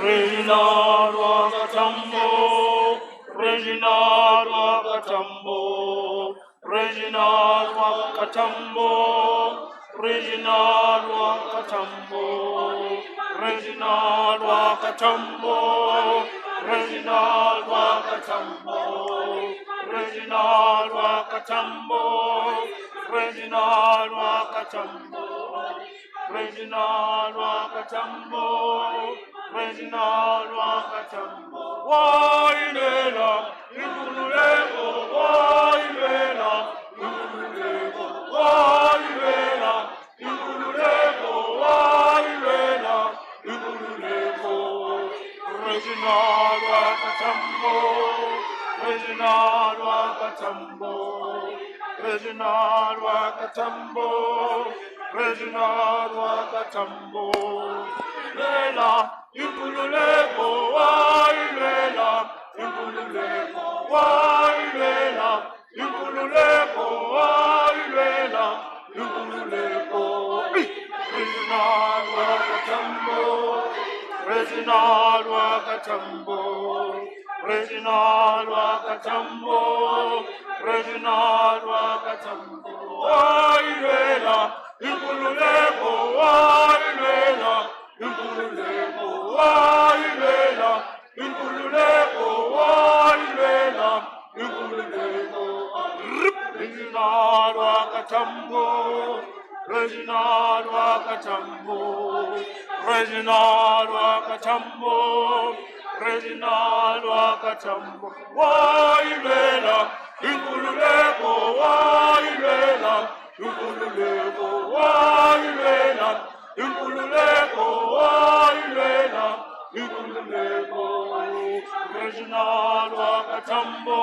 Reginald Wakatambo, Reginald Wakatambo, Reginald Wakatambo, Reginald Wakatambo, Reginald Wakatambo, Reginald Wakatambo, Reginald Wakatambo, Reginald Wakatambo, Reginald Wakatambo, Reginald Wakatambo, Wailela, Ikululeko, Wailela, Ikululeko, Wailela, Ikululeko, Wailela, Ikululeko, Reginald Wakatambo, Reginald Wakatambo, Reginald Wakatambo, Reginald Wakatambo, Lela, Ikululeko, Wailela, Ikululeko, Wailela, Ikululeko, Wailela, Ikululeko, Reginald Wakatambo, Reginald Wakatambo, Reginald Wakatambo, Reginald Wakatambo, Wailela, Ikululeko, Wailela, Ikululeko, Wailela, Ikululeko, Wailela, Ikululeko, Reginald Wakatambo, Reginald Wakatambo, Reginald Wakatambo, Reginald Wakatambo, Wailela, Ikululeko, Wailela, Ikululeko, Wailela, Ikululeko, Wailela, Ikululeko, Reginald Wakatambo,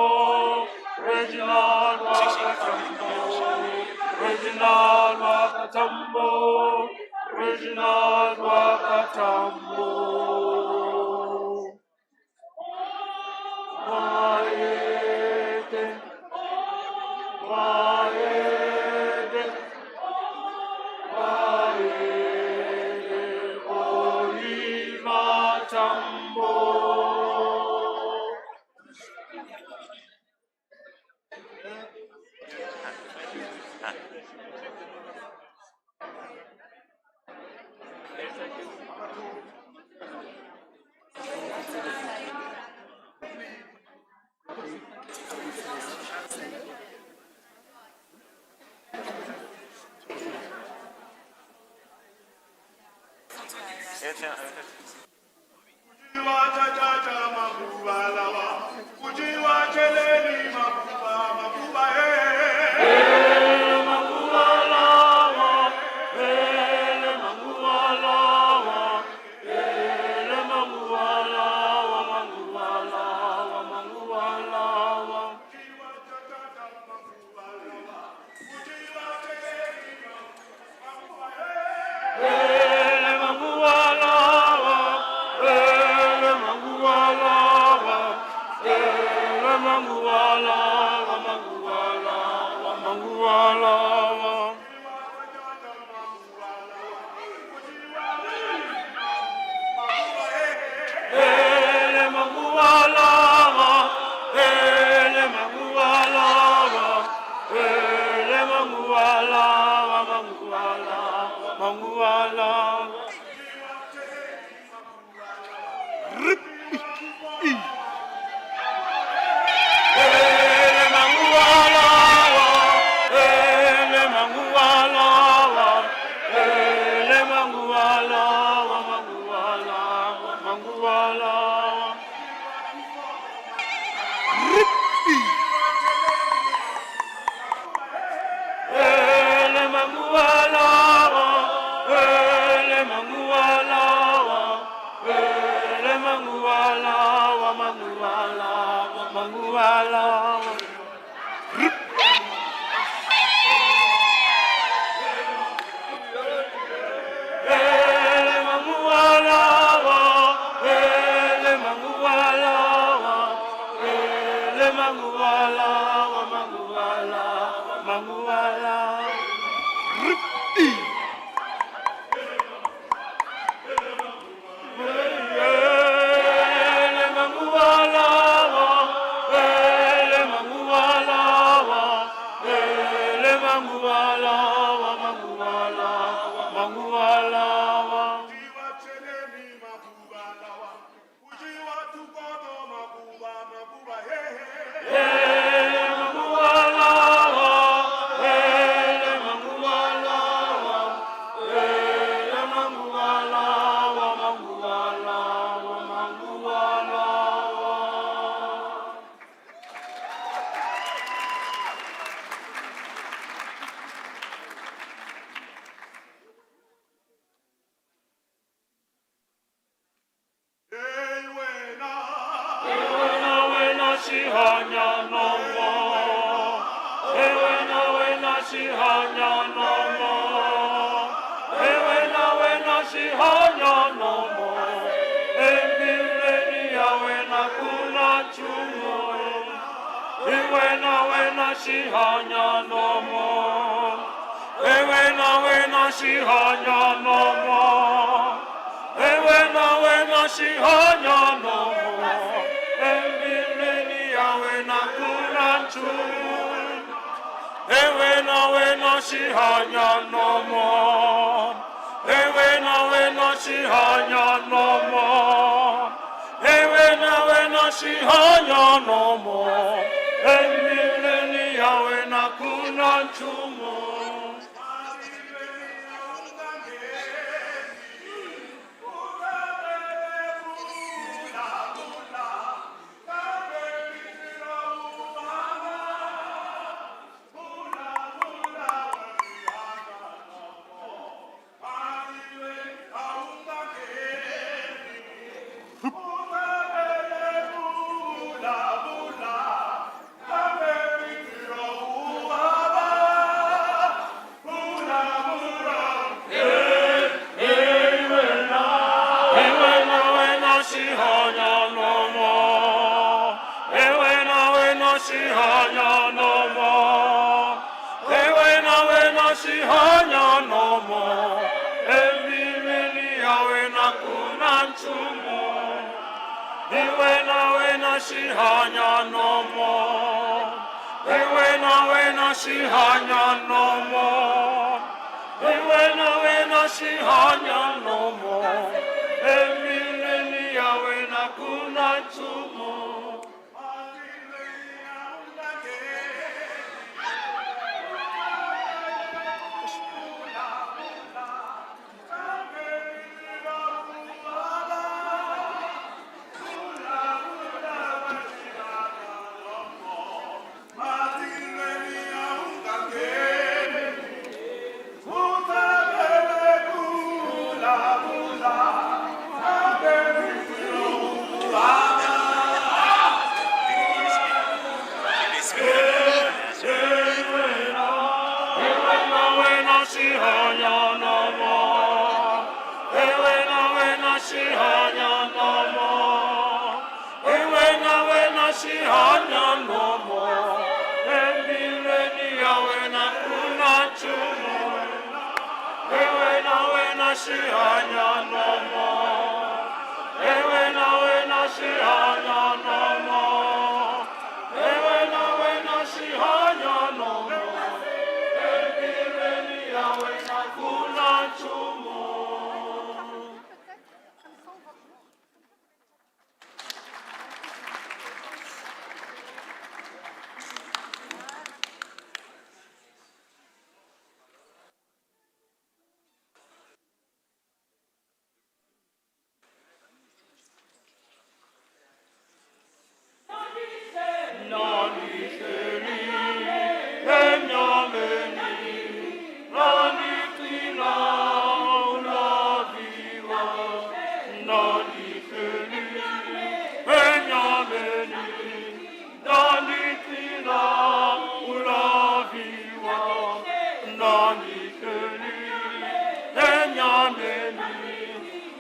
Reginald Wakatambo, Reginald Wakatambo, Reginald Wakatambo. Waete, waete, waete, Oliva Tambo. Manguala, Shihanya no more.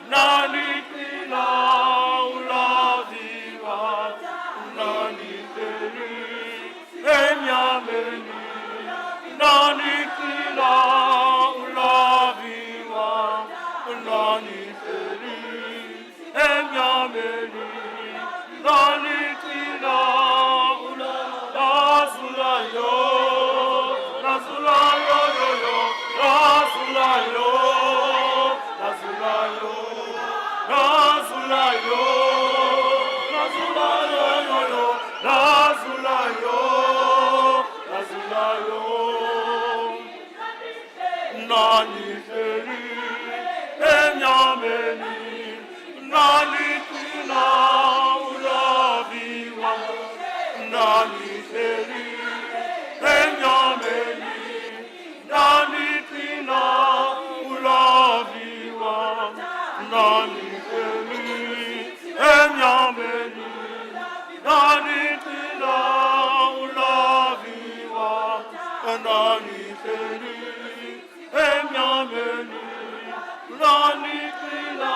Nanikila ulaviwa, nanikeli enyameni, nanikila ulaviwa, nanikeli enyameni, nanikila ulavazulayo, razulayo yo yo, razulayo, razulayo. Nazulayo, Nazulayo, Nazulayo, Nazulayo, Nani feri, enyameni, Nani tina ulaviwa, Nani feri, enyameni, Nani tina ulaviwa, Nani enyameni, nanikila ulaviwa, nanikeli enyameni, nanikila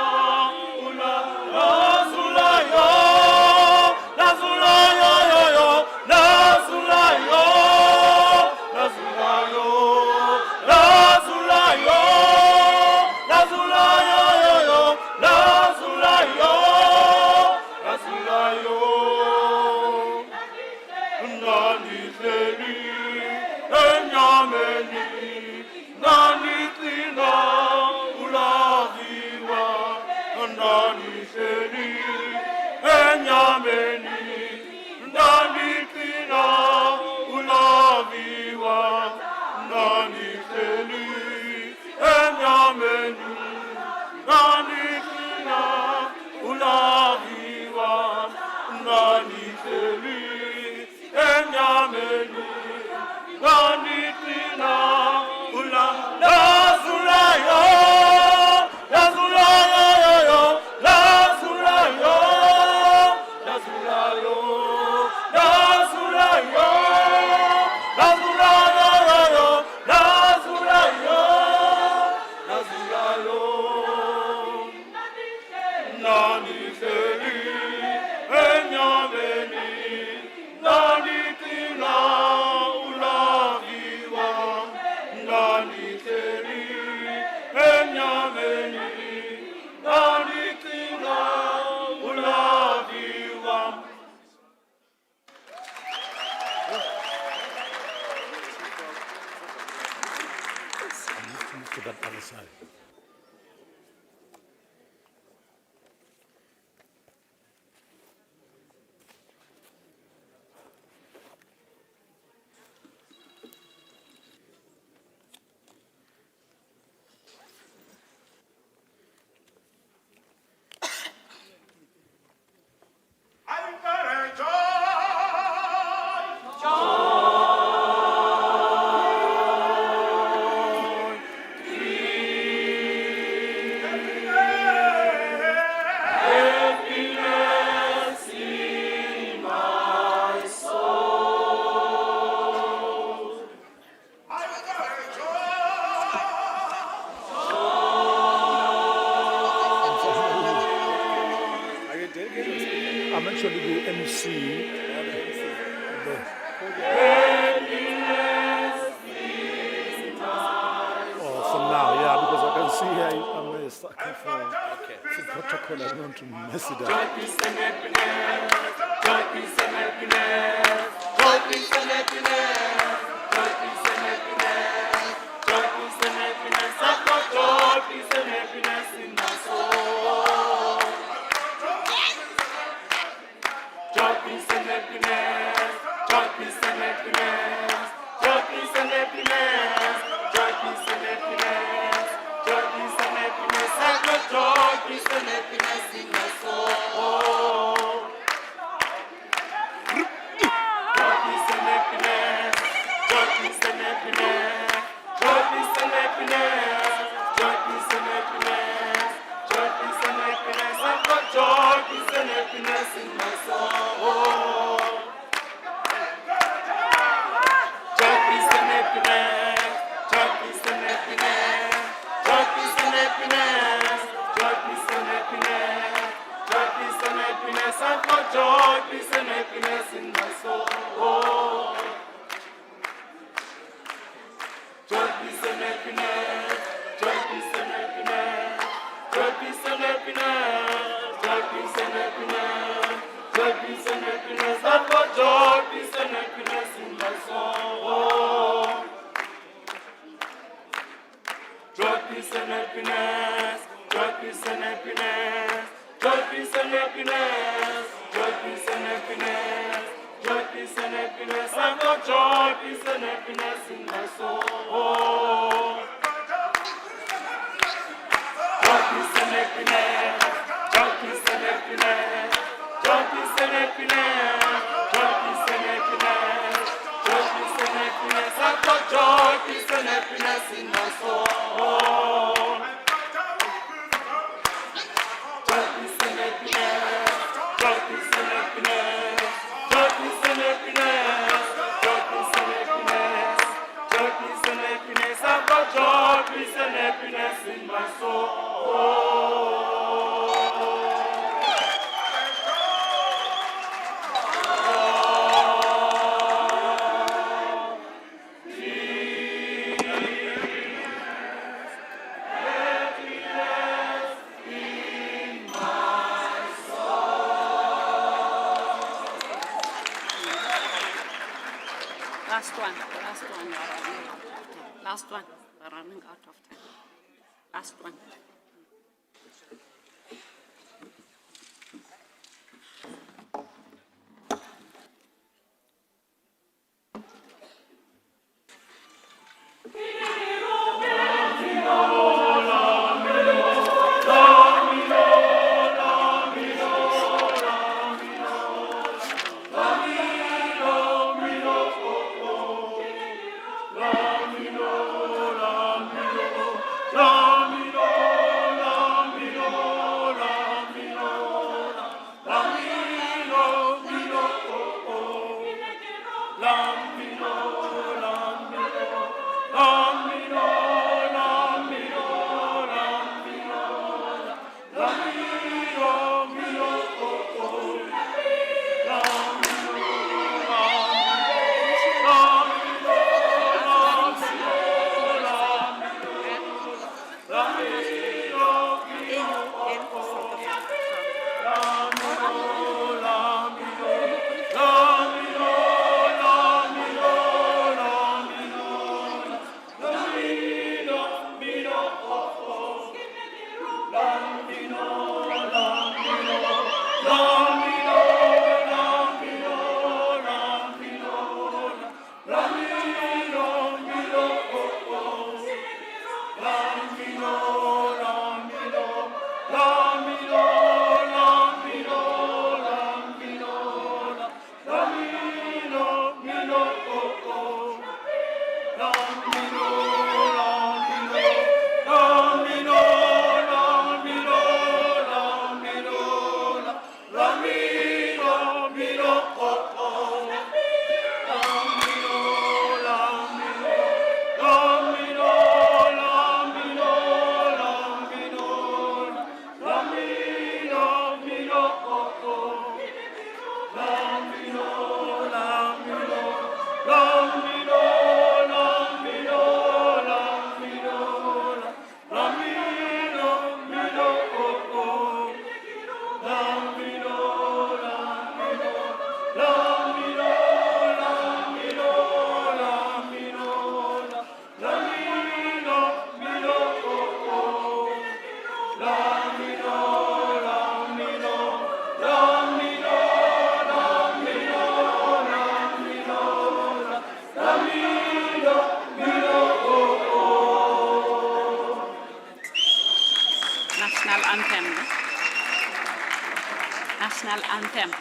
lazulayo, lazulayo yo, lazulayo, lazulayo, lazulayo, lazulayo yo, lazulayo. Nani feri, enyameni, nani tina ulaviwa, nani feri, enyameni, nani tina ulaviwa, nani feri, enyameni, nani tina ulaviwa, nani feri, enyameni, nani tina ula lazulayo, lazulayo yo, lazulayo, lazulayo, lazulayo, lazulayo yo, lazulayo, lazulayo, nani feri, enyameni. Nani tina ulaviwa, nani feri, enyameni, nani tina ulaviwa. To that other side. I'm actually the MC. For now, yeah, because I can see here I'm sucking for protocol. I don't want to mess it up. Joy, peace and happiness. and happiness. Joy, peace and happiness. Joy, peace and happiness. Joy, peace and happiness. Joy, peace and happiness. I've got joy, peace and happiness in my soul. Joy, peace and happiness. Joy, peace and happiness. Joy, peace and happiness. Joy, peace and happiness. Joy, peace and happiness. I've got joy, peace and happiness in my soul. Joy, peace and happiness. Joy, peace and happiness. Joy, peace and happiness. Joy, peace and happiness. Joy, peace and happiness. I've got joy, peace and happiness in my soul. Last one. We're running out of time. Last one. National anthem.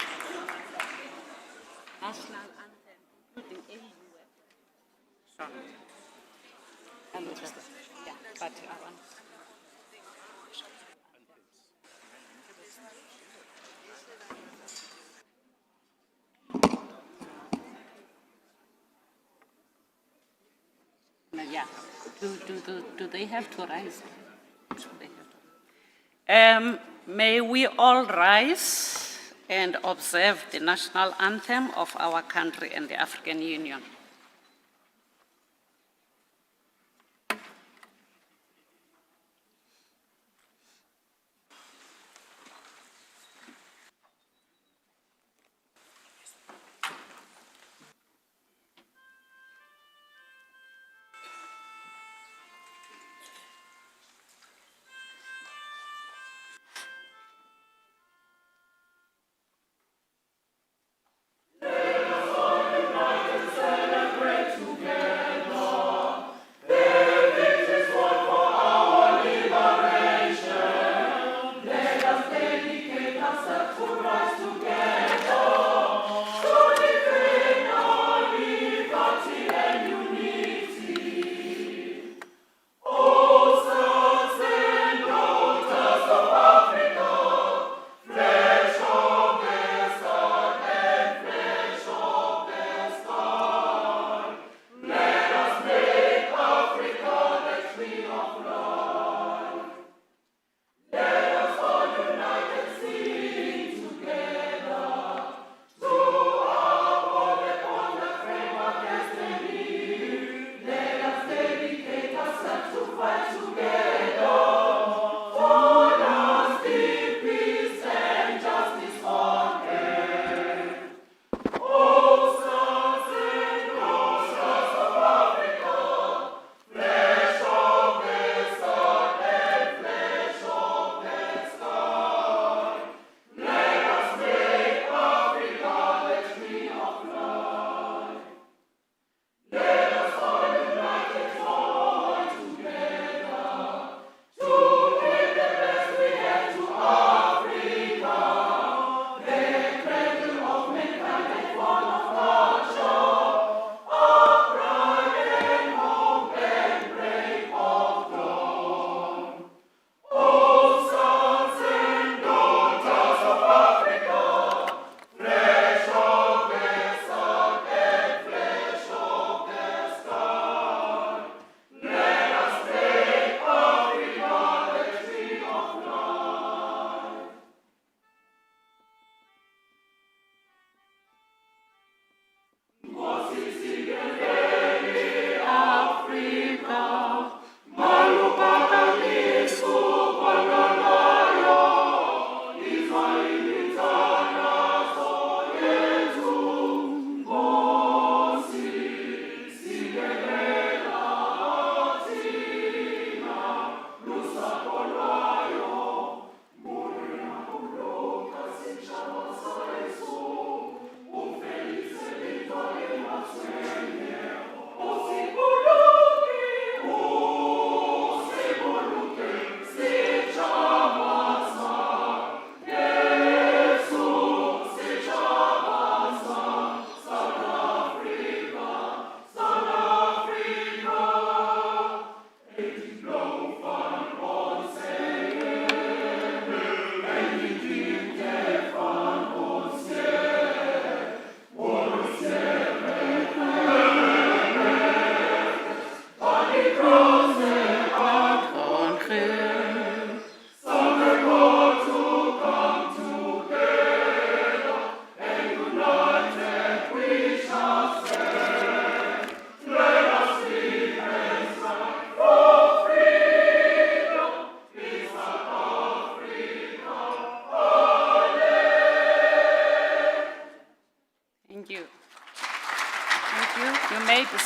National anthem, including everywhere. Sure. Yeah, but I want. Yeah. Do they have to rise? May we all rise and observe the national anthem of our country and the African Union.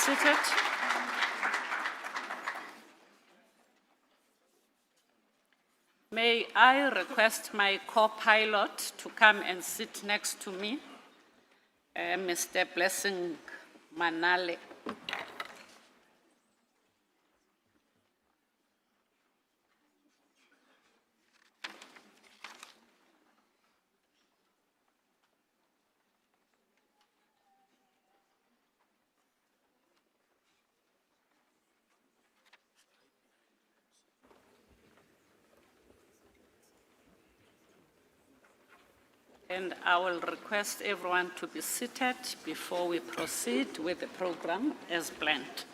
seated. May I request my co-pilot to come and sit next to me, Mr. Blessing Manale. And I will request everyone to be seated before we proceed with the program as planned.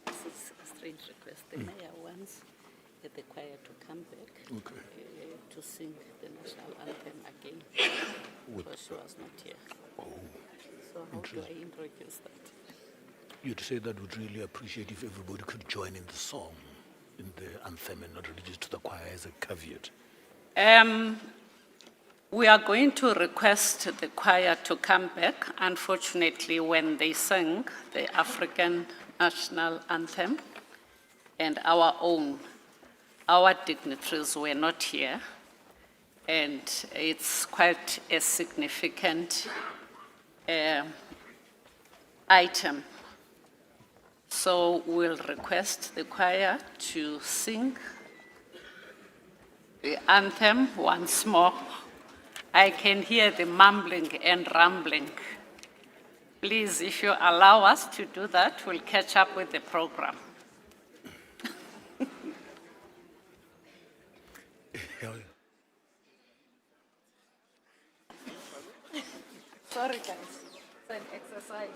This is a strange request. The mayor wants the choir to come back to sing the national anthem again because she was not here. So how do I introduce that? You'd say that would really appreciate if everybody could join in the song, in the anthem, and not reduce to the choir as a caveat. We are going to request the choir to come back. Unfortunately, when they sang the African national anthem and our dignitaries were not here, and it's quite a significant item. So we'll request the choir to sing the anthem once more. I can hear the mumbling and rumbling. Please, if you allow us to do that, we'll catch up with the program. Sorry, guys. It's an exercise.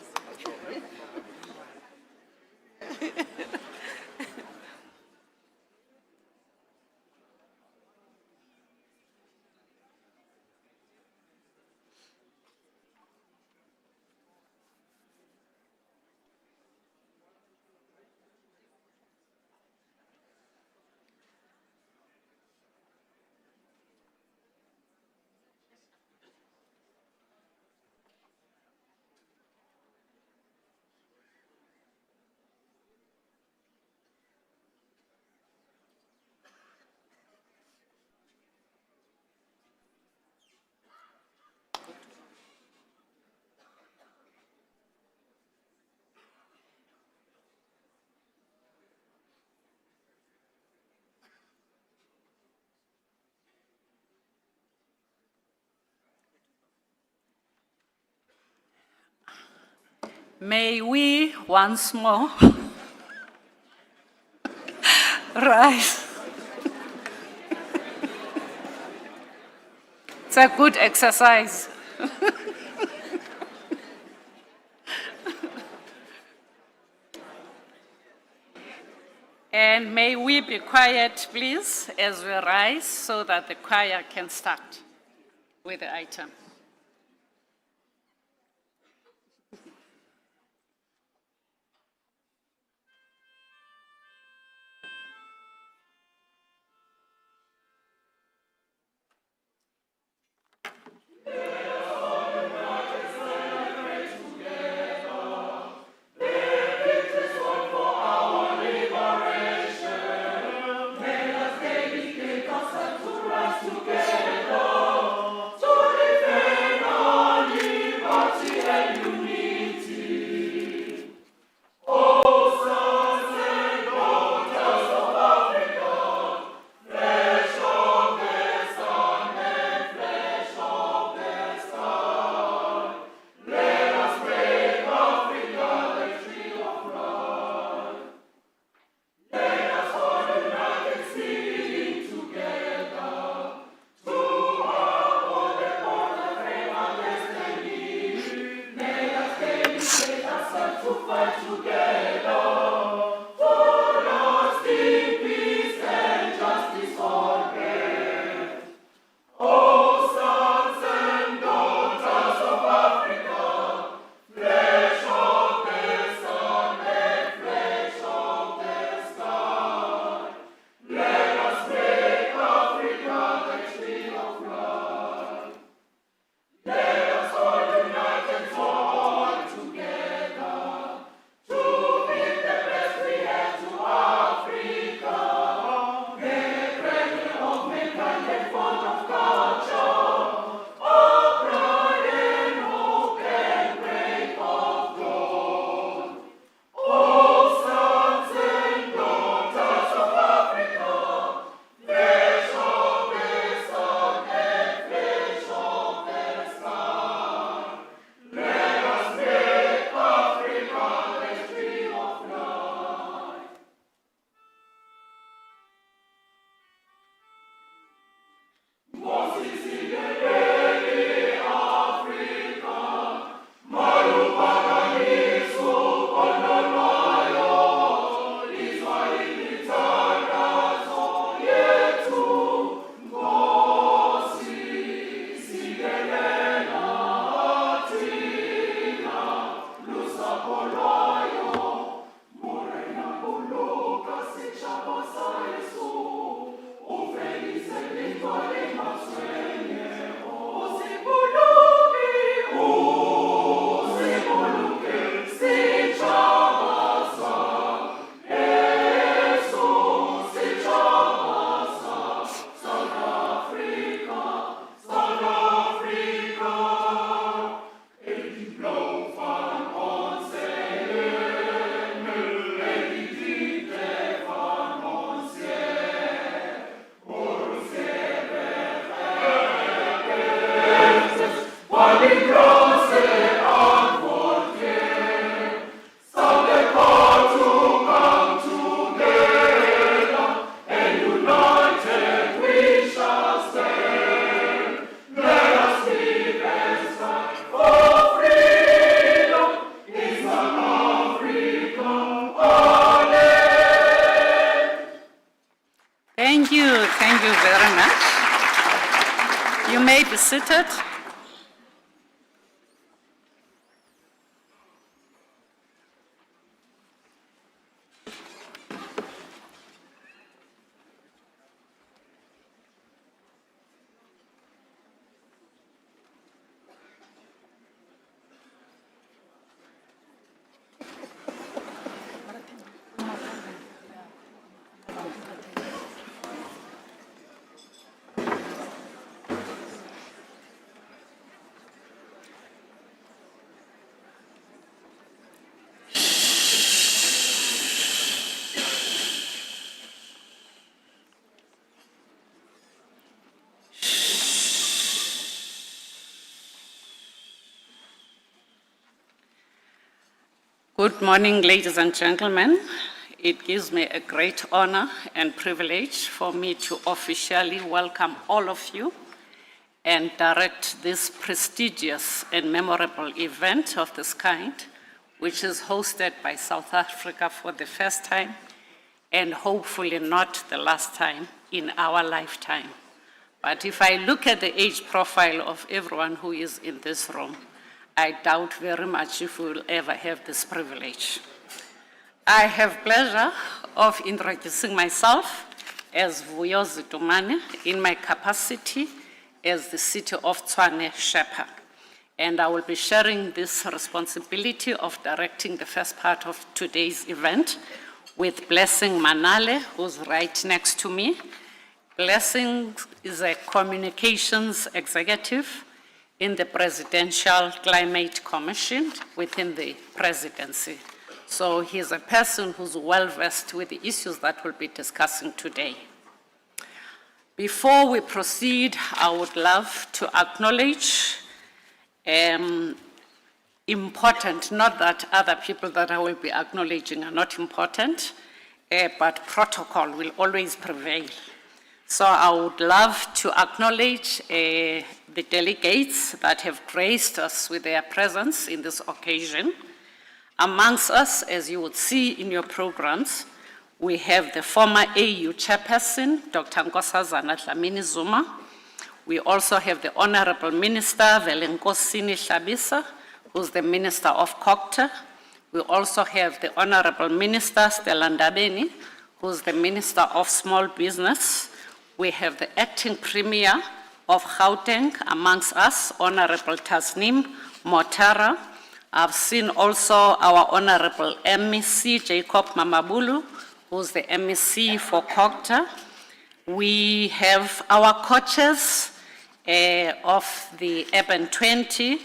May we once more rise. It's a good exercise. And may we be quiet, please, as we rise so that the choir can start with the item. To defend Thank you very much. You may be seated. Good morning, ladies and gentlemen. It gives me a great honor and privilege for me to officially welcome all of you and direct this prestigious and memorable event of this kind, which is hosted by South Africa for the first time and hopefully not the last time in our lifetime. But if I look at the age profile of everyone who is in this room, I doubt very much if we will ever have this privilege. I have pleasure of introducing myself as Vuyozi Dumane in my capacity as the City of Tshwane Sherpa. And I will be sharing this responsibility of directing the first part of today's event with Blessing Manale, who's right next to me. Blessing is a communications executive in the Presidential Climate Commission within the presidency. So he's a person who's well-versed with the issues that we'll be discussing today. Before we proceed, I would love to acknowledge important, not that other people that I will be acknowledging are not important, but protocol will always prevail. So I would love to acknowledge the delegates that have graced us with their presence in this occasion. Amongst us, as you would see in your programs, we have the former AU chairperson, Dr. Nkosazana Dlamini-Zuma. We also have the Honorable Minister, Nkosini Hlabisa, who's the Minister of COGTA. We also have the Honorable Minister, Stella Ndabeni, who's the Minister of Small Business. We have the Acting Premier of Gauteng amongst us, Honorable Tasneem Motara. I've seen also our Honorable MEC, Jacob Mamabulu, who's the MEC for COGTA. We have our coaches of the Urban 20,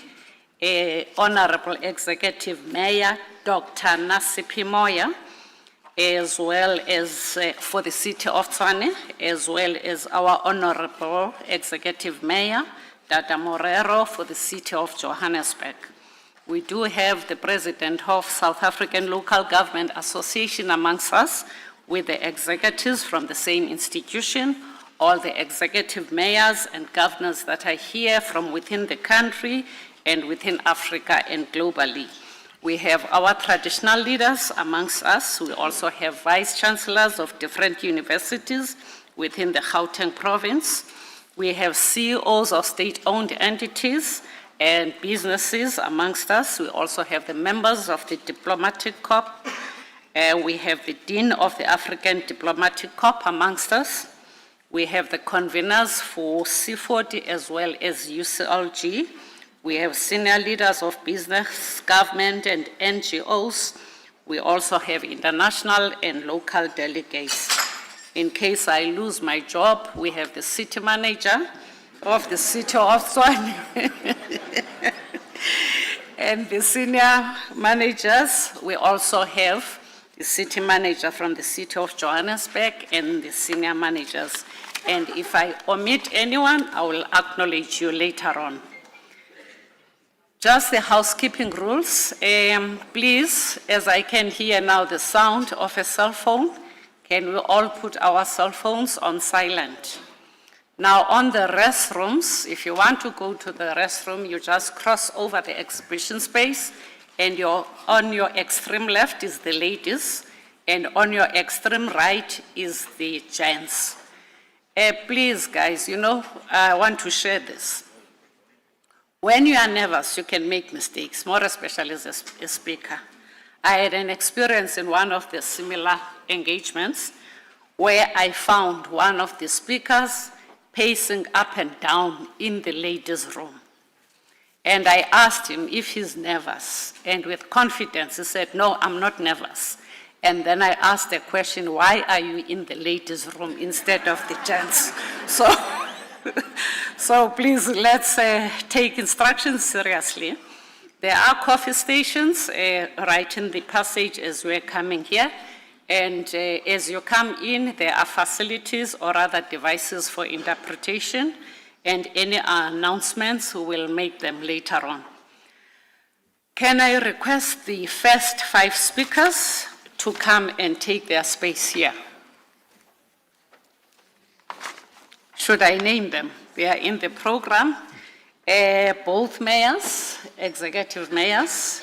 Honorable Executive Mayor, Dr. Nasiphi Moya, as well as for the City of Tshwane, as well as our Honorable Executive Mayor, Dada Morero, for the City of Johannesburg. We do have the President of South African Local Government Association amongst us, with the executives from the same institution, all the executive mayors and governors that are here from within the country and within Africa and globally. We have our traditional leaders amongst us. We also have vice chancellors of different universities within the Gauteng province. We have CEOs of state-owned entities, and businesses amongst us. We also have the members of the Diplomatic Corps. We have the Dean of the African Diplomatic Corps amongst us. We have the conveners for C40 as well as UCLG. We have senior leaders of business, government, and NGOs. We also have international and local delegates. In case I lose my job, we have the city manager of the city of Tshwane and the senior managers. We also have the city manager from the city of Johannesburg and the senior managers. And if I omit anyone, I will acknowledge you later on. Just the housekeeping rules. Please, as I can hear now the sound of a cell phone, can we all put our cell phones on silent? Now on the restrooms, if you want to go to the restroom, you just cross over the exhibition space, and on your extreme left is the ladies, and on your extreme right is the gents. Please guys, I want to share this. When you are nervous, you can make mistakes, more especially as a speaker. I had an experience in one of the similar engagements where I found one of the speakers pacing up and down in the ladies' room. And I asked him if he's nervous, and with confidence he said, "No, I'm not nervous." And then I asked the question, "Why are you in the ladies' room instead of the gents?" So please, let's take instructions seriously. There are coffee stations right in the passage as we're coming here. And as you come in, there are facilities or other devices for interpretation, and any announcements, we will make them later on. Can I request the first 5 speakers to come and take their space here? Should I name them? They are in the program. Both mayors, executive mayors,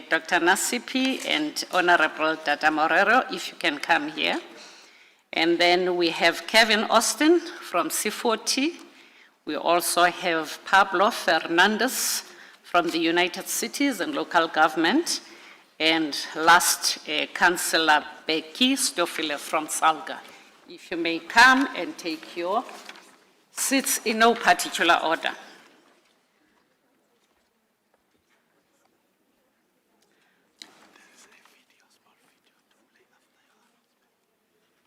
Dr. Nasiphi and Honorable Dada Morero, if you can come here. And then we have Kevin Austin from C40. We also have Pablo Fernandez from the United Cities and local government. And last, Councillor Becky Stofile from Salga. If you may come and take your seats in no particular order.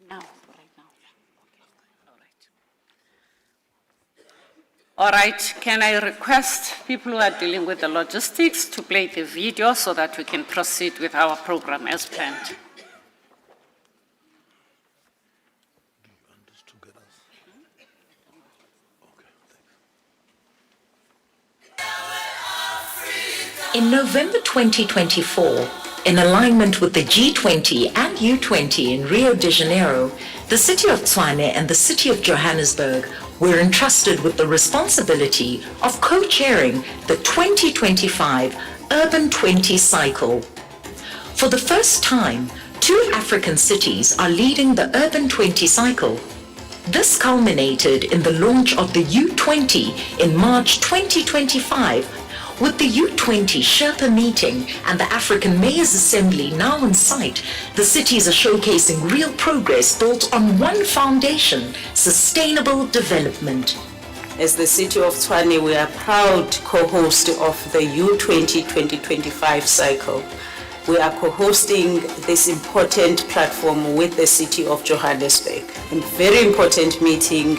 Now, right now. Okay. All right, can I request people who are dealing with the logistics to play the video so that we can proceed with our program as planned? In November 2024, in alignment with the G20 and U20 in Rio de Janeiro, the City of Tshwane and the City of Johannesburg were entrusted with the responsibility of co-chairing the 2025 Urban 20 cycle. For the first time, 2 African cities are leading the Urban 20 cycle. This culminated in the launch of the U20 in March 2025, with the U20 Sherpa meeting and the African Mayors Assembly now in sight. The cities are showcasing real progress built on one foundation: sustainable development. As the City of Tshwane, we are proud co-host of the U20 2025 cycle. We are co-hosting this important platform with the City of Johannesburg. A very important meeting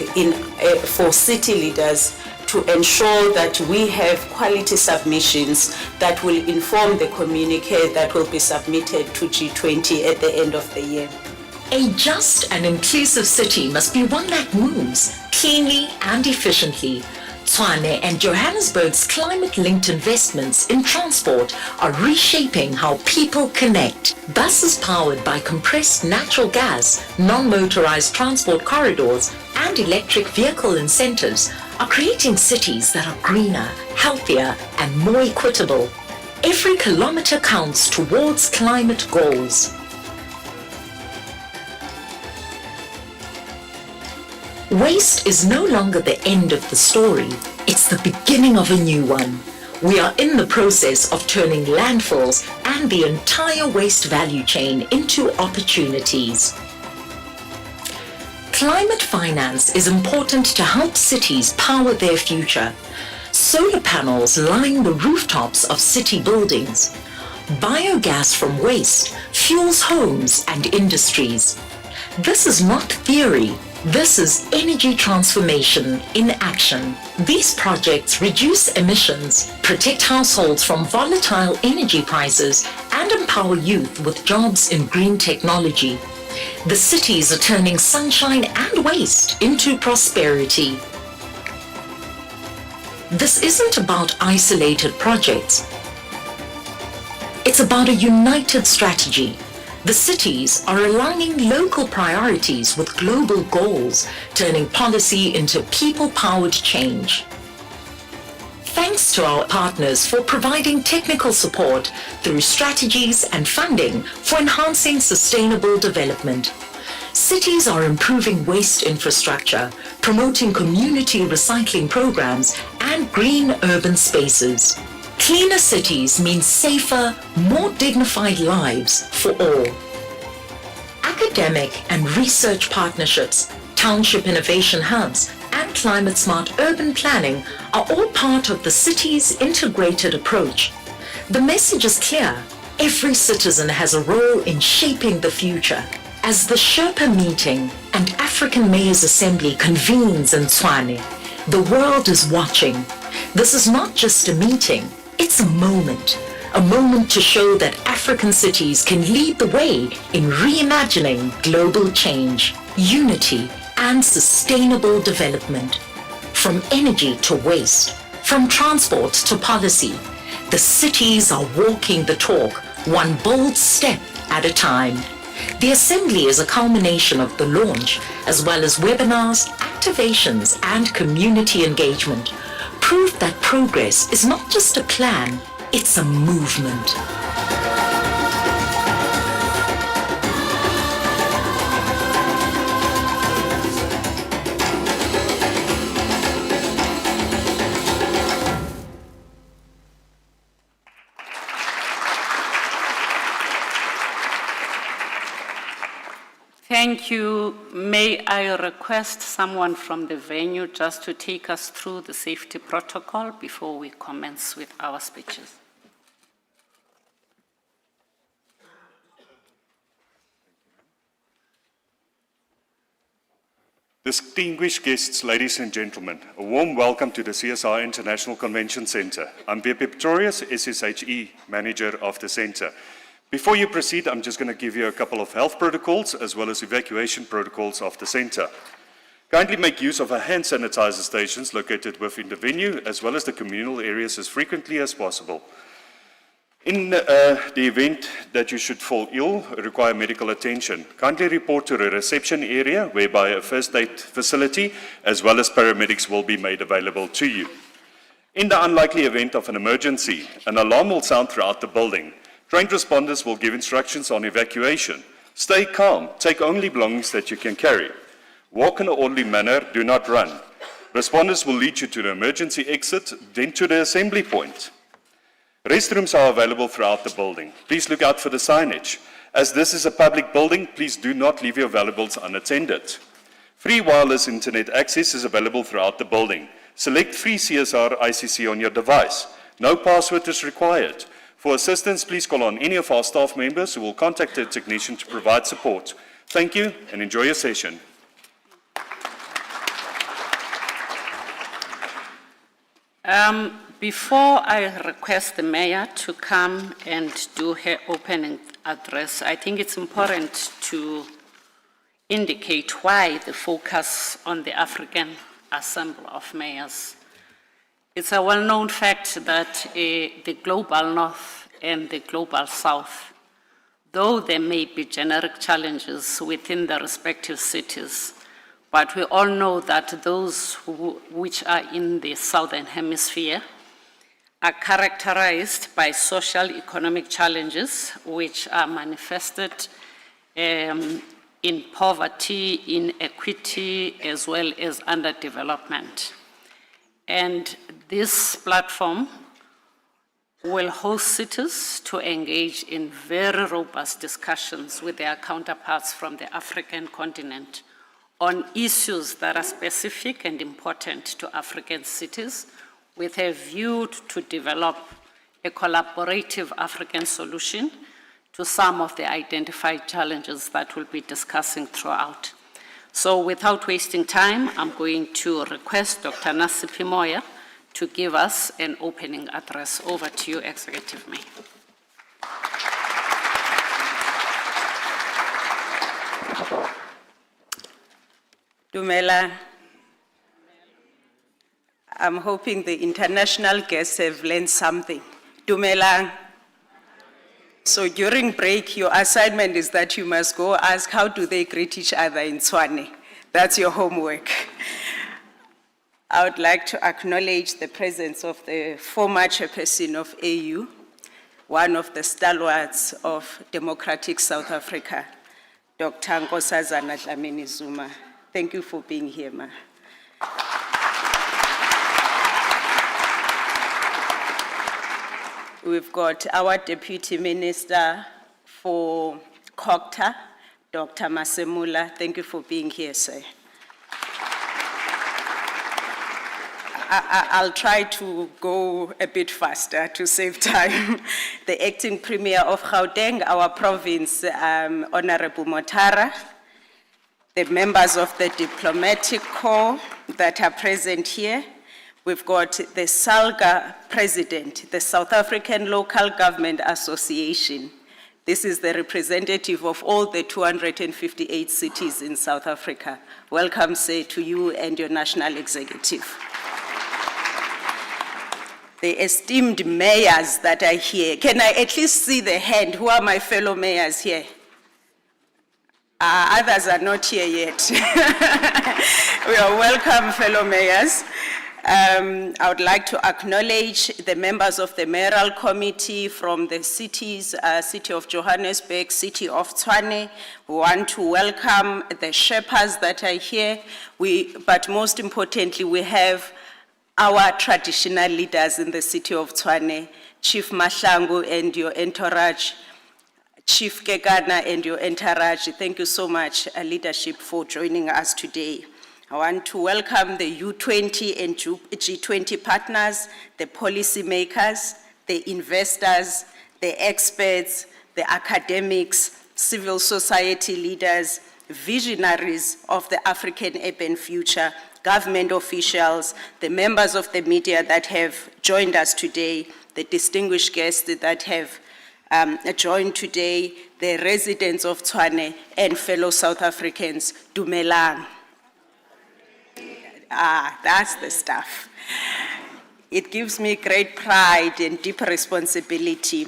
for city leaders to ensure that we have quality submissions that will inform the communique that will be submitted to G20 at the end of the year. A just and inclusive city must be one that moves cleanly and efficiently. Tshwane and Johannesburg's climate-linked investments in transport are reshaping how people connect. Buses powered by compressed natural gas, non-motorized transport corridors, and electric vehicle incentives are creating cities that are greener, healthier, and more equitable. Every kilometer counts towards climate goals. Waste is no longer the end of the story. It's the beginning of a new one. We are in the process of turning landfills and the entire waste value chain into opportunities. Climate finance is important to help cities power their future. Solar panels line the rooftops of city buildings. Biogas from waste fuels homes and industries. This is not theory. This is energy transformation in action. These projects reduce emissions, protect households from volatile energy prices, and empower youth with jobs in green technology. The cities are turning sunshine and waste into prosperity. This isn't about isolated projects. It's about a united strategy. The cities are aligning local priorities with global goals, turning policy into people-powered change. Thanks to our partners for providing technical support through strategies and funding for enhancing sustainable development. Cities are improving waste infrastructure, promoting community recycling programs, and green urban spaces. Cleaner cities mean safer, more dignified lives for all. Academic and research partnerships, township innovation hubs, and climate-smart urban planning are all part of the city's integrated approach. The message is clear. Every citizen has a role in shaping the future. As the Sherpa meeting and African Mayors Assembly convenes in Tshwane, the world is watching. This is not just a meeting, it's a moment to show that African cities can lead the way in reimagining global change, unity, and sustainable development. From energy to waste, from transport to policy, the cities are walking the talk, one bold step at a time. The Assembly is a culmination of the launch, as well as webinars, activations, and community engagement. Proof that progress is not just a plan, it's a movement. Thank you. May I request someone from the venue just to take us through the safety protocol before we commence with our speeches. Distinguished guests, ladies and gentlemen, a warm welcome to the CSI International Convention Centre. I'm BP Pretorius, SSHE Manager of the Centre. Before you proceed, I'm just going to give you a couple of health protocols as well as evacuation protocols of the Centre. Kindly make use of our hand sanitizer stations located within the venue as well as the communal areas as frequently as possible. In the event that you should fall ill or require medical attention, kindly report to the reception area whereby a first aid facility as well as paramedics will be made available to you. In the unlikely event of an emergency, an alarm will sound throughout the building. Trained responders will give instructions on evacuation. Stay calm, take only belongings that you can carry. Walk in an orderly manner, do not run. Responders will lead you to the emergency exit, then to the assembly point. Restrooms are available throughout the building. Please look out for the signage. As this is a public building, please do not leave your valuables unattended. Free wireless internet access is available throughout the building. Select free CSR ICC on your device. No password is required. For assistance, please call on any of our staff members who will contact a technician to provide support. Thank you and enjoy your session. Before I request the Mayor to come and do her opening address, I think it's important to indicate why the focus on the African Assembly of Mayors. It's a well-known fact that the global north and the global south, though there may be generic challenges within the respective cities, but we all know that those which are in the southern hemisphere are characterized by social economic challenges which are manifested in poverty, inequity, as well as underdevelopment. And this platform will host cities to engage in very robust discussions with their counterparts from the African continent on issues that are specific and important to African cities, with a view to develop a collaborative African solution to some of the identified challenges that we'll be discussing throughout. So without wasting time, I'm going to request Dr. Nasiphi Moya to give us an opening address. Over to you, Executive Mayor. Dumela, I'm hoping the international guests have learned something. Dumela. So during break, your assignment is that you must go ask how do they greet each other in Tswane. That's your homework. I would like to acknowledge the presence of the former chairperson of AU, one of the stalwarts of democratic South Africa, Dr. Nkosazana Dlamini-Zuma. Thank you for being here, ma. We've got our Deputy Minister for COCTA, Dr. Masemula. Thank you for being here, sir. I'll try to go a bit faster to save time. The Acting Premier of Gauteng, our province, Honorable Motara, the members of the diplomatic corps that are present here. We've got the SALGA president, the South African Local Government Association. This is the representative of all the 258 cities in South Africa. Welcome, sir, to you and your national executive. The esteemed mayors that are here. Can I at least see the hand? Who are my fellow mayors here? Others are not here yet. We are welcome, fellow mayors. I would like to acknowledge the members of the mayoral committee from the cities, City of Johannesburg, City of Tshwane. We want to welcome the Sherpas that are here. But most importantly, we have our traditional leaders in the City of Tshwane, Chief Mahlangu and your entourage, Chief Kekana and your entourage. Thank you so much, leadership, for joining us today. I want to welcome the U20 and G20 partners, the policymakers, the investors, the experts, the academics, civil society leaders, visionaries of the African urban future, government officials, the members of the media that have joined us today, the distinguished guests that have joined today, the residents of Tshwane and fellow South Africans, Dumelang. That's the stuff. It gives me great pride and deep responsibility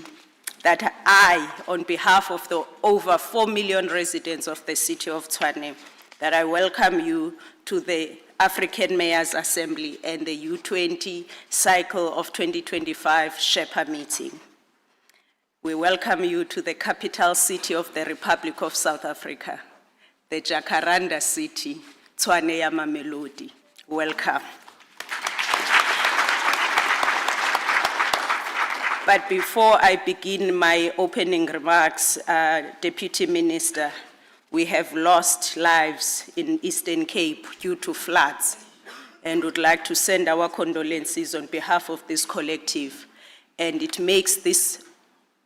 that I, on behalf of the over 4 million residents of the city of Tshwane, that I welcome you to the African Mayors Assembly and the U20 cycle of 2025 Sherpa meeting. We welcome you to the capital city of the Republic of South Africa, the Jacaranda city, Tshwane ya Mamelodi. Welcome. But before I begin my opening remarks, Deputy Minister, we have lost lives in Eastern Cape due to floods and would like to send our condolences on behalf of this collective. And it makes this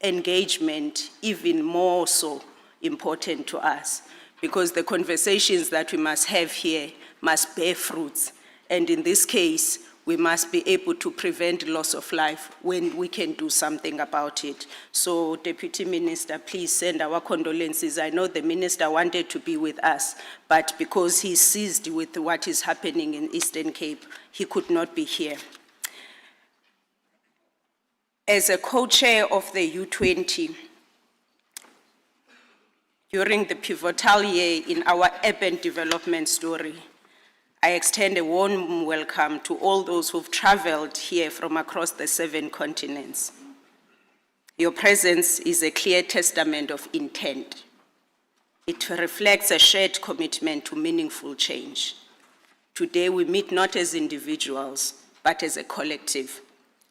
engagement even more so important to us because the conversations that we must have here must bear fruits. And in this case, we must be able to prevent loss of life when we can do something about it. So, Deputy Minister, please send our condolences. I know the Minister wanted to be with us, but because he's seized with what is happening in Eastern Cape, he could not be here. As a co-chair of the U20, during the pivotal year in our urban development story, I extend a warm welcome to all those who've traveled here from across the 7 continents. Your presence is a clear testament of intent. It reflects a shared commitment to meaningful change. Today we meet not as individuals, but as a collective.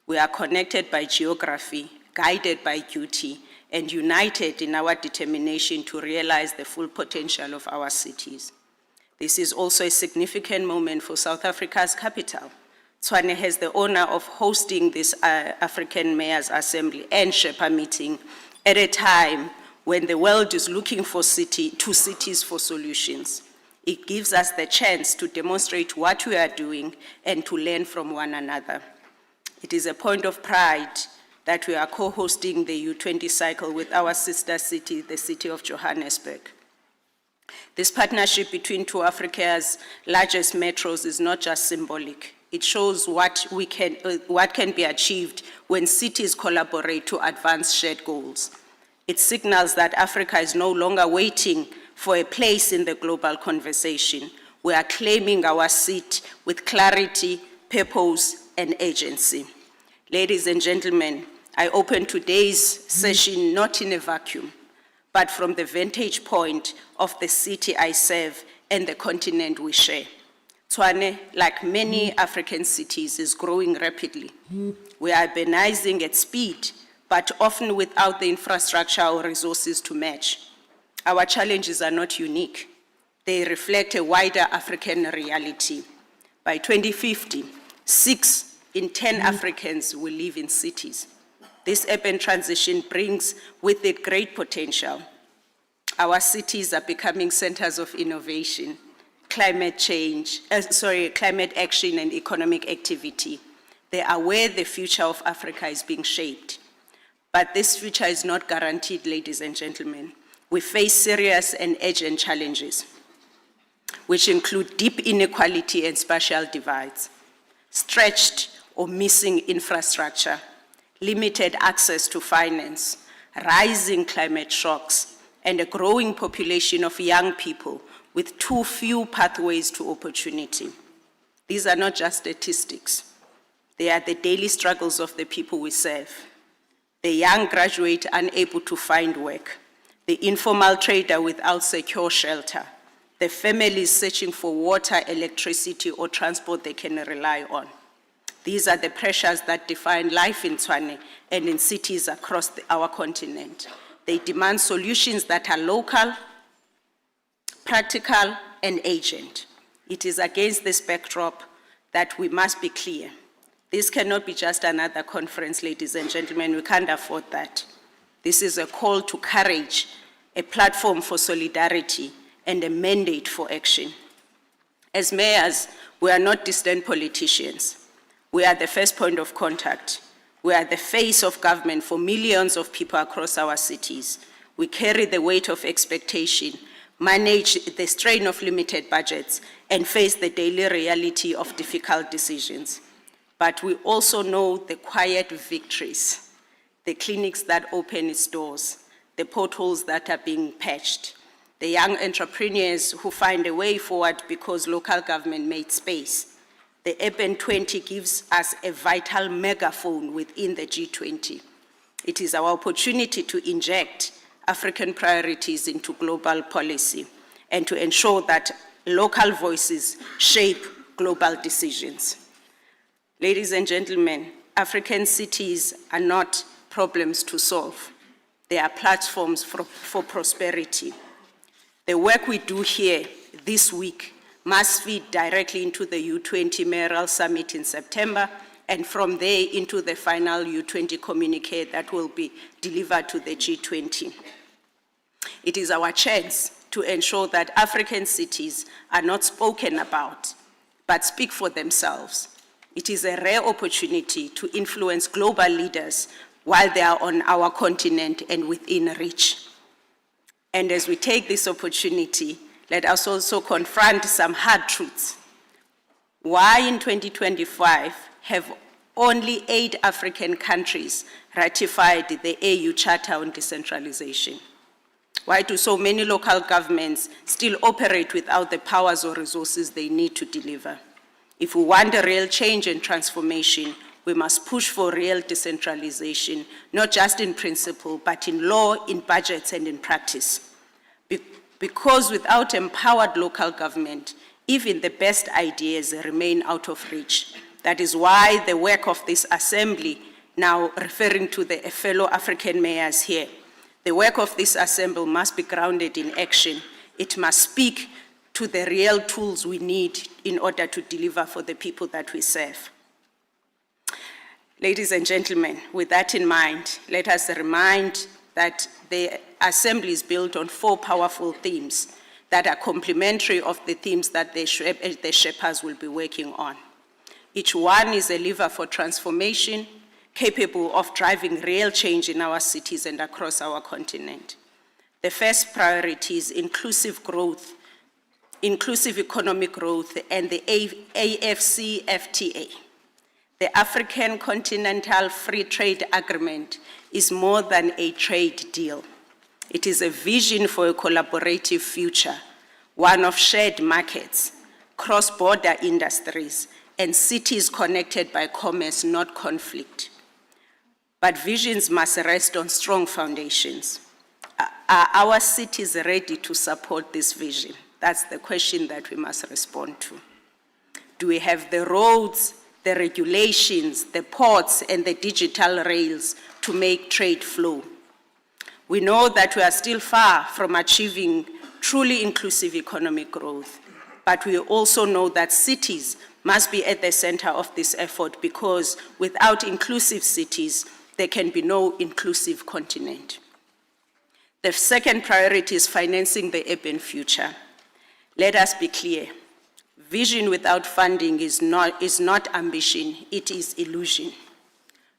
We are connected by geography, guided by duty, and united in our determination to realize the full potential of our cities. This is also a significant moment for South Africa's capital. Tshwane has the honor of hosting this African Mayors Assembly and Sherpa meeting at a time when the world is looking for two cities for solutions. It gives us the chance to demonstrate what we are doing and to learn from one another. It is a point of pride that we are co-hosting the U20 cycle with our sister city, the city of Johannesburg. This partnership between two of Africa's largest metros is not just symbolic. It shows what can be achieved when cities collaborate to advance shared goals. It signals that Africa is no longer waiting for a place in the global conversation. We are claiming our seat with clarity, purpose, and agency. Ladies and gentlemen, I open today's session not in a vacuum, but from the vantage point of the city I serve and the continent we share. Tshwane, like many African cities, is growing rapidly. We are urbanizing at speed, but often without the infrastructure or resources to match. Our challenges are not unique. They reflect a wider African reality. By 2050, 6 in 10 Africans will live in cities. This urban transition brings with it great potential. Our cities are becoming centers of innovation, climate action and economic activity. They are where the future of Africa is being shaped. But this future is not guaranteed, ladies and gentlemen. We face serious and urgent challenges, which include deep inequality and spatial divides, stretched or missing infrastructure, limited access to finance, rising climate shocks, and a growing population of young people with too few pathways to opportunity. These are not just statistics. They are the daily struggles of the people we serve. The young graduate unable to find work, the informal trader without secure shelter, the families searching for water, electricity, or transport they can rely on. These are the pressures that define life in Tshwane and in cities across our continent. They demand solutions that are local, practical, and urgent. It is against this backdrop that we must be clear. This cannot be just another conference, ladies and gentlemen. We can't afford that. This is a call to courage, a platform for solidarity, and a mandate for action. As mayors, we are not distant politicians. We are the first point of contact. We are the face of government for millions of people across our cities. We carry the weight of expectation, manage the strain of limited budgets, and face the daily reality of difficult decisions. But we also know the quiet victories, the clinics that open its doors, the potholes that are being patched, the young entrepreneurs who find a way forward because local government made space. The Urban 20 gives us a vital megaphone within the G20. It is our opportunity to inject African priorities into global policy and to ensure that local voices shape global decisions. Ladies and gentlemen, African cities are not problems to solve. They are platforms for prosperity. The work we do here this week must feed directly into the U20 Mayoral Summit in September, and from there into the final U20 communique that will be delivered to the G20. It is our chance to ensure that African cities are not spoken about, but speak for themselves. It is a rare opportunity to influence global leaders while they are on our continent and within reach. And as we take this opportunity, let us also confront some hard truths. Why in 2025 have only 8 African countries ratified the AU Charter on Decentralization? Why do so many local governments still operate without the powers or resources they need to deliver? If we want a real change and transformation, we must push for real decentralization, not just in principle, but in law, in budgets, and in practice. Because without empowered local government, even the best ideas remain out of reach. That is why the work of this assembly, now referring to the fellow African mayors here, the work of this assembly must be grounded in action. It must speak to the real tools we need in order to deliver for the people that we serve. Ladies and gentlemen, with that in mind, let us remind that the assembly is built on 4 powerful themes that are complementary of the themes that the Sherpas will be working on. Each one is a lever for transformation, capable of driving real change in our cities and across our continent. The first priority is inclusive growth, inclusive economic growth, and the AfCFTA. The African Continental Free Trade Agreement is more than a trade deal. It is a vision for a collaborative future, one of shared markets, cross-border industries, and cities connected by commerce, not conflict. But visions must rest on strong foundations. Are our cities ready to support this vision? That's the question that we must respond to. Do we have the roads, the regulations, the ports, and the digital rails to make trade flow? We know that we are still far from achieving truly inclusive economic growth, but we also know that cities must be at the center of this effort, because without inclusive cities, there can be no inclusive continent. The second priority is financing the urban future. Let us be clear. Vision without funding is not ambition, it is illusion.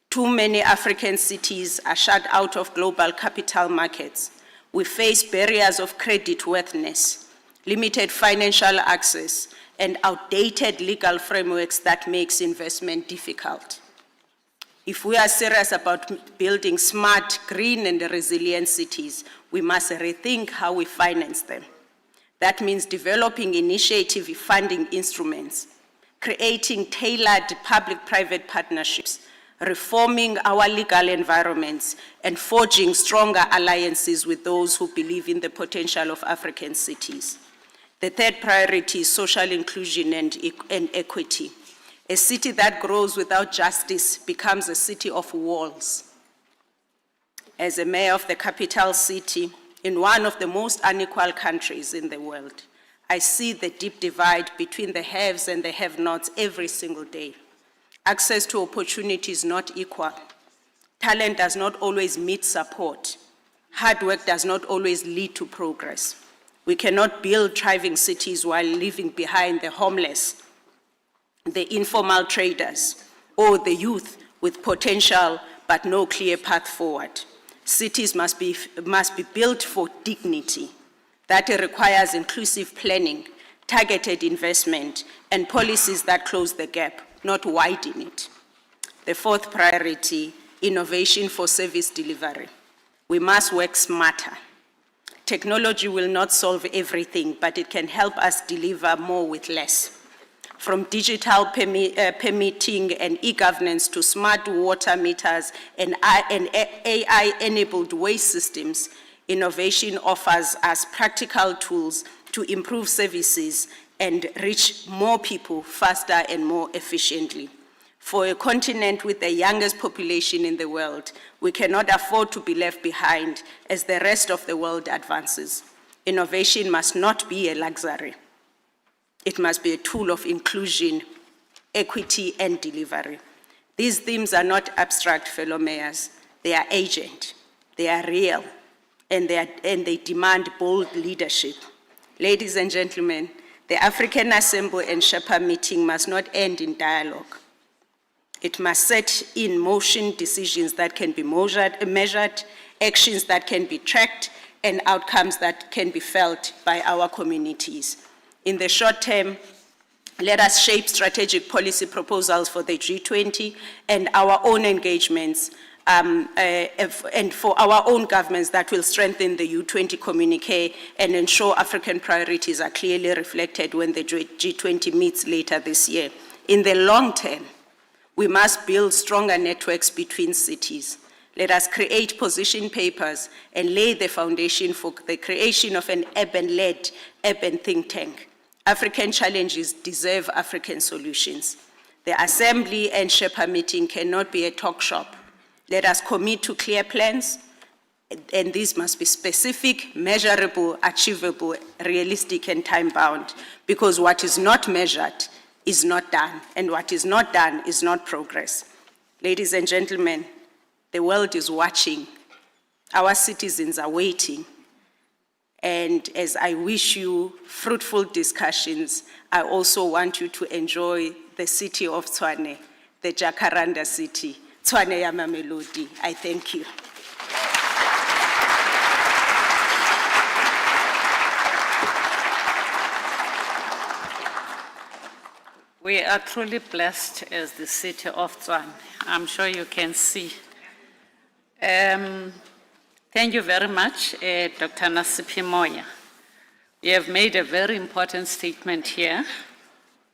Too many African cities are shut out of global capital markets. We face barriers of creditworthiness, limited financial access, and outdated legal frameworks that makes investment difficult. If we are serious about building smart, green, and resilient cities, we must rethink how we finance them. That means developing initiative funding instruments, creating tailored public-private partnerships, reforming our legal environments, and forging stronger alliances with those who believe in the potential of African cities. The third priority is social inclusion and equity. A city that grows without justice becomes a city of walls. As a mayor of the capital city, in one of the most unequal countries in the world, I see the deep divide between the haves and the have-nots every single day. Access to opportunity is not equal. Talent does not always meet support. Hard work does not always lead to progress. We cannot build thriving cities while leaving behind the homeless, the informal traders, or the youth with potential but no clear path forward. Cities must be built for dignity. That requires inclusive planning, targeted investment, and policies that close the gap, not widen it. The fourth priority, innovation for service delivery. We must work smarter. Technology will not solve everything, but it can help us deliver more with less. From digital permitting and e-governance to smart water meters and AI-enabled waste systems, innovation offers us practical tools to improve services and reach more people faster and more efficiently. For a continent with the youngest population in the world, we cannot afford to be left behind as the rest of the world advances. Innovation must not be a luxury. It must be a tool of inclusion, equity, and delivery. These themes are not abstract, fellow mayors. They are agent, they are real, and they demand bold leadership. Ladies and gentlemen, the African Assembly and Sherpa meeting must not end in dialogue. It must set in motion decisions that can be measured, actions that can be tracked, and outcomes that can be felt by our communities. In the short term, let us shape strategic policy proposals for the G20 and our own engagements, and for our own governments that will strengthen the U20 communique and ensure African priorities are clearly reflected when the G20 meets later this year. In the long term, we must build stronger networks between cities. Let us create position papers and lay the foundation for the creation of an urban-led urban think tank. African challenges deserve African solutions. The assembly and Sherpa meeting cannot be a talk shop. Let us commit to clear plans, and these must be specific, measurable, achievable, realistic, and time-bound, because what is not measured is not done, and what is not done is not progress. Ladies and gentlemen, the world is watching. Our citizens are waiting. And as I wish you fruitful discussions, I also want you to enjoy the city of Tshwane, the Jacaranda city, Tshwane ya Mamelodi. I thank you. We are truly blessed as the city of Tshwane. I'm sure you can see. Thank you very much, Dr. Nasiphi Moya. You have made a very important statement here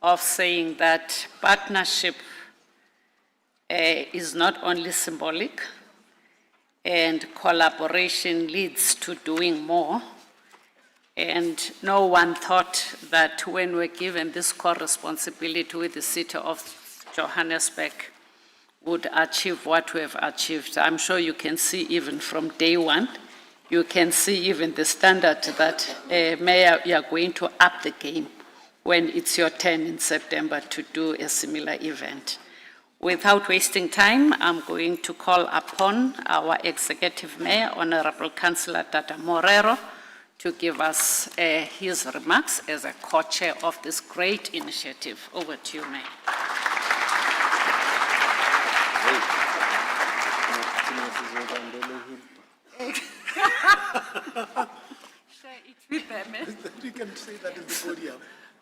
of saying that partnership is not only symbolic, and collaboration leads to doing more. And no one thought that when we're given this core responsibility with the city of Johannesburg would achieve what we have achieved. I'm sure you can see even from day one, you can see even the standard that, Mayor, you are going to up the game when it's your turn in September to do a similar event. Without wasting time, I'm going to call upon our Executive Mayor, Honorable Councillor Dada Morero, to give us his remarks as a co-chair of this great initiative. Over to you, Mayor. Share it with them. You can say that in the podium.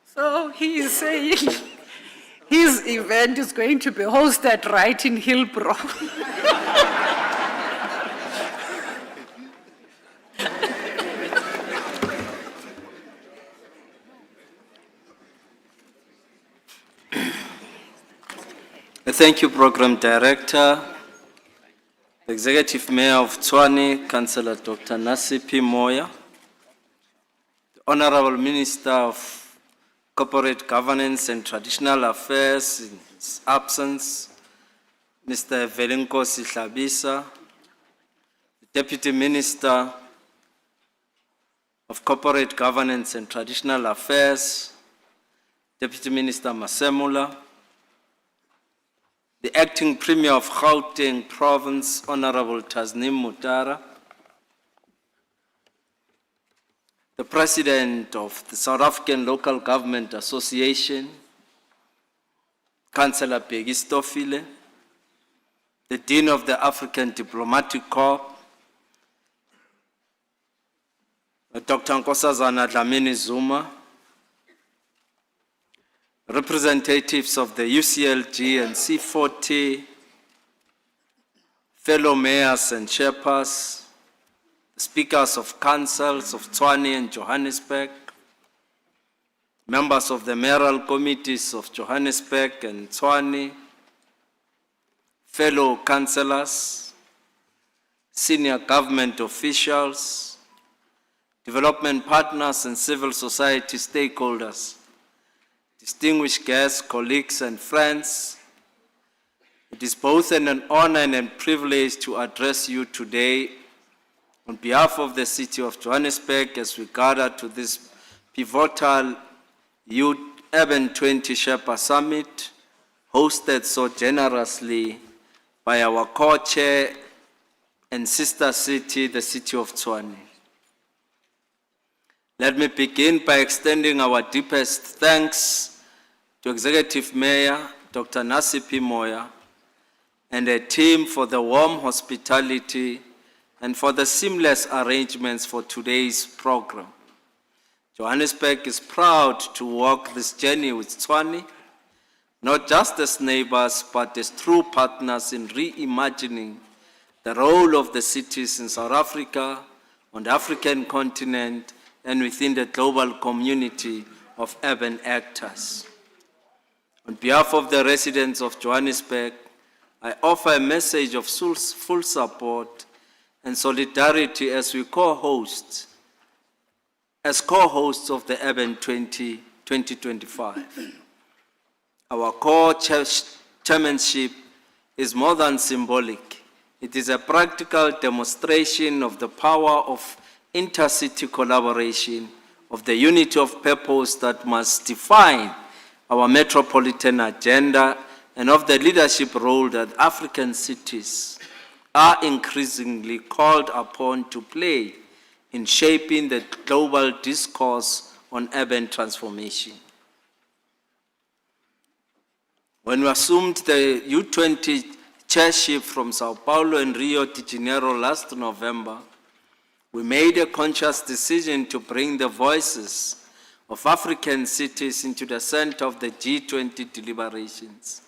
So he is saying his event is going to be hosted right in Hillbrow. Thank you, Program Director, the Executive Mayor of Tshwane, Councillor Dr. Nasiphi Moya, the Honorable Minister of Corporate Governance and Traditional Affairs in his absence, Mr. Nkosazana, the Deputy Minister of Corporate Governance and Traditional Affairs, Deputy Minister Masemula, the Acting Premier of Gauteng Province, Honorable Tasneem Mutara, the President of the South African Local Government Association, Councillor Peggy Stofile, the Dean of the African Diplomatic Corps, Dr. Nkosazana Dlamini-Zuma, representatives of the UCLG and C40, fellow mayors and Sherpas, speakers of councils of Tshwane and Johannesburg, members of the mayoral committees of Johannesburg and Tshwane, fellow councillors, senior government officials, development partners and civil society stakeholders, distinguished guests, colleagues, and friends, it is both an honor and a privilege to address you today on behalf of the city of Johannesburg as we gather to this pivotal Youth Urban 20 Sherpa Summit, hosted so generously by our co-chair and sister city, the city of Tshwane. Let me begin by extending our deepest thanks to Executive Mayor Dr. Nasiphi Moya and her team for the warm hospitality and for the seamless arrangements for today's program. Johannesburg is proud to walk this journey with Tshwane, not just as neighbors, but as true partners in reimagining the role of the cities in South Africa, on the African continent, and within the global community of urban actors. On behalf of the residents of Johannesburg, I offer a message of full support and solidarity as we co-hosts of the Urban 2025. Our core chairmanship is more than symbolic. It is a practical demonstration of the power of intercity collaboration, of the unity of purpose that must define our metropolitan agenda, and of the leadership role that African cities are increasingly called upon to play in shaping the global discourse on urban transformation. When we assumed the U20 chairship from Sao Paulo and Rio de Janeiro last November, we made a conscious decision to bring the voices of African cities into the center of the G20 deliberations,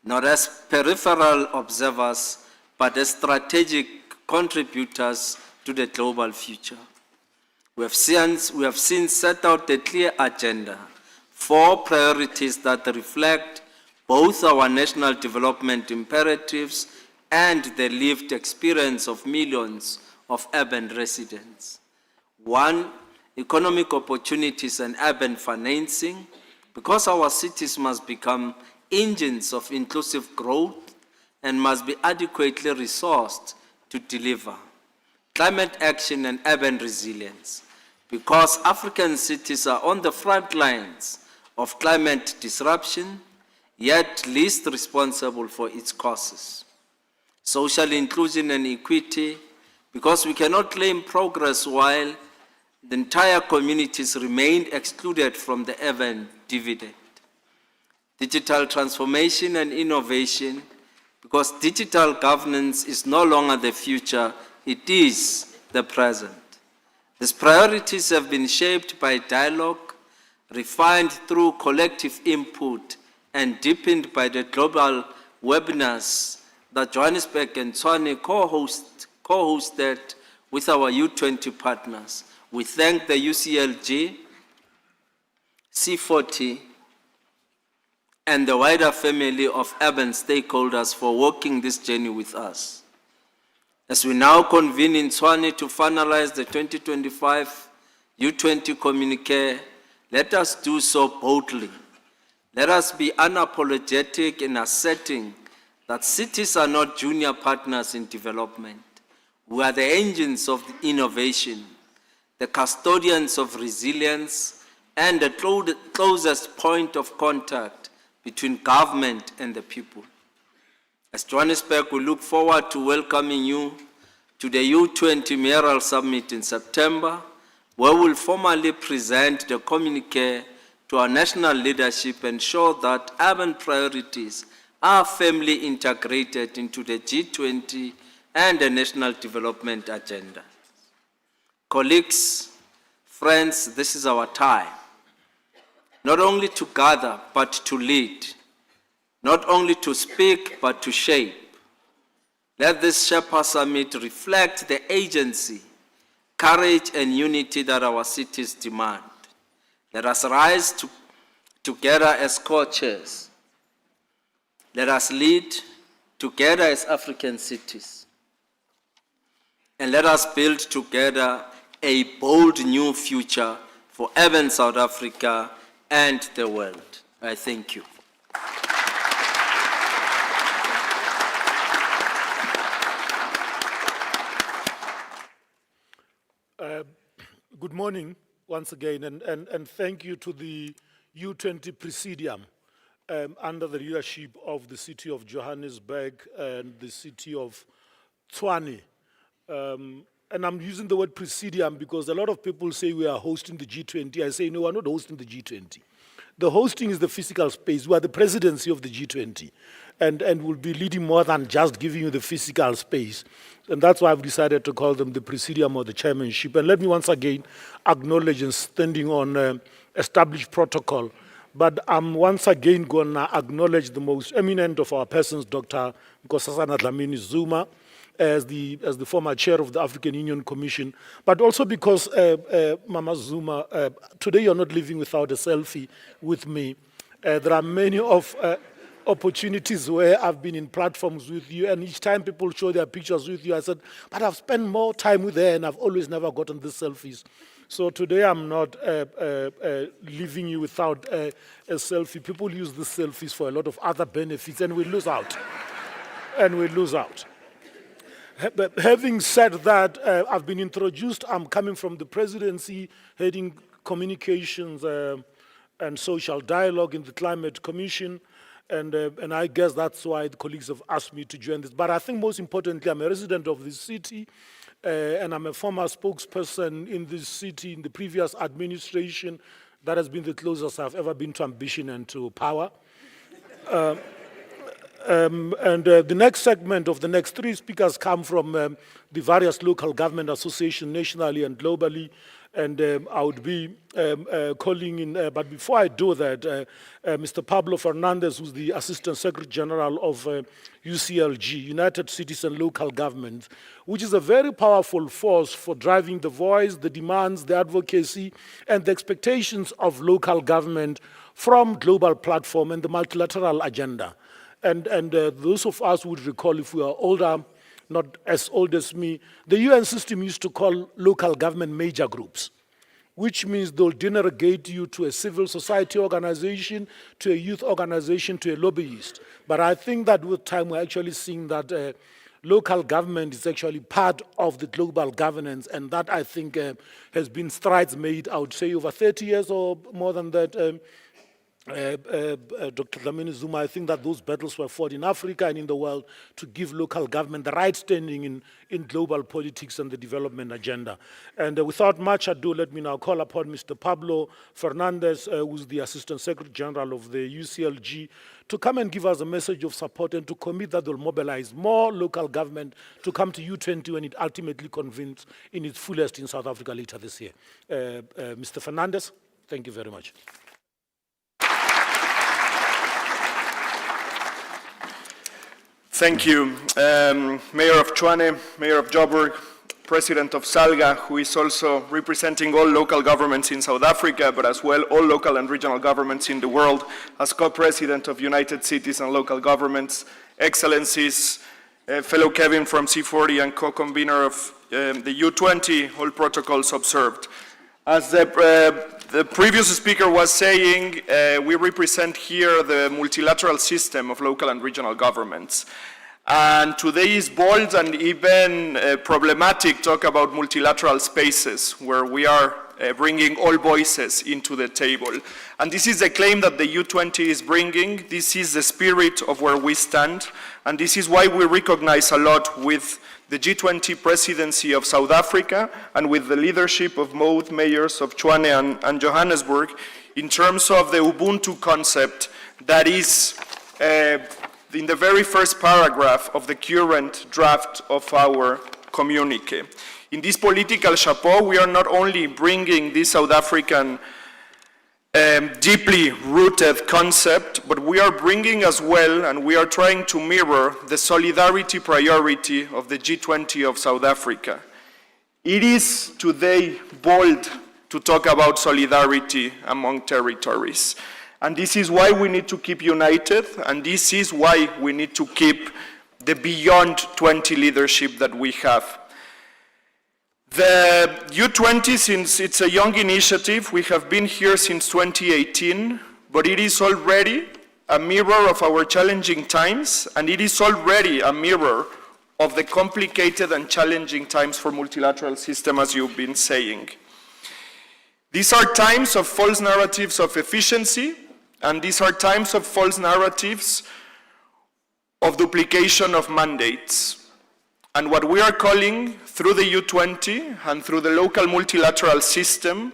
not as peripheral observers, but as strategic contributors to the global future. We have since set out a clear agenda, 4 priorities that reflect both our national development imperatives and the lived experience of millions of urban residents. 1, economic opportunities and urban financing, because our cities must become engines of inclusive growth and must be adequately resourced to deliver. Climate action and urban resilience, because African cities are on the front lines of climate disruption, yet least responsible for its causes. Social inclusion and equity, because we cannot claim progress while the entire communities remain excluded from the urban dividend. Digital transformation and innovation, because digital governance is no longer the future, it is the present. These priorities have been shaped by dialogue, refined through collective input, and deepened by the global webinars that Johannesburg and Tshwane co-hosted with our U20 partners. We thank the UCLG, C40, and the wider family of urban stakeholders for walking this journey with us. As we now convene in Tshwane to finalize the 2025 U20 communique, let us do so boldly. Let us be unapologetic in asserting that cities are not junior partners in development. We are the engines of innovation, the custodians of resilience, and the closest point of contact between government and the people. As Johannesburg, we look forward to welcoming you to the U20 Mayoral Summit in September, where we'll formally present the communique to our national leadership and show that urban priorities are firmly integrated into the G20 and the national development agenda. Colleagues, friends, this is our time. Not only to gather, but to lead. Not only to speak, but to shape. Let this Sherpa Summit reflect the agency, courage, and unity that our cities demand. Let us rise together as co-chairs. Let us lead together as African cities. And let us build together a bold new future for urban South Africa and the world. I thank you. Good morning once again, and thank you to the U20 Presidium under the leadership of the city of Johannesburg and the city of Tshwane. And I'm using the word Presidium because a lot of people say we are hosting the G20. I say, no, we're not hosting the G20. The hosting is the physical space. We are the presidency of the G20. And we'll be leading more than just giving you the physical space. And that's why I've decided to call them the Presidium or the Chairmanship. And let me once again acknowledge and standing on established protocol. But I'm once again going to acknowledge the most eminent of our persons, Dr. Nkosazana Dlamini-Zuma, as the former chair of the African Union Commission, but also because, Mama Zuma, today you're not leaving without a selfie with me. There are many of opportunities where I've been in platforms with you, and each time people show their pictures with you, I said, but I've spent more time with her and I've always never gotten these selfies. So today I'm not leaving you without a selfie. People use the selfies for a lot of other benefits, and we lose out. And we lose out. But having said that, I've been introduced. I'm coming from the presidency, heading communications and social dialogue in the Climate Commission. And I guess that's why the colleagues have asked me to join this. But I think most importantly, I'm a resident of this city, and I'm a former spokesperson in this city in the previous administration. That has been the closest I've ever been to ambition and to power. The next segment of the next three speakers come from the various local government associations nationally and globally. And I would be calling in, but before I do that, Mr. Pablo Fernandez, who's the Assistant Secretary General of UCLG, United Cities and Local Governments, which is a very powerful force for driving the voice, the demands, the advocacy, and the expectations of local government from global platform and the multilateral agenda. And those of us would recall, if we are older, not as old as me, the UN system used to call local government major groups, which means they'll delegate you to a civil society organization, to a youth organization, to a lobbyist. But I think that with time, we're actually seeing that local government is actually part of the global governance, and that, I think, has been strides made, I would say, over 30 years or more than that. Dr. Dlamini-Zuma, I think that those battles were fought in Africa and in the world to give local government the right standing in global politics and the development agenda. And without much ado, let me now call upon Mr. Pablo Fernandez, who's the Assistant Secretary General of the UCLG, to come and give us a message of support and to commit that they'll mobilize more local government to come to U20 when it ultimately convenes in its fullest in South Africa later this year. Mr. Fernandez, thank you very much. Thank you. Mayor of Tshwane, Mayor of Joburg, President of SALGA, who is also representing all local governments in South Africa, but as well all local and regional governments in the world, as co-president of United Cities and Local Governments, Excellencies, fellow Kevin from C40 and co-convener of the U20, all protocols observed. As the previous speaker was saying, we represent here the multilateral system of local and regional governments. And today is bold and even problematic talk about multilateral spaces where we are bringing all voices into the table. And this is the claim that the U20 is bringing. This is the spirit of where we stand. And this is why we recognize a lot with the G20 presidency of South Africa and with the leadership of both mayors of Tshwane and Johannesburg in terms of the Ubuntu concept that is in the very first paragraph of the current draft of our communique. In this political chapeau, we are not only bringing this South African deeply rooted concept, but we are bringing as well, and we are trying to mirror the solidarity priority of the G20 of South Africa. It is today bold to talk about solidarity among territories. And this is why we need to keep united, and this is why we need to keep the beyond 20 leadership that we have. The U20, since it's a young initiative, we have been here since 2018, but it is already a mirror of our challenging times, and it is already a mirror of the complicated and challenging times for multilateral system, as you've been saying. These are times of false narratives of efficiency, and these are times of false narratives of duplication of mandates. And what we are calling through the U20 and through the local multilateral system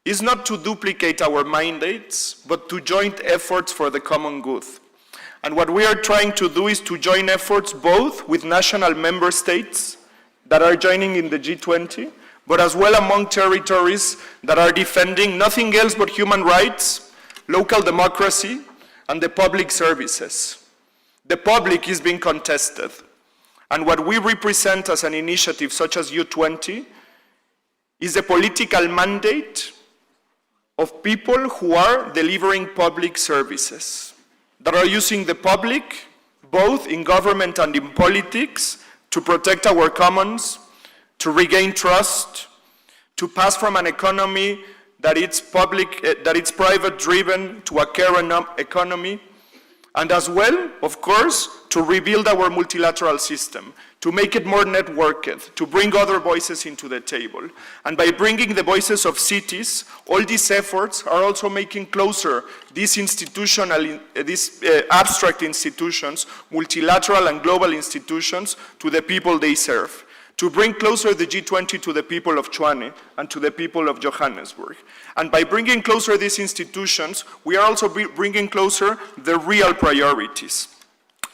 is not to duplicate our mandates, but to join efforts for the common good. And what we are trying to do is to join efforts both with national member states that are joining in the G20, but as well among territories that are defending nothing else but human rights, local democracy, and the public services. The public is being contested. And what we represent as an initiative such as U20 is a political mandate of people who are delivering public services. that are using the public, both in government and in politics, to protect our commons, to regain trust, to pass from an economy that it's private-driven to a care economy, and as well, of course, to rebuild our multilateral system, to make it more networked, to bring other voices into the table. And by bringing the voices of cities, all these efforts are also making closer these abstract institutions, multilateral and global institutions, to the people they serve, to bring closer the G20 to the people of Tshwane and to the people of Johannesburg. And by bringing closer these institutions, we are also bringing closer the real priorities.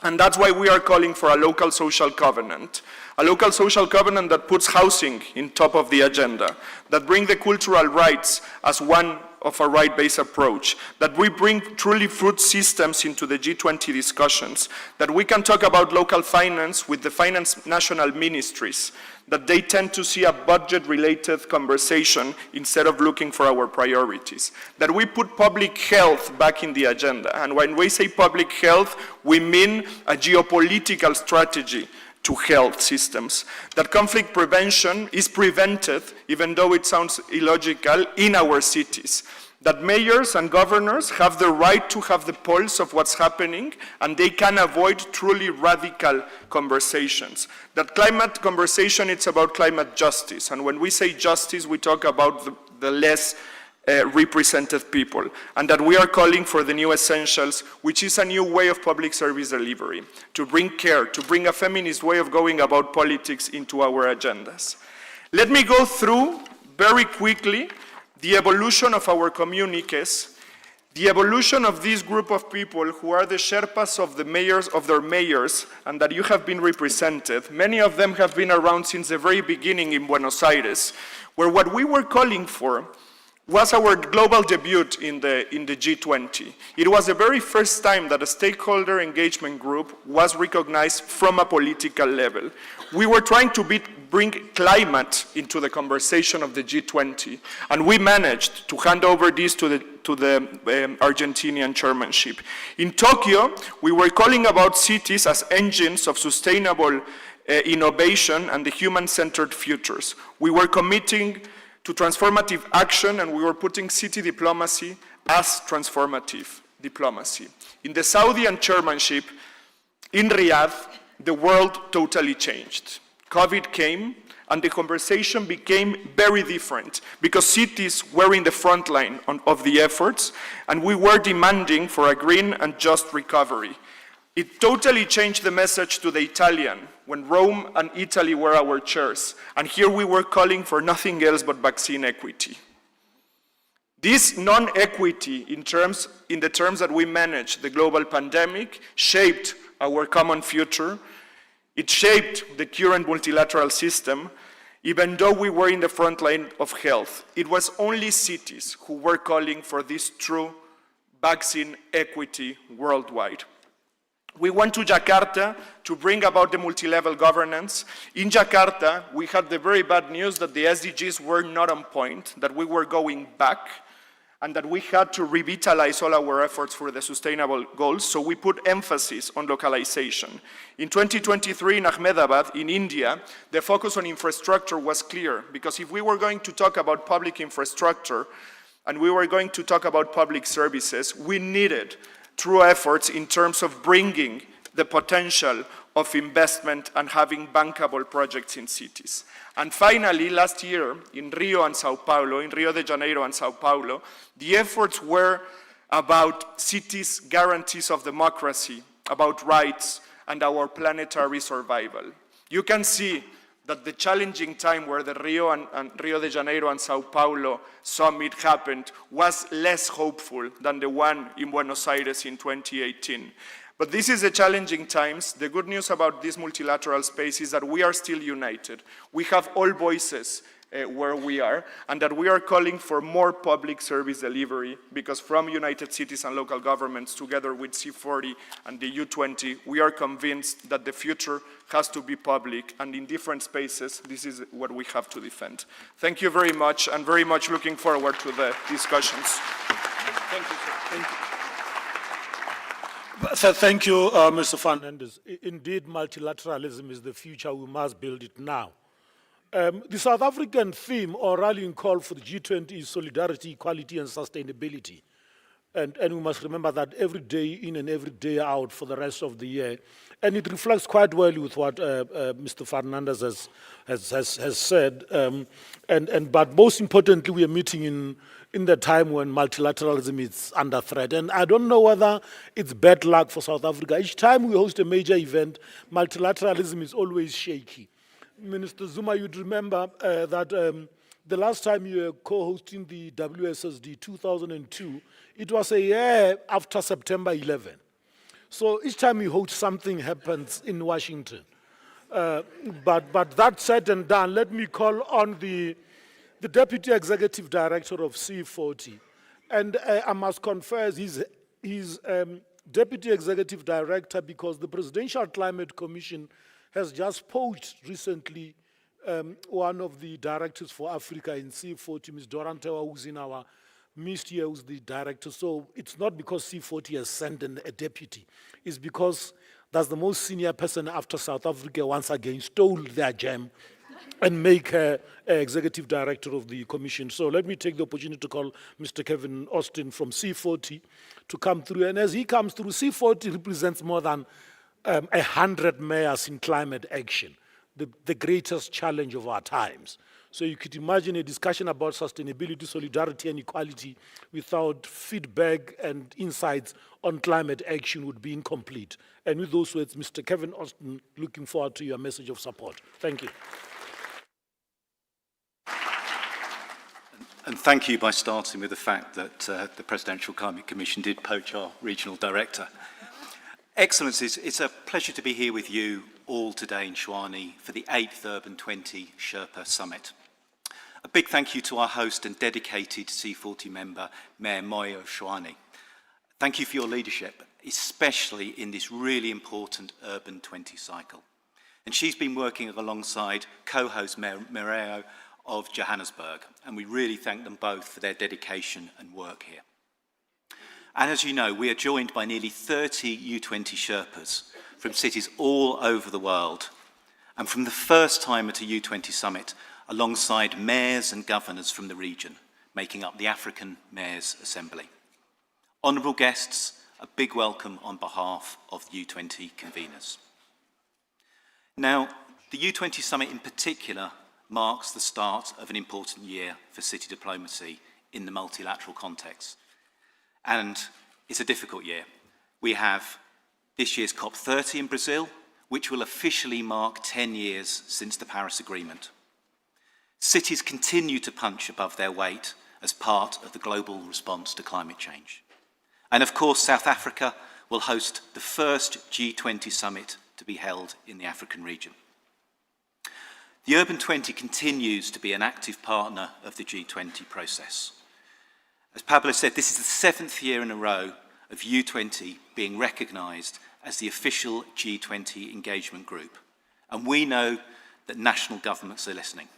And that's why we are calling for a local social covenant that puts housing in top of the agenda, that brings the cultural rights as one of a right-based approach, that we bring truly fruit systems into the G20 discussions, that we can talk about local finance with the finance national ministries, that they tend to see a budget-related conversation instead of looking for our priorities, that we put public health back in the agenda. And when we say public health, we mean a geopolitical strategy to health systems, that conflict prevention is prevented, even though it sounds illogical, in our cities, that mayors and governors have the right to have the pulse of what's happening, and they can avoid truly radical conversations. That climate conversation, it's about climate justice, and when we say justice, we talk about the less represented people, and that we are calling for the new essentials, which is a new way of public service delivery, to bring care, to bring a feminist way of going about politics into our agendas. Let me go through very quickly the evolution of our communiques, the evolution of this group of people who are the Sherpas of their mayors, and that you have been represented. Many of them have been around since the very beginning in Buenos Aires, where what we were calling for was our global debut in the G20. It was the very first time that a stakeholder engagement group was recognized from a political level. We were trying to bring climate into the conversation of the G20, and we managed to hand over this to the Argentinian chairmanship. In Tokyo, we were calling about cities as engines of sustainable innovation and the human-centered futures. We were committing to transformative action, and we were putting city diplomacy as transformative diplomacy. In the Saudian chairmanship, in Riyadh, the world totally changed. COVID came, and the conversation became very different, because cities were in the front line of the efforts, and we were demanding for a green and just recovery. It totally changed the message to the Italian, when Rome and Italy were our chairs, and here we were calling for nothing else but vaccine equity. This non-equity in the terms that we managed the global pandemic shaped our common future. It shaped the current multilateral system, even though we were in the front line of health. It was only cities who were calling for this true vaccine equity worldwide. We went to Jakarta to bring about the multi-level governance. In Jakarta, we had the very bad news that the SDGs were not on point, that we were going back, and that we had to revitalize all our efforts for the sustainable goals, so we put emphasis on localization. In 2023 in Ahmedabad, in India, the focus on infrastructure was clear, because if we were going to talk about public infrastructure, and we were going to talk about public services, we needed true efforts in terms of bringing the potential of investment and having bankable projects in cities. And finally, last year in Rio de Janeiro and Sao Paulo, the efforts were about cities' guarantees of democracy, about rights, and our planetary survival. You can see that the challenging time where the Rio de Janeiro and Sao Paulo summit happened was less hopeful than the one in Buenos Aires in 2018. But this is the challenging times. The good news about this multilateral space is that we are still united. We have all voices where we are, and that we are calling for more public service delivery, because from United Cities and local governments, together with C40 and the U20, we are convinced that the future has to be public, and in different spaces, this is what we have to defend. Thank you very much, and very much looking forward to the discussions. Thank you, sir. Thank you. Thank you, Mr. Fernandez. Indeed, multilateralism is the future. We must build it now. The South African theme or rallying call for the G20 is solidarity, equality, and sustainability. And we must remember that every day in and every day out for the rest of the year. And it reflects quite well with what Mr. Fernandez has said. But most importantly, we are meeting in the time when multilateralism is under threat. And I don't know whether it's bad luck for South Africa. Each time we host a major event, multilateralism is always shaky. Minister Zuma, you'd remember that the last time you were co-hosting the WSSD, 2002, it was a year after September 11. So each time you host, something happens in Washington. But that said and done, let me call on the Deputy Executive Director of C40. And I must confess, he's Deputy Executive Director because the Presidential Climate Commission has just poached recently one of the directors for Africa in C40, Ms. Dorantewa, who's in our midst here, who's the director. So it's not because C40 has sent a deputy. It's because that's the most senior person after South Africa once again stole their gem and make her executive director of the commission. So let me take the opportunity to call Mr. Kevin Austin from C40 to come through. And as he comes through, C40 represents more than 100 mayors in climate action, the greatest challenge of our times. So you could imagine a discussion about sustainability, solidarity, and equality without feedback and insights on climate action would be incomplete. And with those words, Mr. Kevin Austin, looking forward to your message of support. Thank you. And thank you by starting with the fact that the Presidential Climate Commission did poach our regional director. Excellencies, it's a pleasure to be here with you all today in Tshwane for the 8th Urban 20 Sherpa Summit. A big thank you to our host and dedicated C40 member, Mayor Moya of Tshwane. Thank you for your leadership, especially in this really important Urban 20 cycle. And she's been working alongside co-host Morero of Johannesburg, and we really thank them both for their dedication and work here. And as you know, we are joined by nearly 30 U20 Sherpas from cities all over the world, and from the first time at a U20 summit, alongside mayors and governors from the region, making up the African Mayors Assembly. Honourable guests, a big welcome on behalf of the U20 conveners. Now, the U20 summit in particular marks the start of an important year for city diplomacy in the multilateral context. And it's a difficult year. We have this year's COP30 in Brazil, which will officially mark 10 years since the Paris Agreement. Cities continue to punch above their weight as part of the global response to climate change. And of course, South Africa will host the first G20 summit to be held in the African region. The Urban 20 continues to be an active partner of the G20 process. As Pablo said, this is the 7th year in a row of U20 being recognised as the official G20 engagement group. And we know that national governments are listening.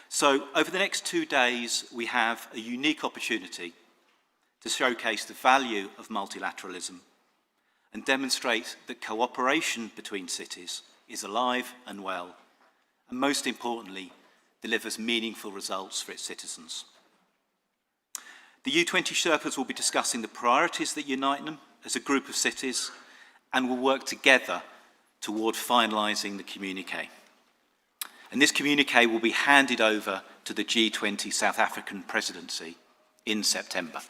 So over the next 2 days, we have a unique opportunity to showcase the value of multilateralism and demonstrate that cooperation between cities is alive and well, and most importantly, delivers meaningful results for its citizens. The U20 Sherpas will be discussing the priorities that unite them as a group of cities and will work together toward finalising the communiqué. And this communiqué will be handed over to the G20 South African presidency in September.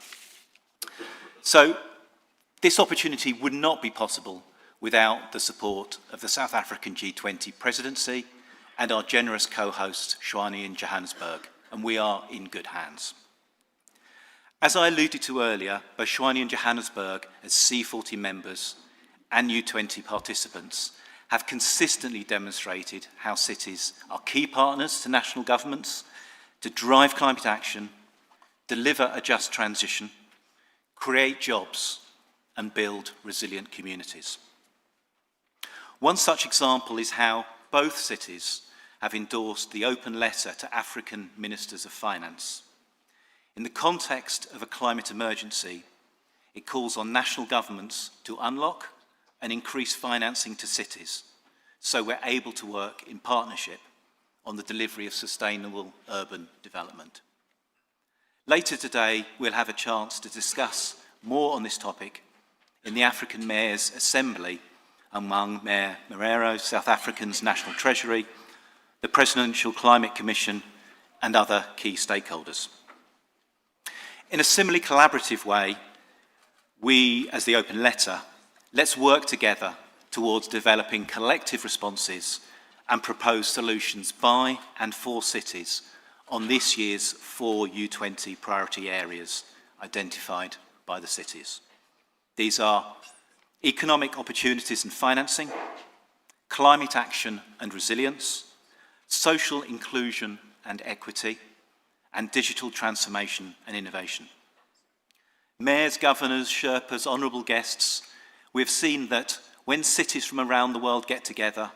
So this opportunity would not be possible without the support of the South African G20 presidency and our generous co-host, Tshwane and Johannesburg, and we are in good hands. As I alluded to earlier, both Tshwane and Johannesburg, as C40 members and U20 participants, have consistently demonstrated how cities are key partners to national governments to drive climate action, deliver a just transition, create jobs, and build resilient communities. One such example is how both cities have endorsed the open letter to African Ministers of Finance. In the context of a climate emergency, It calls on national governments to unlock and increase financing to cities so we're able to work in partnership on the delivery of sustainable urban development. Later today, we'll have a chance to discuss more on this topic in the African Mayors Assembly among Mayor Morero, South Africa's National Treasury, the Presidential Climate Commission, and other key stakeholders. In a similarly collaborative way, we, as the Open Letter, let's work together towards developing collective responses and propose solutions by and for cities on this year's 4 U20 priority areas identified by the cities. These are economic opportunities and financing, climate action and resilience, social inclusion and equity, and digital transformation and innovation. Mayors, governors, Sherpas, honourable guests, we have seen that when cities from around the world get together,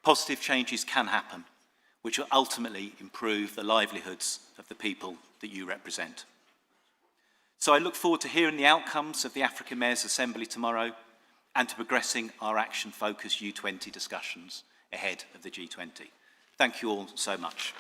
positive changes can happen, which will ultimately improve the livelihoods of the people that you represent. So I look forward to hearing the outcomes of the African Mayors Assembly tomorrow and to progressing our action-focused U20 discussions ahead of the G20. Thank you all so much.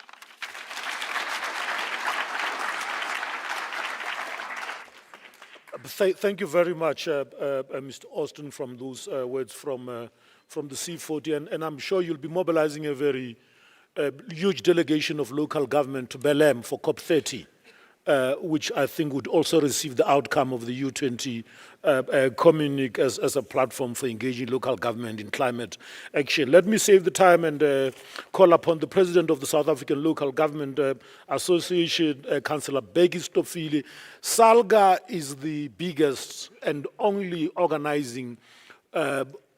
Thank you very much, Mr. Austin, from those words from the C40, and I'm sure you'll be mobilizing a very huge delegation of local government to Belém for COP30, which I think would also receive the outcome of the U20 communique as a platform for engaging local government in climate action. Let me save the time and call upon the President of the South African Local Government Association, Councillor Bheki Stofile. SALGA is the biggest and only organizing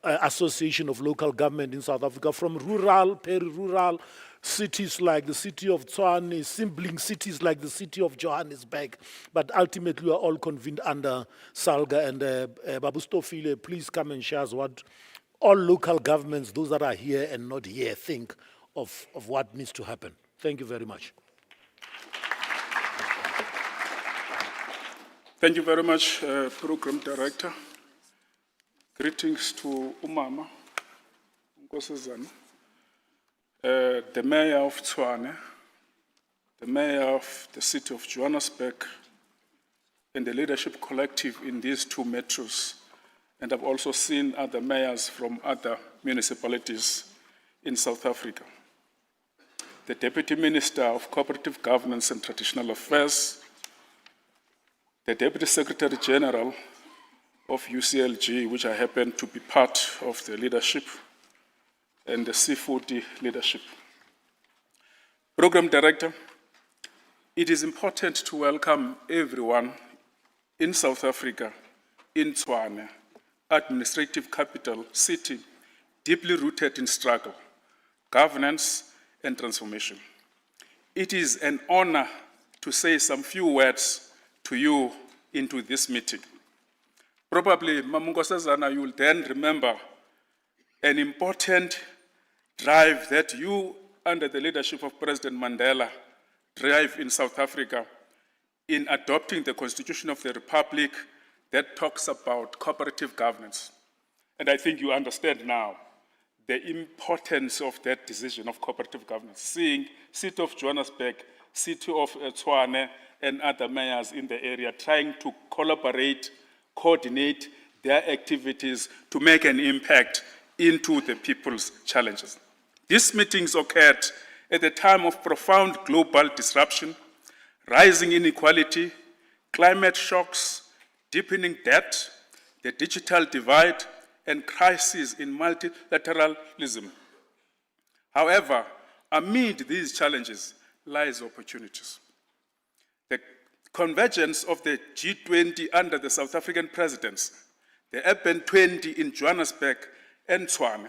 association of local government in South Africa, from rural, peri-rural, cities like the city of Tshwane, sibling cities like the city of Johannesburg, but ultimately we are all convened under SALGA. And Babu Stofile, please come and share us what all local governments, those that are here and not here, think of what needs to happen. Thank you very much. Thank you very much, Program Director. Greetings to Umama, Nkosazana, the Mayor of Tshwane, the Mayor of the City of Johannesburg, and the leadership collective in these two metros. And I've also seen other mayors from other municipalities in South Africa. The Deputy Minister of Cooperative Governance and Traditional Affairs, the Deputy Secretary General of UCLG, which I happen to be part of the leadership, and the C40 leadership. Program Director, it is important to welcome everyone in South Africa, in Tshwane, administrative capital city, deeply rooted in struggle, governance, and transformation. It is an honor to say some few words to you into this meeting. Probably, Nkosazana, you will then remember an important drive that you, under the leadership of President Mandela, drive in South Africa in adopting the Constitution of the Republic that talks about cooperative governance. And I think you understand now the importance of that decision of cooperative governance, seeing City of Johannesburg, City of Tshwane, and other mayors in the area trying to collaborate, coordinate their activities to make an impact into the people's challenges. These meetings occurred at a time of profound global disruption, rising inequality, climate shocks, deepening debt, the digital divide, and crisis in multilateralism. However, amid these challenges lies opportunities. The convergence of the G20 under the South African presidency, the Urban 20 in Johannesburg and Tshwane,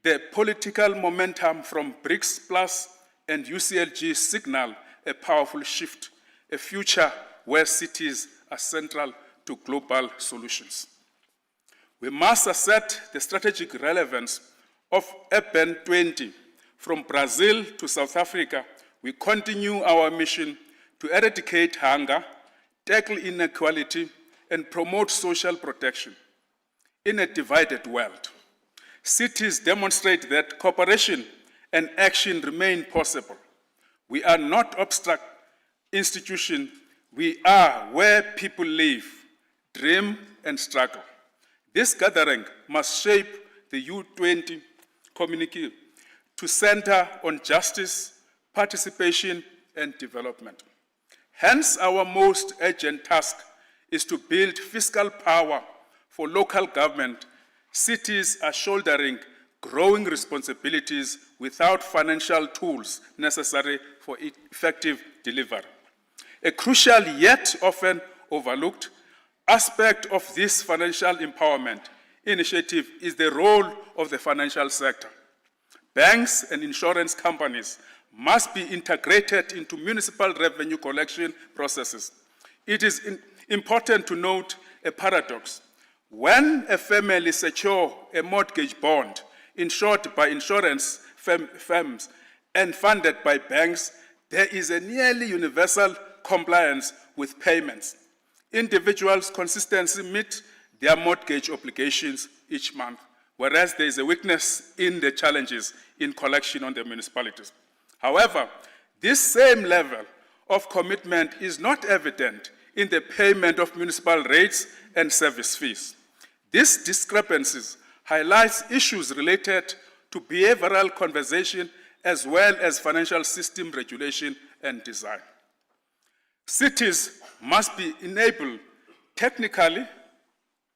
the political momentum from BRICS Plus and UCLG signal a powerful shift, a future where cities are central to global solutions. We must assert the strategic relevance of Urban 20. From Brazil to South Africa, we continue our mission to eradicate hunger, tackle inequality, and promote social protection. In a divided world, cities demonstrate that cooperation and action remain possible. We are not abstract institutions, we are where people live, dream, and struggle. This gathering must shape the U20 communique to center on justice, participation, and development. Hence, our most urgent task is to build fiscal power for local government. Cities are shouldering growing responsibilities without financial tools necessary for effective delivery. A crucial yet often overlooked aspect of this financial empowerment initiative is the role of the financial sector. Banks and insurance companies must be integrated into municipal revenue collection processes. It is important to note a paradox. When a family secures a mortgage bond insured by insurance firms and funded by banks, there is a nearly universal compliance with payments. Individuals consistently meet their mortgage obligations each month, whereas there is a weakness in the challenges in collection on the municipalities. However, this same level of commitment is not evident in the payment of municipal rates and service fees. These discrepancies highlight issues related to behavioral conversation as well as financial system regulation and design. Cities must be enabled technically,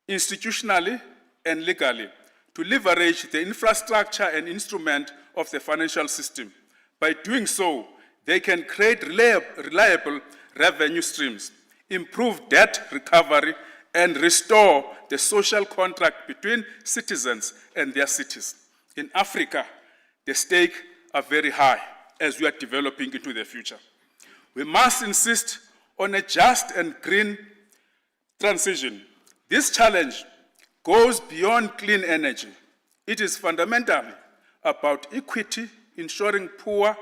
institutionally, and legally to leverage the infrastructure and instrument of the financial system. By doing so, they can create reliable revenue streams, improve debt recovery, and restore the social contract between citizens and their cities. In Africa, the stakes are very high as we are developing into the future. We must insist on a just and green transition. This challenge goes beyond clean energy. It is fundamentally about equity, ensuring poor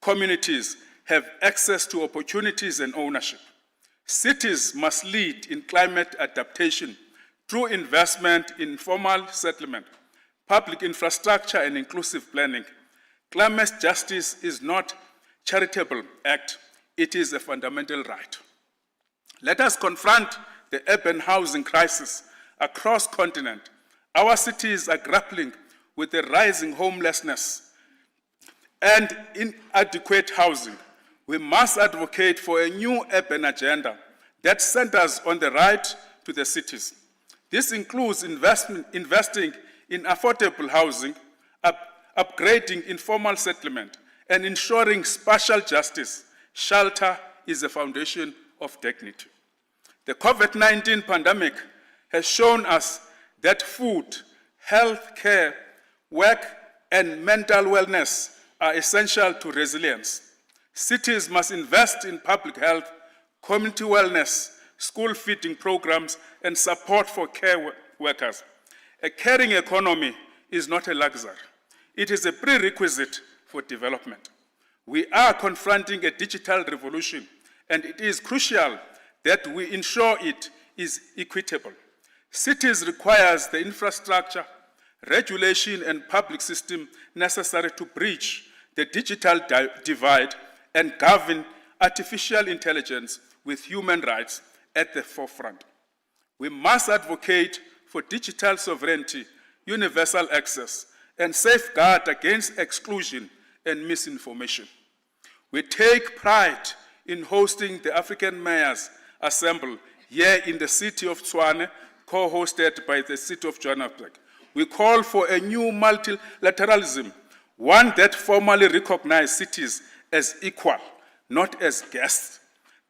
communities have access to opportunities and ownership. Cities must lead in climate adaptation through investment in informal settlement, public infrastructure, and inclusive planning. Climate justice is not a charitable act, it is a fundamental right. Let us confront the urban housing crisis across the continent. Our cities are grappling with the rising homelessness and inadequate housing. We must advocate for a new urban agenda that centers on the right to the cities. This includes investing in affordable housing, upgrading informal settlement, and ensuring spatial justice. Shelter is the foundation of dignity. The COVID-19 pandemic has shown us that food, health care, work, and mental wellness are essential to resilience. Cities must invest in public health, community wellness, school feeding programs, and support for care workers. A caring economy is not a luxury. It is a prerequisite for development. We are confronting a digital revolution, and it is crucial that we ensure it is equitable. Cities require the infrastructure, regulation, and public system necessary to bridge the digital divide and govern artificial intelligence with human rights at the forefront. We must advocate for digital sovereignty, universal access, and safeguard against exclusion and misinformation. We take pride in hosting the African Mayors Assembly here in the city of Tshwane, co-hosted by the city of Johannesburg. We call for a new multilateralism, one that formally recognizes cities as equal, not as guests.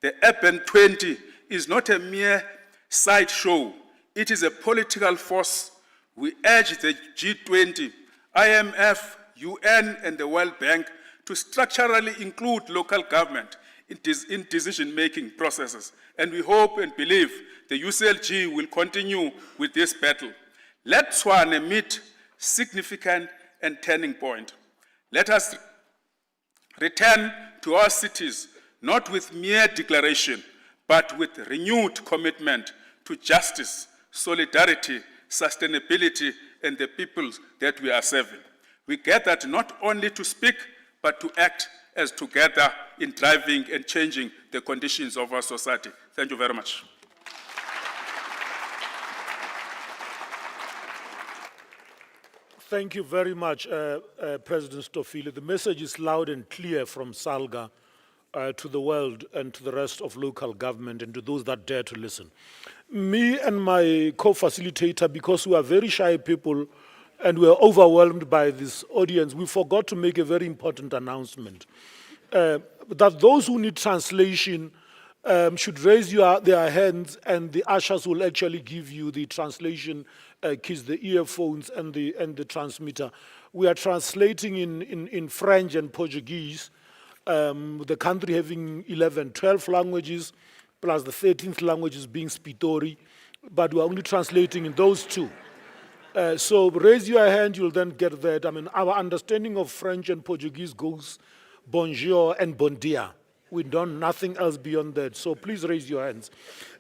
The Urban 20 is not a mere sideshow, it is a political force. We urge the G20, IMF, UN, and the World Bank to structurally include local government in decision-making processes. And we hope and believe the UCLG will continue with this battle. Let Tshwane meet significant and turning point. Let us return to our cities, not with mere declaration, but with renewed commitment to justice, solidarity, sustainability, and the peoples that we are serving. We gathered not only to speak, but to act as together in driving and changing the conditions of our society. Thank you very much. Thank you very much, President Stofile. The message is loud and clear from Salga to the world and to the rest of local government and to those that dare to listen. Me and my co-facilitator, because we are very shy people and we are overwhelmed by this audience, we forgot to make a very important announcement. That those who need translation should raise their hands, and the ushers will actually give you the translation keys, the earphones and the transmitter. We are translating in French and Portuguese, the country having 12 languages, plus the 13th language is being Spitori, but we're only translating in those two. So raise your hand, you'll then get that. I mean, our understanding of French and Portuguese goes bonjour and bon dia. We don't nothing else beyond that. So please raise your hands.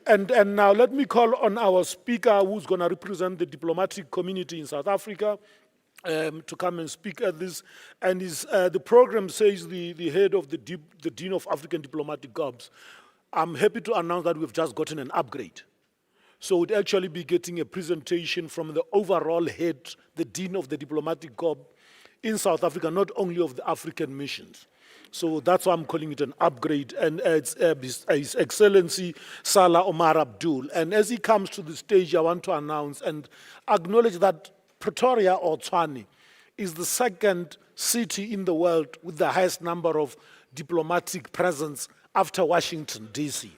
And now let me call on our speaker who's going to represent the diplomatic community in South Africa to come and speak at this. And the program says the head of the Dean of African Diplomatic Corps. I'm happy to announce that we've just gotten an upgrade. So we'd actually be getting a presentation from the overall head, the Dean of the Diplomatic Corps in South Africa, not only of the African missions. So that's why I'm calling it an upgrade, and it's His Excellency Salah Omar Abdul. And as he comes to the stage, I want to announce and acknowledge that Pretoria or Tshwane is the second city in the world with the highest number of diplomatic presence after Washington, D.C.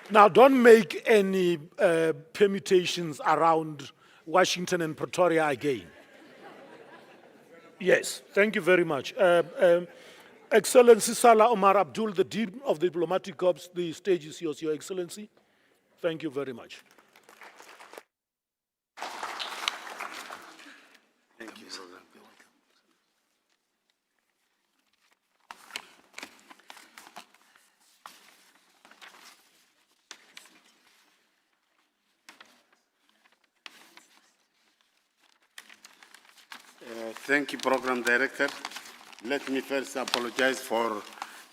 Now, don't make any permutations around Washington and Pretoria again. Yes, thank you very much. Excellency Salah Omar Abdul, the Dean of the Diplomatic Corps, the stage is yours, Your Excellency. Thank you very much. Thank you, sir. Thank you, Program Director. Let me first apologize for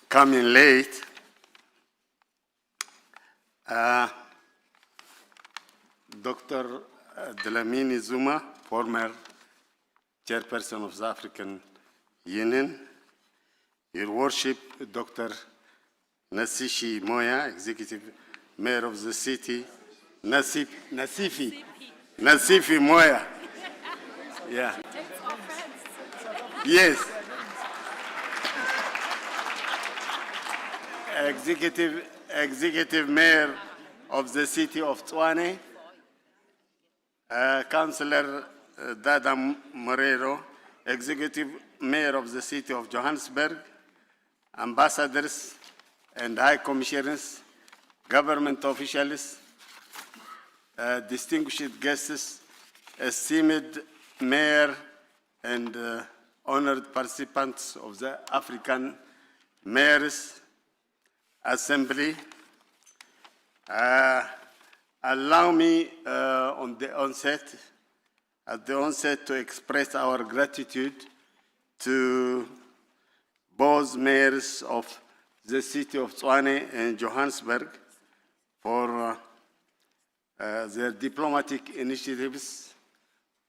coming late. Dr. Dlamini-Zuma, former chairperson of the African Union, Your Worship, Dr. Nasiphi Moya, Executive Mayor of the city, Nasiphi Moya. Yeah. Yes. Executive Mayor of the city of Tshwane, Councillor Dada Morero, Executive Mayor of the city of Johannesburg, ambassadors and high commissioners, government officials, distinguished guests, esteemed mayor and honored participants of the African Mayors Assembly. Allow me at the onset to express our gratitude to both mayors of the city of Tshwane and Johannesburg for their diplomatic initiatives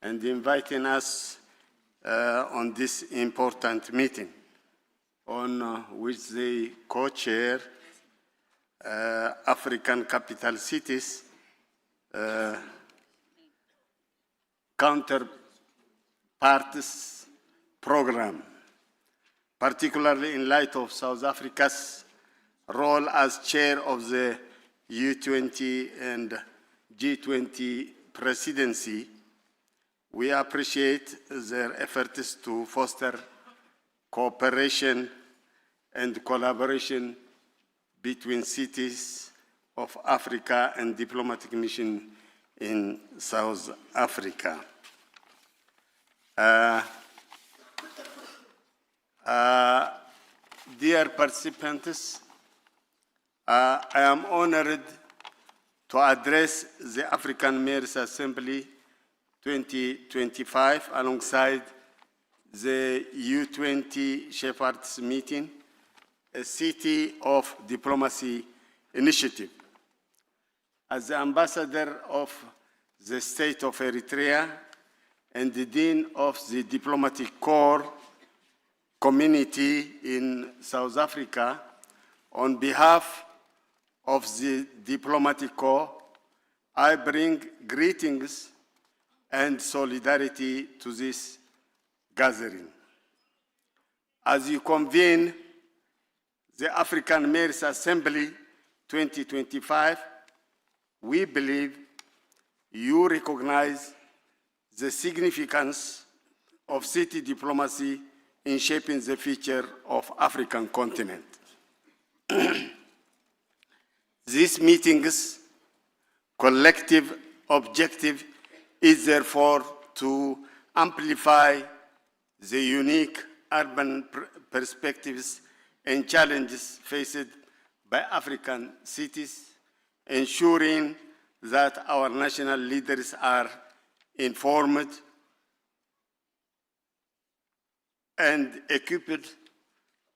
and inviting us on this important meeting, on which they co-chair African Capital Cities Counterparts Program, particularly in light of South Africa's role as chair of the U20 and G20 presidency. We appreciate their efforts to foster cooperation and collaboration between cities of Africa and diplomatic mission in South Africa. Dear participants, I am honored to address the African Mayors Assembly 2025 alongside the U20 Shepherds Meeting, a City of Diplomacy initiative. As the ambassador of the State of Eritrea and the Dean of the Diplomatic Corps community in South Africa, on behalf of the Diplomatic Corps, I bring greetings and solidarity to this gathering. As you convene the African Mayors Assembly 2025, we believe you recognize the significance of city diplomacy in shaping the future of African continent. This meeting's collective objective is therefore to amplify the unique urban perspectives and challenges faced by African cities, ensuring that our national leaders are informed and equipped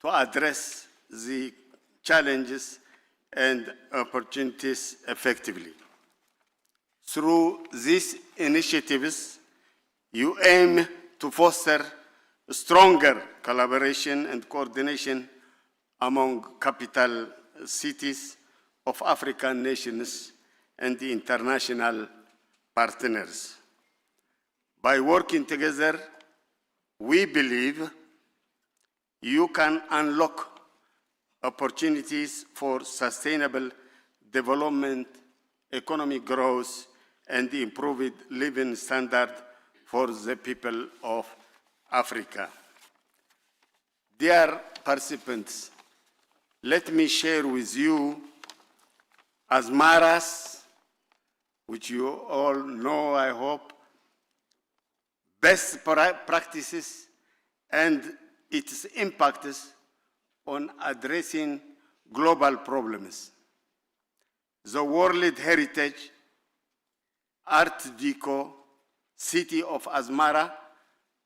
to address the challenges and opportunities effectively. Through these initiatives, you aim to foster stronger collaboration and coordination among capital cities of African nations and the international partners. By working together, we believe you can unlock opportunities for sustainable development, economic growth, and improved living standard for the people of Africa. Dear participants, let me share with you Asmara's, which you all know, I hope, best practices and its impacts on addressing global problems. The World Heritage Art Deco city of Asmara,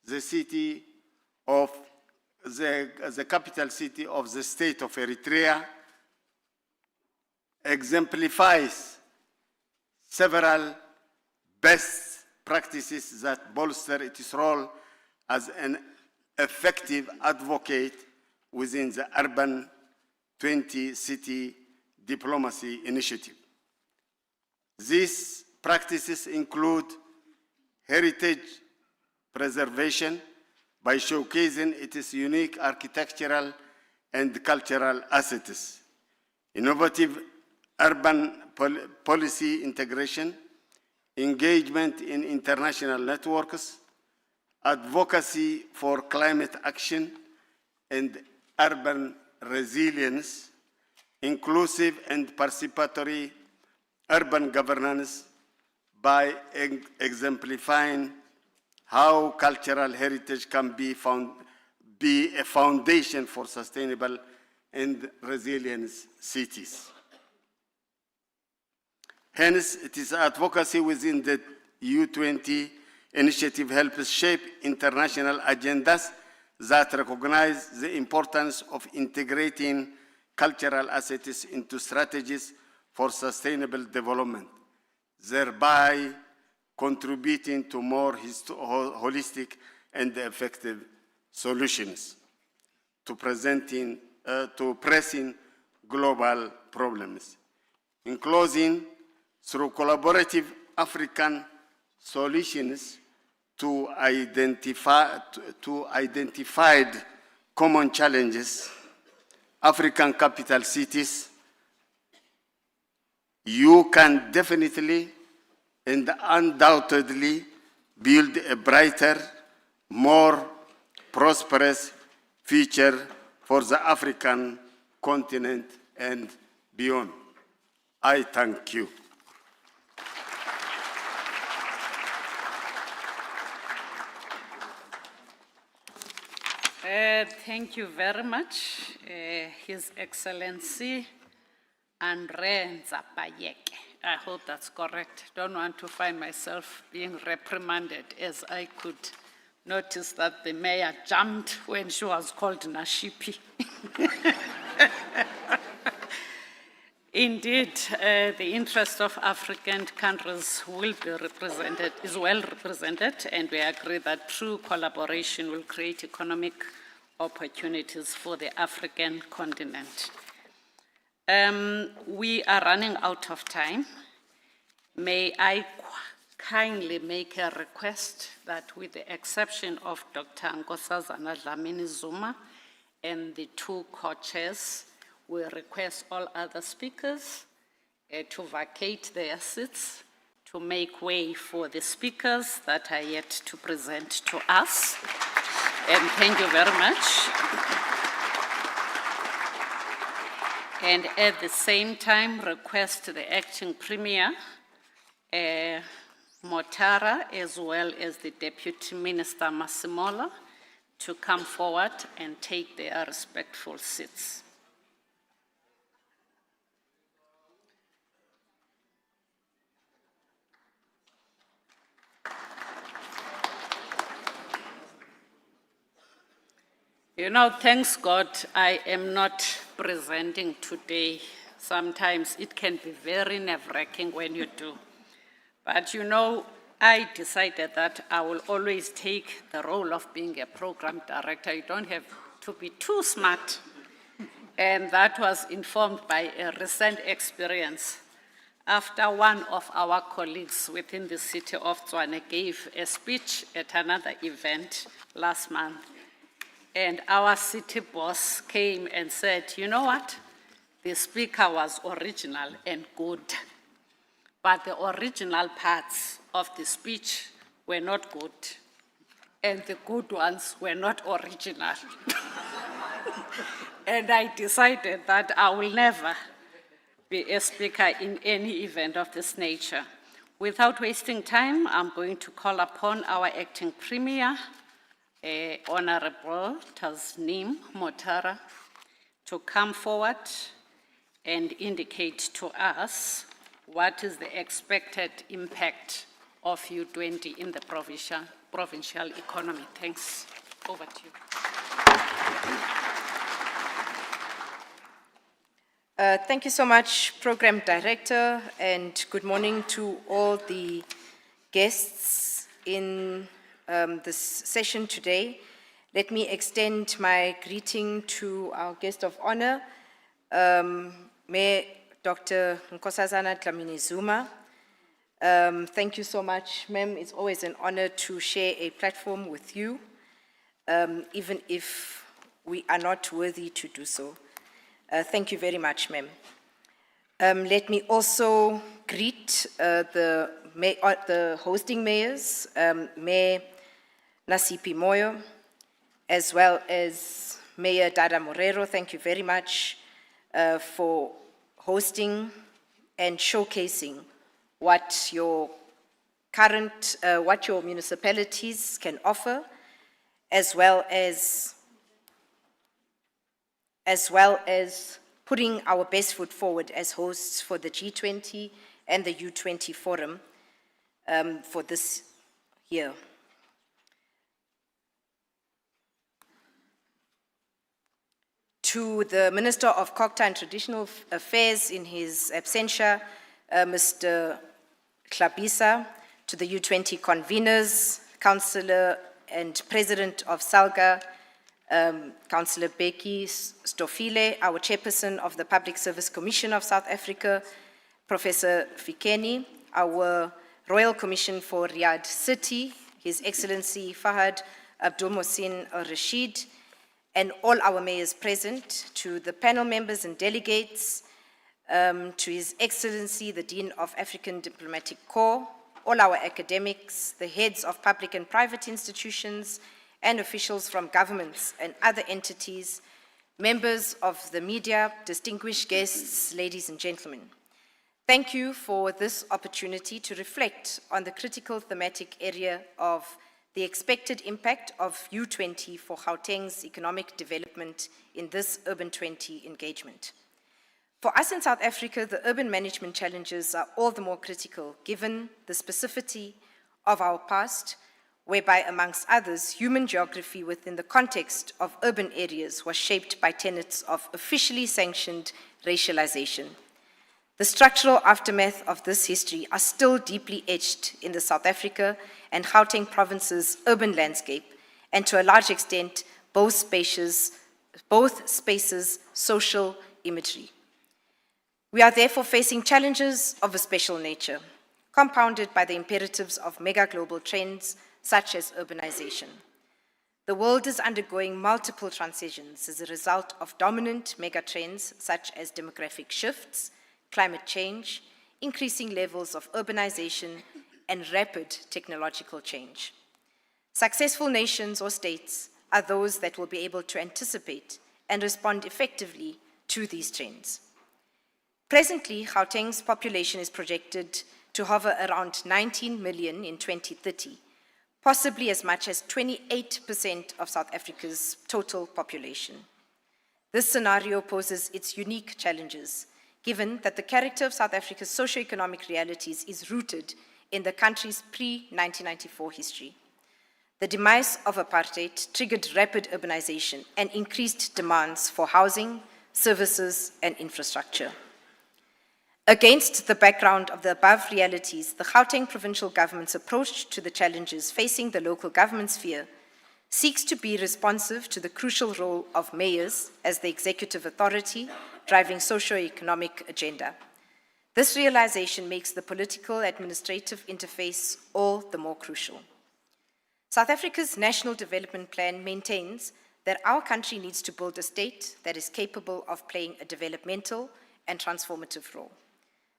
the capital city of the state of Eritrea, exemplifies several best practices that bolster its role as an effective advocate within the Urban 20 City Diplomacy Initiative. These practices include heritage preservation by showcasing its unique architectural and cultural assets, innovative urban policy integration, engagement in international networks, advocacy for climate action and urban resilience, inclusive and participatory urban governance by exemplifying how cultural heritage can be a foundation for sustainable and resilient cities. Hence, it is advocacy within the U20 initiative helps shape international agendas that recognize the importance of integrating cultural assets into strategies for sustainable development, thereby contributing to more holistic and effective solutions to pressing global problems. In closing, through collaborative African solutions to identified common challenges, African capital cities, you can definitely and undoubtedly build a brighter, more prosperous future for the African continent and beyond. I thank you. Thank you very much, His Excellency, Andre Nzapayeke. I hope that's correct. Don't want to find myself being reprimanded, as I could notice that the mayor jumped when she was called Nasiphi. Indeed, the interest of African countries will be represented, is well represented, and we agree that true collaboration will create economic opportunities for the African continent. We are running out of time. May I kindly make a request that, with the exception of Dr. Nkosazana Dlamini-Zuma and the two co-chairs, we request all other speakers to vacate their seats to make way for the speakers that are yet to present to us. And thank you very much. And at the same time, request the acting premier, Motara, as well as the Deputy Minister Masimola, to come forward and take their respectful seats. You know, thanks God, I am not presenting today. Sometimes it can be very nerve-wracking when you do. But you know, I decided that I will always take the role of being a program director. You don't have to be too smart. And that was informed by a recent experience. After one of our colleagues within the city of Tshwane gave a speech at another event last month, and our city boss came and said, you know what? The speaker was original and good, but the original parts of the speech were not good, and the good ones were not original. And I decided that I will never be a speaker in any event of this nature. Without wasting time, I'm going to call upon our acting premier, Honorable Tasneem Motara, to come forward and indicate to us what is the expected impact of U20 in the provincial economy. Thanks. Over to you. Thank you so much, Program Director, and good morning to all the guests in this session today. Let me extend my greeting to our guest of honor, Mayor Dr. Nkosazana Dlamini-Zuma. Thank you so much, ma'am. It's always an honor to share a platform with you, even if we are not worthy to do so. Thank you very much, ma'am. Let me also greet the hosting mayors, Mayor Nasiphi Moya, as well as Mayor Dada Morero. Thank you very much for hosting and showcasing what your municipalities can offer, as well as putting our best foot forward as hosts for the G20 and the U20 forum for this year. To the Minister of Culture and Traditional Affairs in his absentia, Mr. Tlhabisa, to the U20 conveners, Councillor and President of SALGA, Councillor Becky Stofile, our Chairperson of the Public Service Commission of South Africa, Professor Fikeni, our Royal Commission for Riyadh City, His Excellency Fahad Abdul Mohsin Al-Rashid, and all our mayors present, to the panel members and delegates, to His Excellency, the Dean of African Diplomatic Corps, all our academics, the heads of public and private institutions, and officials from governments and other entities, members of the media, distinguished guests, ladies and gentlemen. Thank you for this opportunity to reflect on the critical thematic area of the expected impact of U20 for Gauteng's economic development in this Urban 20 engagement. For us in South Africa, the urban management challenges are all the more critical given the specificity of our past, whereby, amongst others, human geography within the context of urban areas was shaped by tenets of officially sanctioned racialization. The structural aftermath of this history are still deeply etched in the South Africa and Gauteng province's urban landscape, and to a large extent, both spaces' social imagery. We are therefore facing challenges of a special nature, compounded by the imperatives of mega-global trends such as urbanization. The world is undergoing multiple transitions as a result of dominant megatrends such as demographic shifts, climate change, increasing levels of urbanization, and rapid technological change. Successful nations or states are those that will be able to anticipate and respond effectively to these trends. Presently, Gauteng's population is projected to hover around 19 million in 2030, possibly as much as 28% of South Africa's total population. This scenario poses its unique challenges, given that the character of South Africa's socio-economic realities is rooted in the country's pre-1994 history. The demise of apartheid triggered rapid urbanization and increased demands for housing, services, and infrastructure. Against the background of the above realities, the Gauteng provincial government's approach to the challenges facing the local government sphere seeks to be responsive to the crucial role of mayors as the executive authority driving socio-economic agenda. This realization makes the political administrative interface all the more crucial. South Africa's National Development Plan maintains that our country needs to build a state that is capable of playing a developmental and transformative role.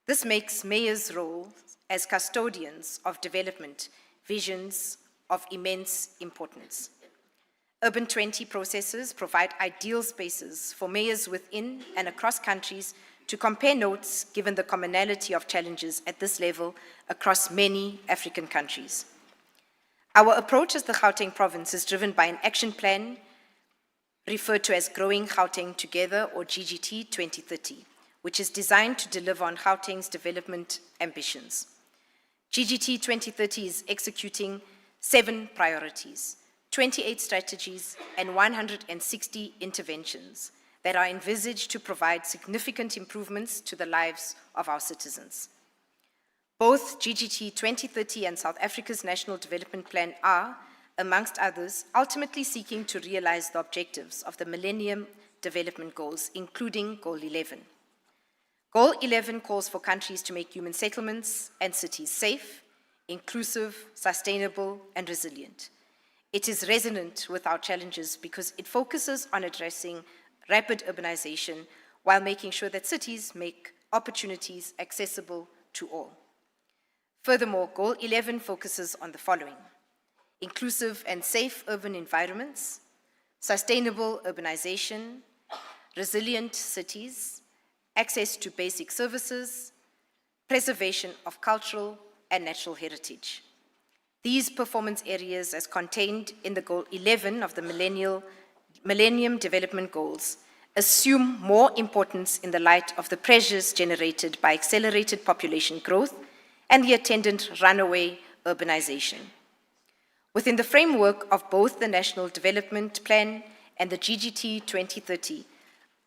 This makes mayors' role as custodians of development visions of immense importance. Urban 20 processes provide ideal spaces for mayors within and across countries to compare notes given the commonality of challenges at this level across many African countries. Our approach as the Gauteng province is driven by an action plan referred to as Growing Gauteng Together, or GGT 2030, which is designed to deliver on Gauteng's development ambitions. GGT 2030 is executing 7 priorities, 28 strategies, and 160 interventions that are envisaged to provide significant improvements to the lives of our citizens. Both GGT 2030 and South Africa's National Development Plan are, amongst others, ultimately seeking to realize the objectives of the Millennium Development Goals, including Goal 11. Goal 11 calls for countries to make human settlements and cities safe, inclusive, sustainable, and resilient. It is resonant with our challenges because it focuses on addressing rapid urbanization while making sure that cities make opportunities accessible to all. Furthermore, Goal 11 focuses on the following: inclusive and safe urban environments, sustainable urbanization, resilient cities, access to basic services, preservation of cultural and natural heritage. These performance areas, as contained in the Goal 11 of the Millennium Development Goals, assume more importance in the light of the pressures generated by accelerated population growth and the attendant runaway urbanization. Within the framework of both the National Development Plan and the GGT 2030,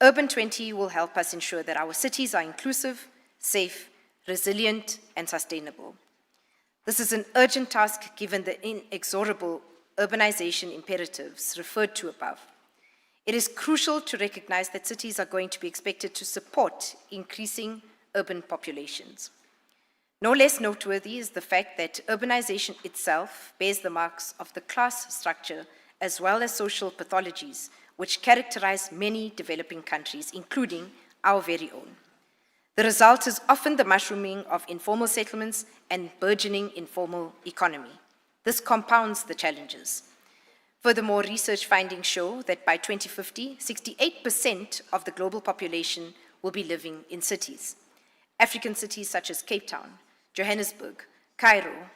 Urban 20 will help us ensure that our cities are inclusive, safe, resilient, and sustainable. This is an urgent task given the inexorable urbanization imperatives referred to above. It is crucial to recognize that cities are going to be expected to support increasing urban populations. No less noteworthy is the fact that urbanization itself bears the marks of the class structure as well as social pathologies which characterize many developing countries, including our very own. The result is often the mushrooming of informal settlements and burgeoning informal economy. This compounds the challenges. Furthermore, research findings show that by 2050, 68% of the global population will be living in cities. African cities such as Cape Town, Johannesburg, Cairo,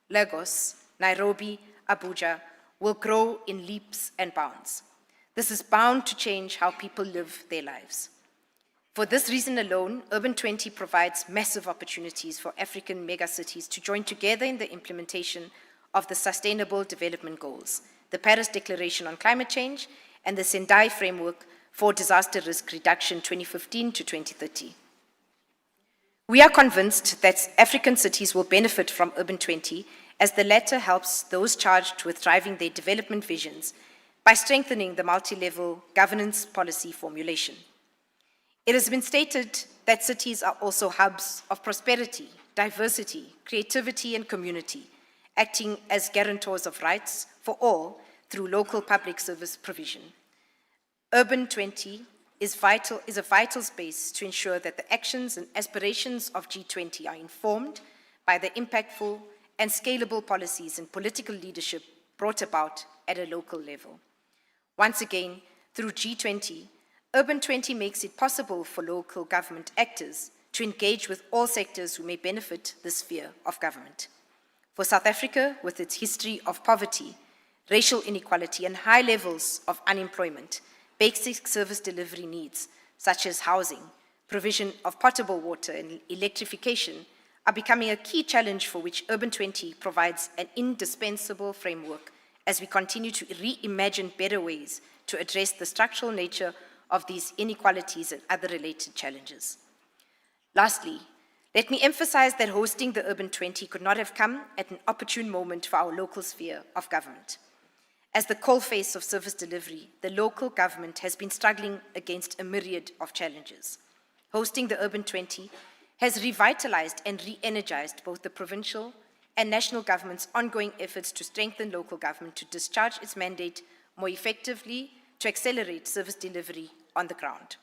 Lagos, Nairobi, Abuja will grow in leaps and bounds. This is bound to change how people live their lives. For this reason alone, Urban 20 provides massive opportunities for African megacities to join together in the implementation of the Sustainable Development Goals, the Paris Declaration on Climate Change, and the Sendai Framework for Disaster Risk Reduction 2015 to 2030. We are convinced that African cities will benefit from Urban 20 as the latter helps those charged with driving their development visions by strengthening the multi-level governance policy formulation. It has been stated that cities are also hubs of prosperity, diversity, creativity, and community, acting as guarantors of rights for all through local public service provision. Urban 20 is a vital space to ensure that the actions and aspirations of G20 are informed by the impactful and scalable policies and political leadership brought about at a local level. Once again, through G20, Urban 20 makes it possible for local government actors to engage with all sectors who may benefit this sphere of government. For South Africa, with its history of poverty, racial inequality, and high levels of unemployment, basic service delivery needs, such as housing, provision of potable water, and electrification, are becoming a key challenge for which Urban 20 provides an indispensable framework as we continue to reimagine better ways to address the structural nature of these inequalities and other related challenges. Lastly, let me emphasize that hosting the Urban 20 could not have come at an opportune moment for our local sphere of government. As the coalface of service delivery, the local government has been struggling against a myriad of challenges. Hosting the Urban 20 has revitalized and re-energized both the provincial and national government's ongoing efforts to strengthen local government to discharge its mandate more effectively to accelerate service delivery on the ground.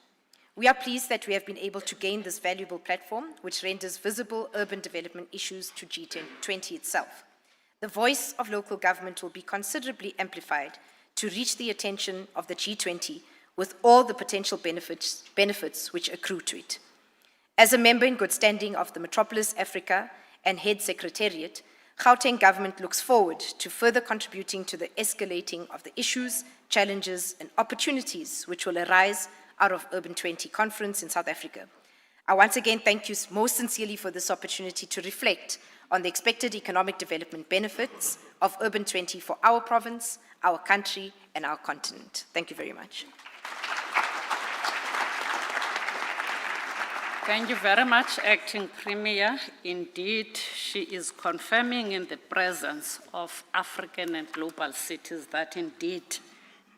We are pleased that we have been able to gain this valuable platform, which renders visible urban development issues to G20 itself. The voice of local government will be considerably amplified to reach the attention of the G20 with all the potential benefits which accrue to it. As a member in good standing of the Metropolis Africa and Head Secretariat, Gauteng government looks forward to further contributing to the escalating of the issues, challenges, and opportunities which will arise out of Urban 20 conference in South Africa. I once again thank you most sincerely for this opportunity to reflect on the expected economic development benefits of Urban 20 for our province, our country, and our continent. Thank you very much. Thank you very much, Acting Premier. Indeed, she is confirming in the presence of African and global cities that indeed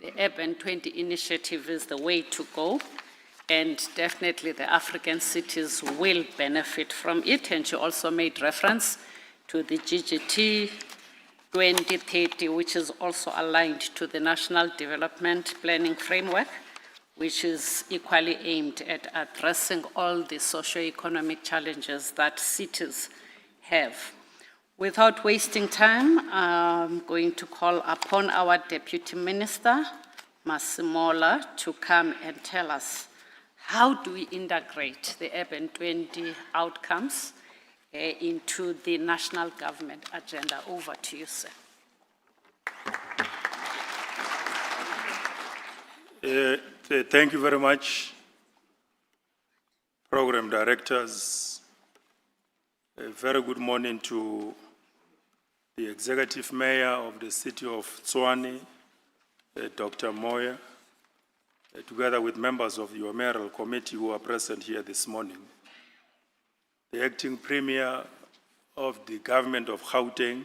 the Urban 20 initiative is the way to go, and definitely the African cities will benefit from it. And she also made reference to the GGT 2030, which is also aligned to the National Development Planning Framework, which is equally aimed at addressing all the socio-economic challenges that cities have. Without wasting time, I'm going to call upon our Deputy Minister, Masimola, to come and tell us how do we integrate the Urban 20 outcomes into the national government agenda. Over to you, sir. Thank you very much, program directors. A very good morning to the Executive Mayor of the City of Tshwane, Dr. Moya, together with members of your mayoral committee who are present here this morning. The Acting Premier of the Government of Gauteng,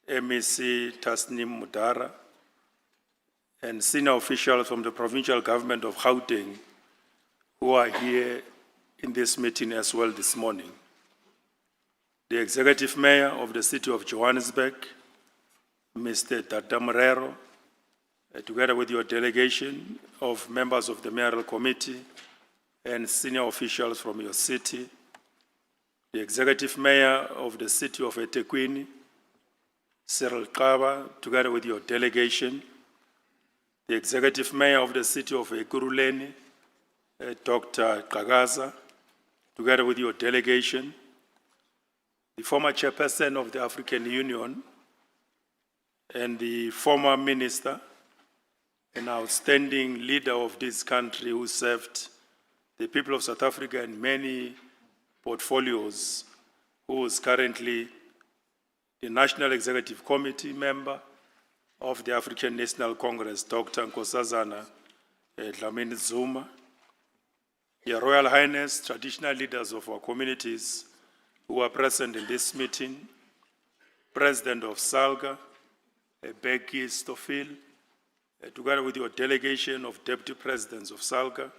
MEC Tasneem Mudara, and senior officials from the Provincial Government of Gauteng who are here in this meeting as well this morning. The Executive Mayor of the City of Johannesburg, Mr. Dada Morero, together with your delegation of members of the Mayoral Committee and senior officials from your city, the Executive Mayor of the City of eThekwini, Cyril Kaba, together with your delegation, the Executive Mayor of the City of Ekurhuleni, Dr. Kagaza, together with your delegation, the former chairperson of the African Union, and the former minister, an outstanding leader of this country who served the people of South Africa in many portfolios, who is currently the National Executive Committee member of the African National Congress, Dr. Nkosazana Dlamini-Zuma, Your Royal Highness, traditional leaders of our communities who are present in this meeting, President of SALGA, Becky Stoffel, together with your delegation of deputy presidents of SALGA,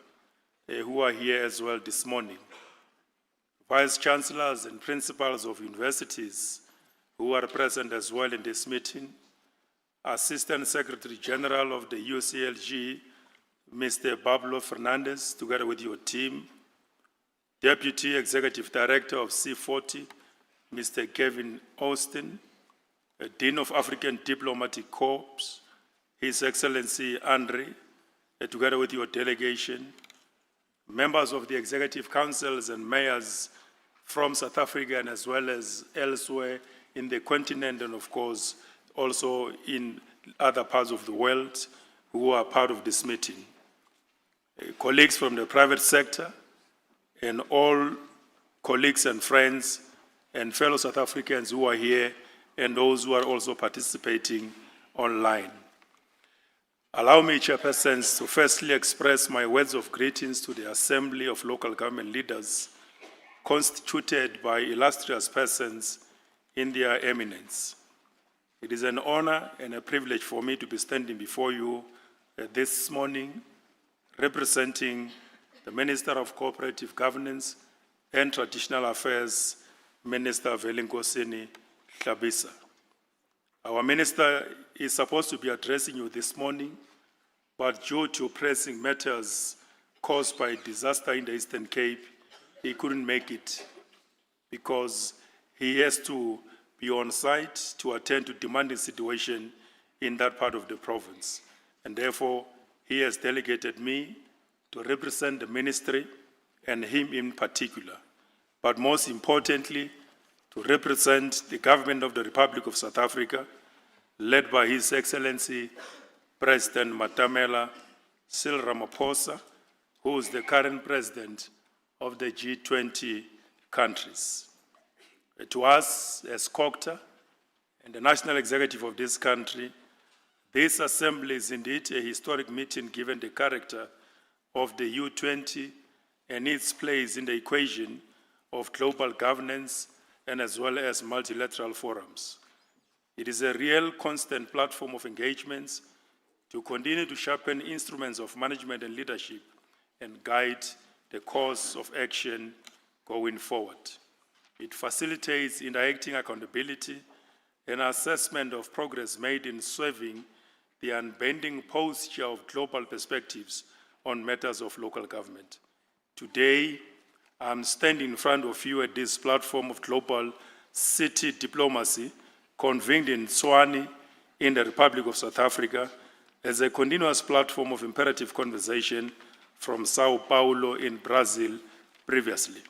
who are here as well this morning, vice chancellors and principals of universities who are present as well in this meeting, Assistant Secretary General of the UCLG, Mr. Pablo Fernandez, together with your team, Deputy Executive Director of C40, Mr. Kevin Austin, Dean of African Diplomatic Corps, His Excellency Andre, together with your delegation, members of the Executive Councils and mayors from South Africa and as well as elsewhere in the continent and of course also in other parts of the world who are part of this meeting. Colleagues from the private sector and all colleagues and friends and fellow South Africans who are here and those who are also participating online. Allow me, Chairpersons, to firstly express my words of greetings to the Assembly of Local Government Leaders constituted by illustrious persons in their eminence. It is an honor and a privilege for me to be standing before you this morning representing the Minister of Cooperative Governance and Traditional Affairs, Minister Nkosazana Dlamini-Zuma. Our Minister is supposed to be addressing you this morning, but due to pressing matters caused by disaster in the Eastern Cape, he couldn't make it because he has to be on site to attend to demanding situation in that part of the province. And therefore, he has delegated me to represent the ministry and him in particular, but most importantly, to represent the government of the Republic of South Africa, led by His Excellency President Matamela Cyril Ramaphosa, who is the current president of the G20 countries. To us as COCTA and the national executive of this country, this assembly is indeed a historic meeting given the character of the U20 and its place in the equation of global governance and as well as multilateral forums. It is a real constant platform of engagements to continue to sharpen instruments of management and leadership and guide the course of action going forward. It facilitates interacting accountability and assessment of progress made in serving the unbending posture of global perspectives on matters of local government. Today, I'm standing in front of you at this platform of global city diplomacy convened in Tshwane in the Republic of South Africa as a continuous platform of imperative conversation from Sao Paulo in Brazil previously.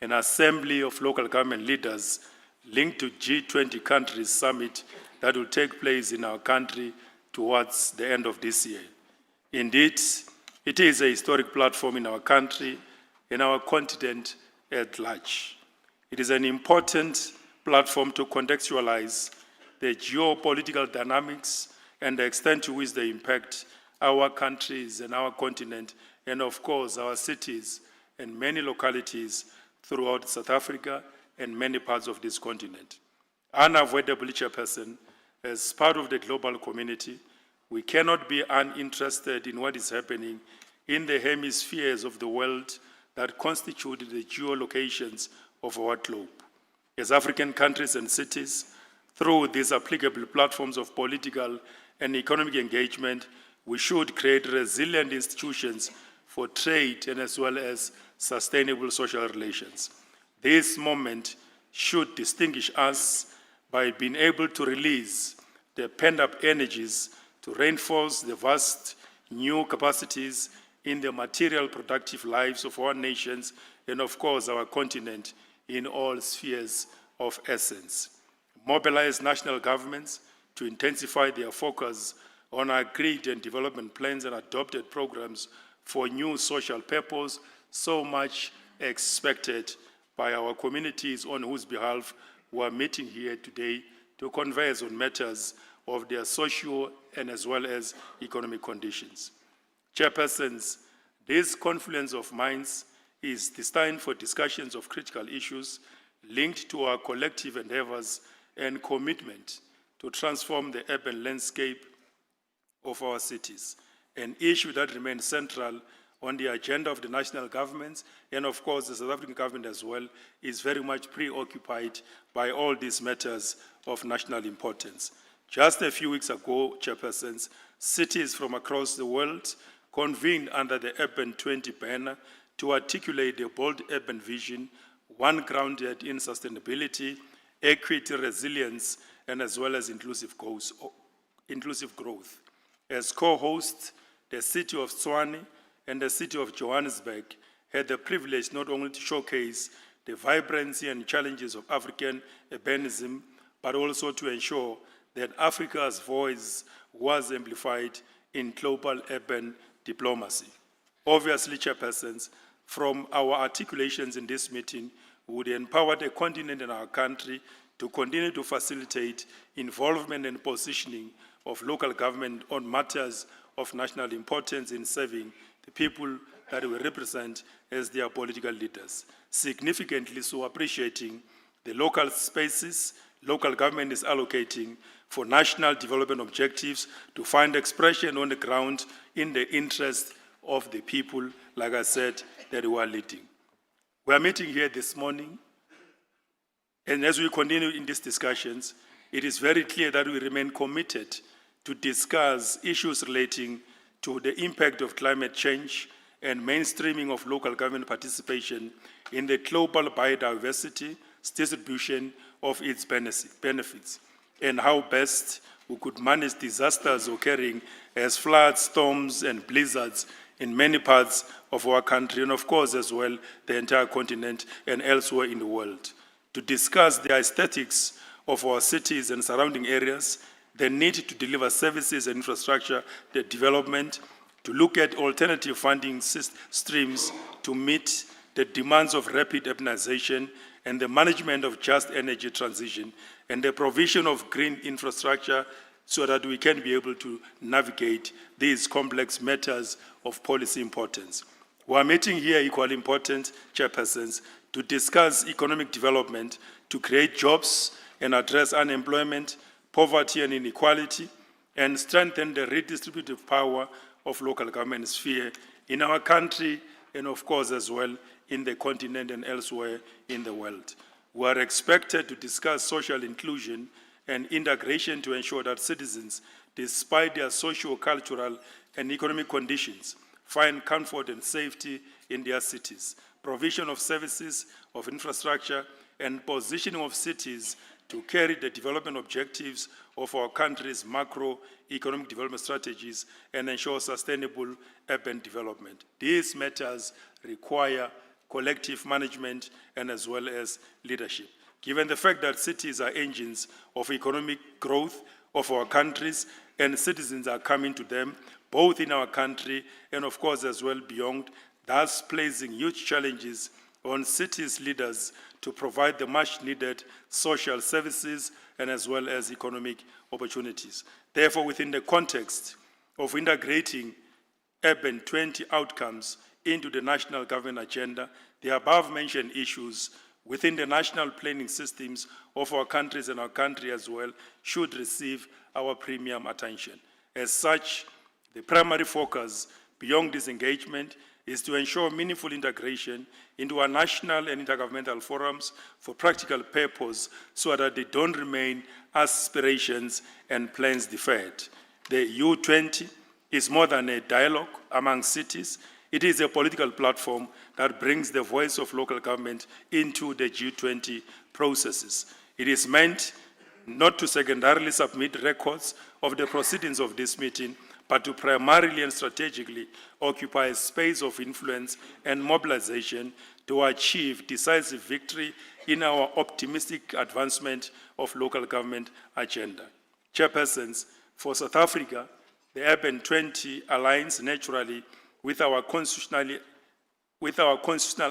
An assembly of local government leaders linked to G20 countries summit that will take place in our country towards the end of this year. Indeed, it is a historic platform in our country, in our continent at large. It is an important platform to contextualize the geopolitical dynamics and the extent to which they impact our countries and our continent, and of course our cities and many localities throughout South Africa and many parts of this continent. Unavoidably, Chairperson, as part of the global community, we cannot be uninterested in what is happening in the hemispheres of the world that constitute the geolocations of our globe. As African countries and cities, through these applicable platforms of political and economic engagement, we should create resilient institutions for trade and as well as sustainable social relations. This moment should distinguish us by being able to release the pent-up energies to reinforce the vast new capacities in the material productive lives of our nations and of course our continent in all spheres of essence. Mobilize national governments to intensify their focus on agreed and development plans and adopted programs for new social purpose, so much expected by our communities on whose behalf we are meeting here today to converse on matters of their social and as well as economic conditions. Chairpersons, this confluence of minds is destined for discussions of critical issues linked to our collective endeavors and commitment to transform the urban landscape of our cities, an issue that remains central on the agenda of the national governments, and of course the South African government as well is very much preoccupied by all these matters of national importance. Just a few weeks ago, chairpersons, cities from across the world convened under the Urban 20 banner to articulate a bold urban vision, one grounded in sustainability, equity, resilience, and as well as inclusive growth. As co-hosts, the city of Tshwane and the city of Johannesburg had the privilege not only to showcase the vibrancy and challenges of African urbanism, but also to ensure that Africa's voice was amplified in global urban diplomacy. Obviously, chairpersons, from our articulations in this meeting, we would empower the continent and our country to continue to facilitate involvement and positioning of local government on matters of national importance in serving the people that we represent as their political leaders. Significantly so appreciating the local spaces local government is allocating for national development objectives to find expression on the ground in the interest of the people, like I said, that we are leading. We are meeting here this morning, and as we continue in these discussions, it is very clear that we remain committed to discuss issues relating to the impact of climate change and mainstreaming of local government participation in the global biodiversity distribution of its benefits, and how best we could manage disasters occurring as floods, storms, and blizzards in many parts of our country, and of course as well the entire continent and elsewhere in the world. To discuss the aesthetics of our cities and surrounding areas, the need to deliver services and infrastructure, the development, to look at alternative funding streams to meet the demands of rapid urbanization and the management of just energy transition, and the provision of green infrastructure so that we can be able to navigate these complex matters of policy importance. We are meeting here equally important, chairpersons, to discuss economic development, to create jobs and address unemployment, poverty and inequality, and strengthen the redistributive power of local government sphere in our country and of course as well in the continent and elsewhere in the world. We are expected to discuss social inclusion and integration to ensure that citizens, despite their social, cultural, and economic conditions, find comfort and safety in their cities, provision of services, of infrastructure, and positioning of cities to carry the development objectives of our country's macroeconomic development strategies and ensure sustainable urban development. These matters require collective management and as well as leadership. Given the fact that cities are engines of economic growth of our countries and citizens are coming to them, both in our country and of course as well beyond, thus placing huge challenges on cities' leaders to provide the much needed social services and as well as economic opportunities. Therefore, within the context of integrating Urban 20 outcomes into the national government agenda, the above-mentioned issues within the national planning systems of our countries and our country as well should receive our premium attention. As such, the primary focus beyond this engagement is to ensure meaningful integration into our national and intergovernmental forums for practical purpose so that they don't remain aspirations and plans deferred. The U20 is more than a dialogue among cities. It is a political platform that brings the voice of local government into the G20 processes. It is meant not to secondarily submit records of the proceedings of this meeting, but to primarily and strategically occupy a space of influence and mobilization to achieve decisive victory in our optimistic advancement of local government agenda. Chairpersons, for South Africa, the Urban 20 aligns naturally with our constitutional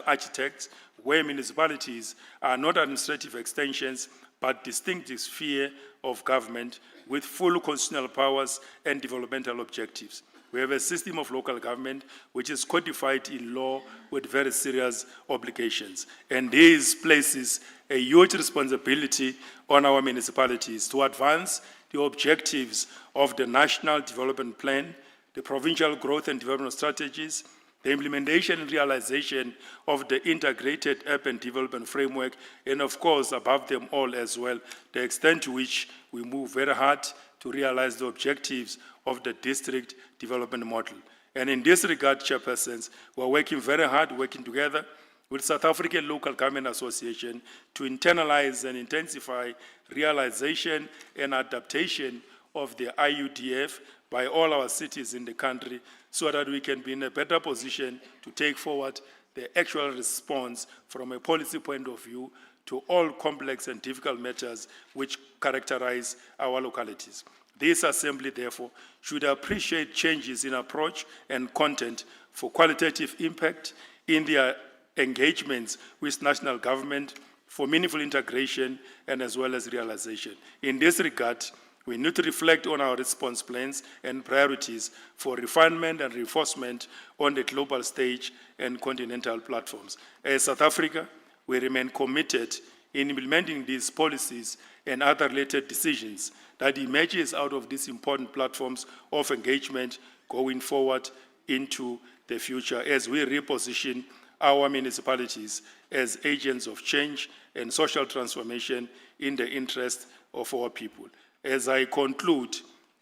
architects, where municipalities are not administrative extensions, but distinctive sphere of government with full constitutional powers and developmental objectives. We have a system of local government which is codified in law with very serious obligations. And this places a huge responsibility on our municipalities to advance the objectives of the National Development Plan, the Provincial Growth and Development Strategies, the implementation and realization of the Integrated Urban Development Framework, and of course, above them all as well, the extent to which we move very hard to realize the objectives of the district development model. And in this regard, chairpersons, we're working very hard, working together with South African Local Government Association to internalize and intensify realization and adaptation of the IUDF by all our cities in the country, so that we can be in a better position to take forward the actual response from a policy point of view to all complex and difficult matters which characterize our localities. This Assembly, therefore, should appreciate changes in approach and content for qualitative impact in their engagements with national government for meaningful integration and as well as realization. In this regard, we need to reflect on our response plans and priorities for refinement and reinforcement on the global stage and continental platforms. As South Africa, we remain committed in implementing these policies and other related decisions that emerges out of these important platforms of engagement going forward into the future as we reposition our municipalities as agents of change and social transformation in the interest of our people. As I conclude,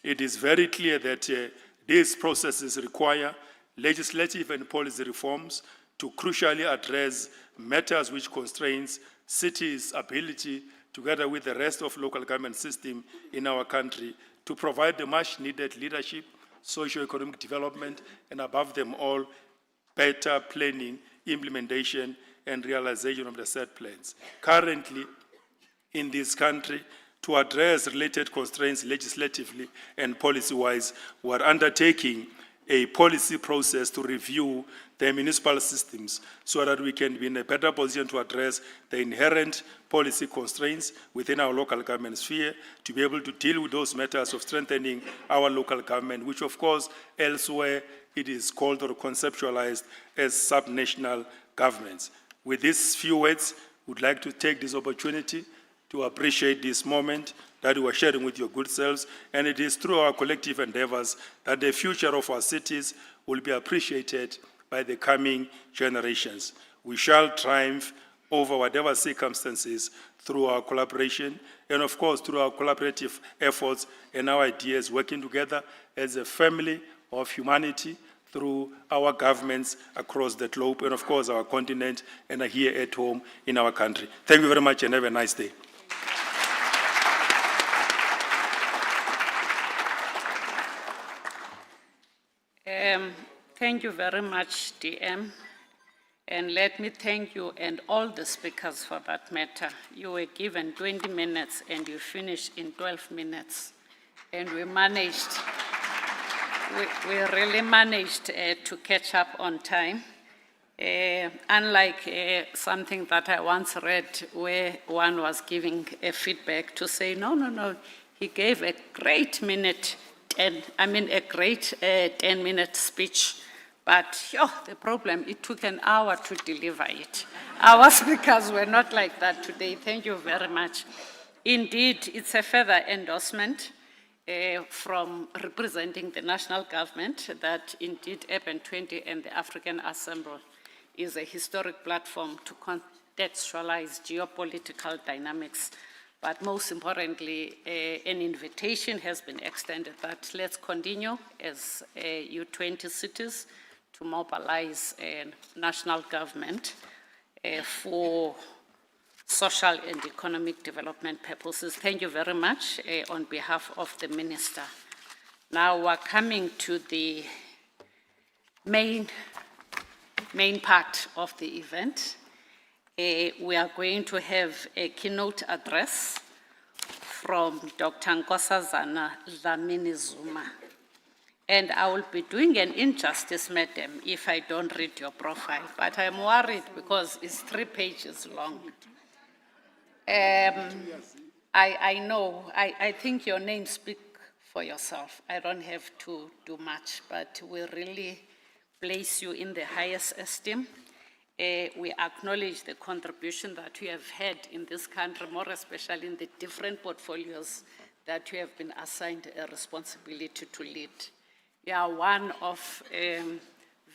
it is very clear that these processes require legislative and policy reforms to crucially address matters which constrains cities' ability, together with the rest of local government system in our country, to provide the much needed leadership, socio-economic development, and above them all, better planning, implementation, and realization of the set plans. Currently, in this country, to address related constraints legislatively and policy-wise, we are undertaking a policy process to review the municipal systems so that we can be in a better position to address the inherent policy constraints within our local government sphere, to be able to deal with those matters of strengthening our local government, which of course elsewhere it is called or conceptualized as subnational governments. With these few words, I would like to take this opportunity to appreciate this moment that we are sharing with your good selves, and it is through our collective endeavors that the future of our cities will be appreciated by the coming generations. We shall triumph over whatever circumstances through our collaboration, and of course through our collaborative efforts and our ideas, working together as a family of humanity through our governments across the globe, and of course our continent, and here at home in our country. Thank you very much and have a nice day. Thank you very much, DM. And let me thank you and all the speakers for that matter. You were given 20 minutes and you finished in 12 minutes. And we managed, we really managed to catch up on time. Unlike something that I once read where one was giving a feedback to say, no, he gave a great a great 10-minute speech. But the problem, it took an hour to deliver it. Our speakers were not like that today. Thank you very much. Indeed, it's a further endorsement from representing the national government that indeed Urban 20 and the African Assembly is a historic platform to contextualize geopolitical dynamics. But most importantly, an invitation has been extended that let's continue as U20 cities to mobilize national government for social and economic development purposes. Thank you very much on behalf of the Minister. Now we're coming to the main part of the event. We are going to have a keynote address from Dr. Nkosazana Dlamini-Zuma. And I will be doing an injustice, madam, if I don't read your profile. But I'm worried because it's 3 pages long. I know, I think your name speaks for yourself. I don't have to do much, but we really place you in the highest esteem. We acknowledge the contribution that you have had in this country, more especially in the different portfolios that you have been assigned a responsibility to lead. You are one of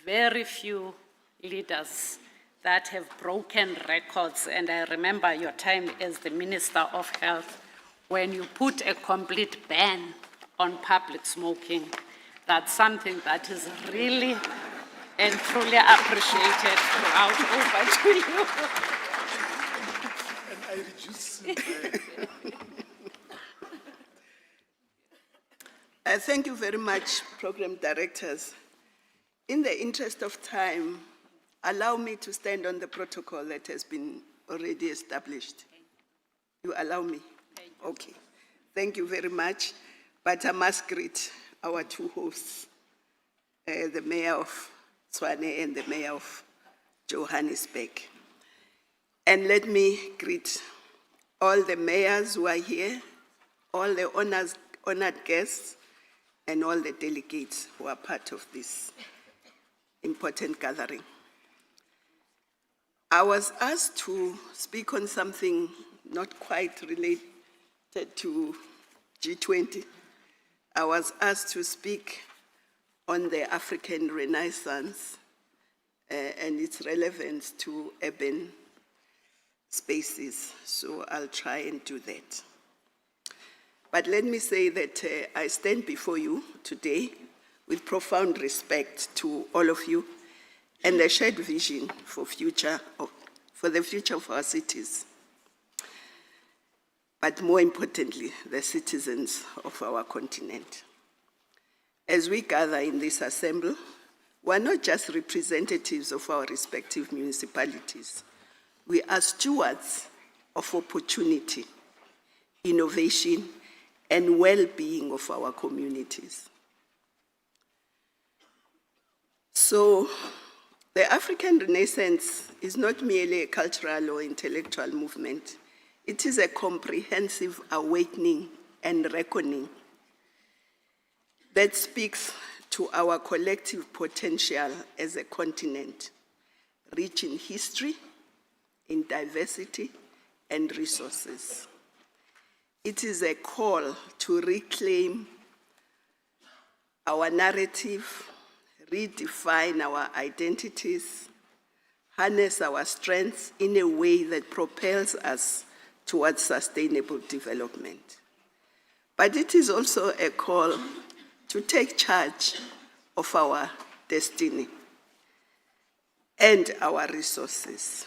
very few leaders that have broken records, and I remember your time as the Minister of Health when you put a complete ban on public smoking. That's something that is really and truly appreciated throughout. Over to you. And I reduce. Thank you very much, program directors. In the interest of time, allow me to stand on the protocol that has been already established. You allow me? Okay. Thank you very much. But I must greet our two hosts, the Mayor of Tshwane and the Mayor of Johannesburg. And let me greet all the mayors who are here, all the honored guests, and all the delegates who are part of this important gathering. I was asked to speak on something not quite related to G20. I was asked to speak on the African Renaissance and its relevance to urban spaces, so I'll try and do that. But let me say that I stand before you today with profound respect to all of you and a shared vision for the future of our cities. But more importantly, the citizens of our continent. As we gather in this assembly, we're not just representatives of our respective municipalities. We are stewards of opportunity, innovation, and well-being of our communities. So, the African Renaissance is not merely a cultural or intellectual movement. It is a comprehensive awakening and reckoning that speaks to our collective potential as a continent, rich in history, in diversity, and resources. It is a call to reclaim our narrative, redefine our identities, harness our strengths in a way that propels us towards sustainable development. But it is also a call to take charge of our destiny and our resources.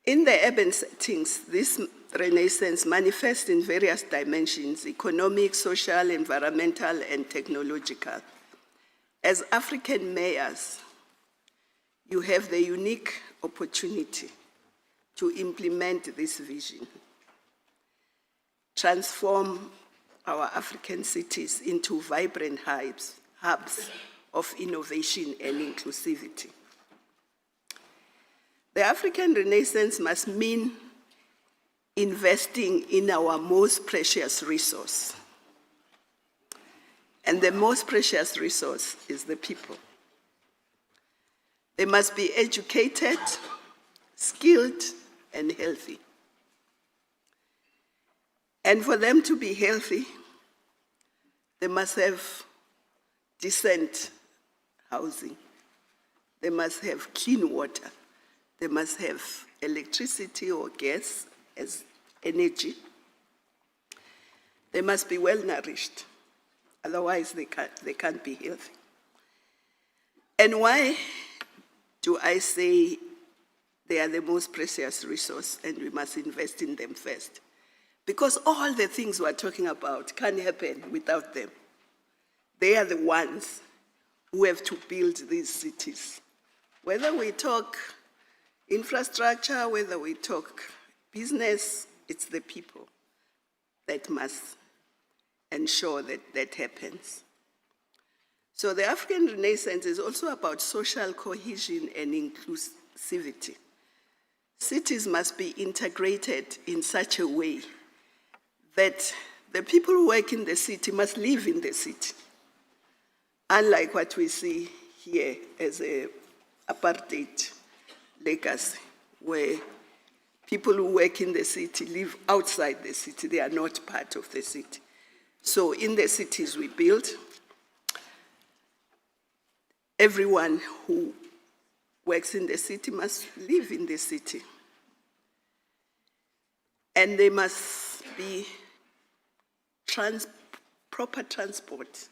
In the urban settings, this Renaissance manifests in various dimensions: economic, social, environmental, and technological. As African mayors, you have the unique opportunity to implement this vision, transform our African cities into vibrant hubs of innovation and inclusivity. The African Renaissance must mean investing in our most precious resource. And the most precious resource is the people. They must be educated, skilled, and healthy. And for them to be healthy, they must have decent housing. They must have clean water. They must have electricity or gas as energy. They must be well nourished. Otherwise, they can't be healthy. And why do I say they are the most precious resource and we must invest in them first? Because all the things we're talking about can't happen without them. They are the ones who have to build these cities. Whether we talk infrastructure, whether we talk business, it's the people that must ensure that that happens. So the African Renaissance is also about social cohesion and inclusivity. Cities must be integrated in such a way that the people who work in the city must live in the city, unlike what we see here as an apartheid legacy, where people who work in the city live outside the city. They are not part of the city. So in the cities we build, everyone who works in the city must live in the city. And there must be proper transport,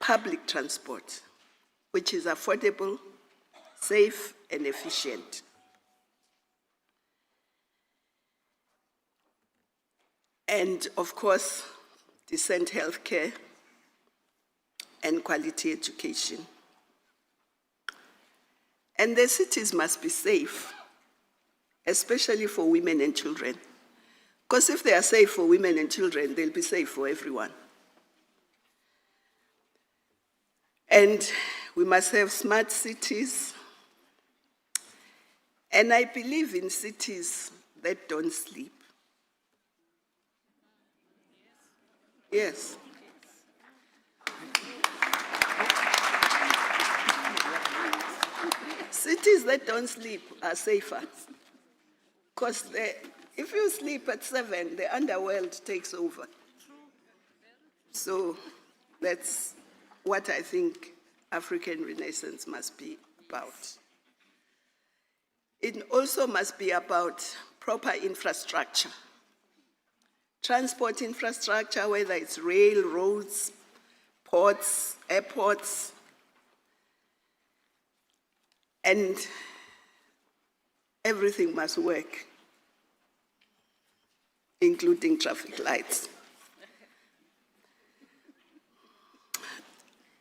public transport, which is affordable, safe, and efficient. And of course, decent healthcare and quality education. And the cities must be safe, especially for women and children. Because if they are safe for women and children, they'll be safe for everyone. And we must have smart cities. And I believe in cities that don't sleep. Yes. Cities that don't sleep are safer. Because if you sleep at 7, the underworld takes over. So that's what I think African Renaissance must be about. It also must be about proper infrastructure. Transport infrastructure, whether it's rail, roads, ports, airports, and everything must work, including traffic lights.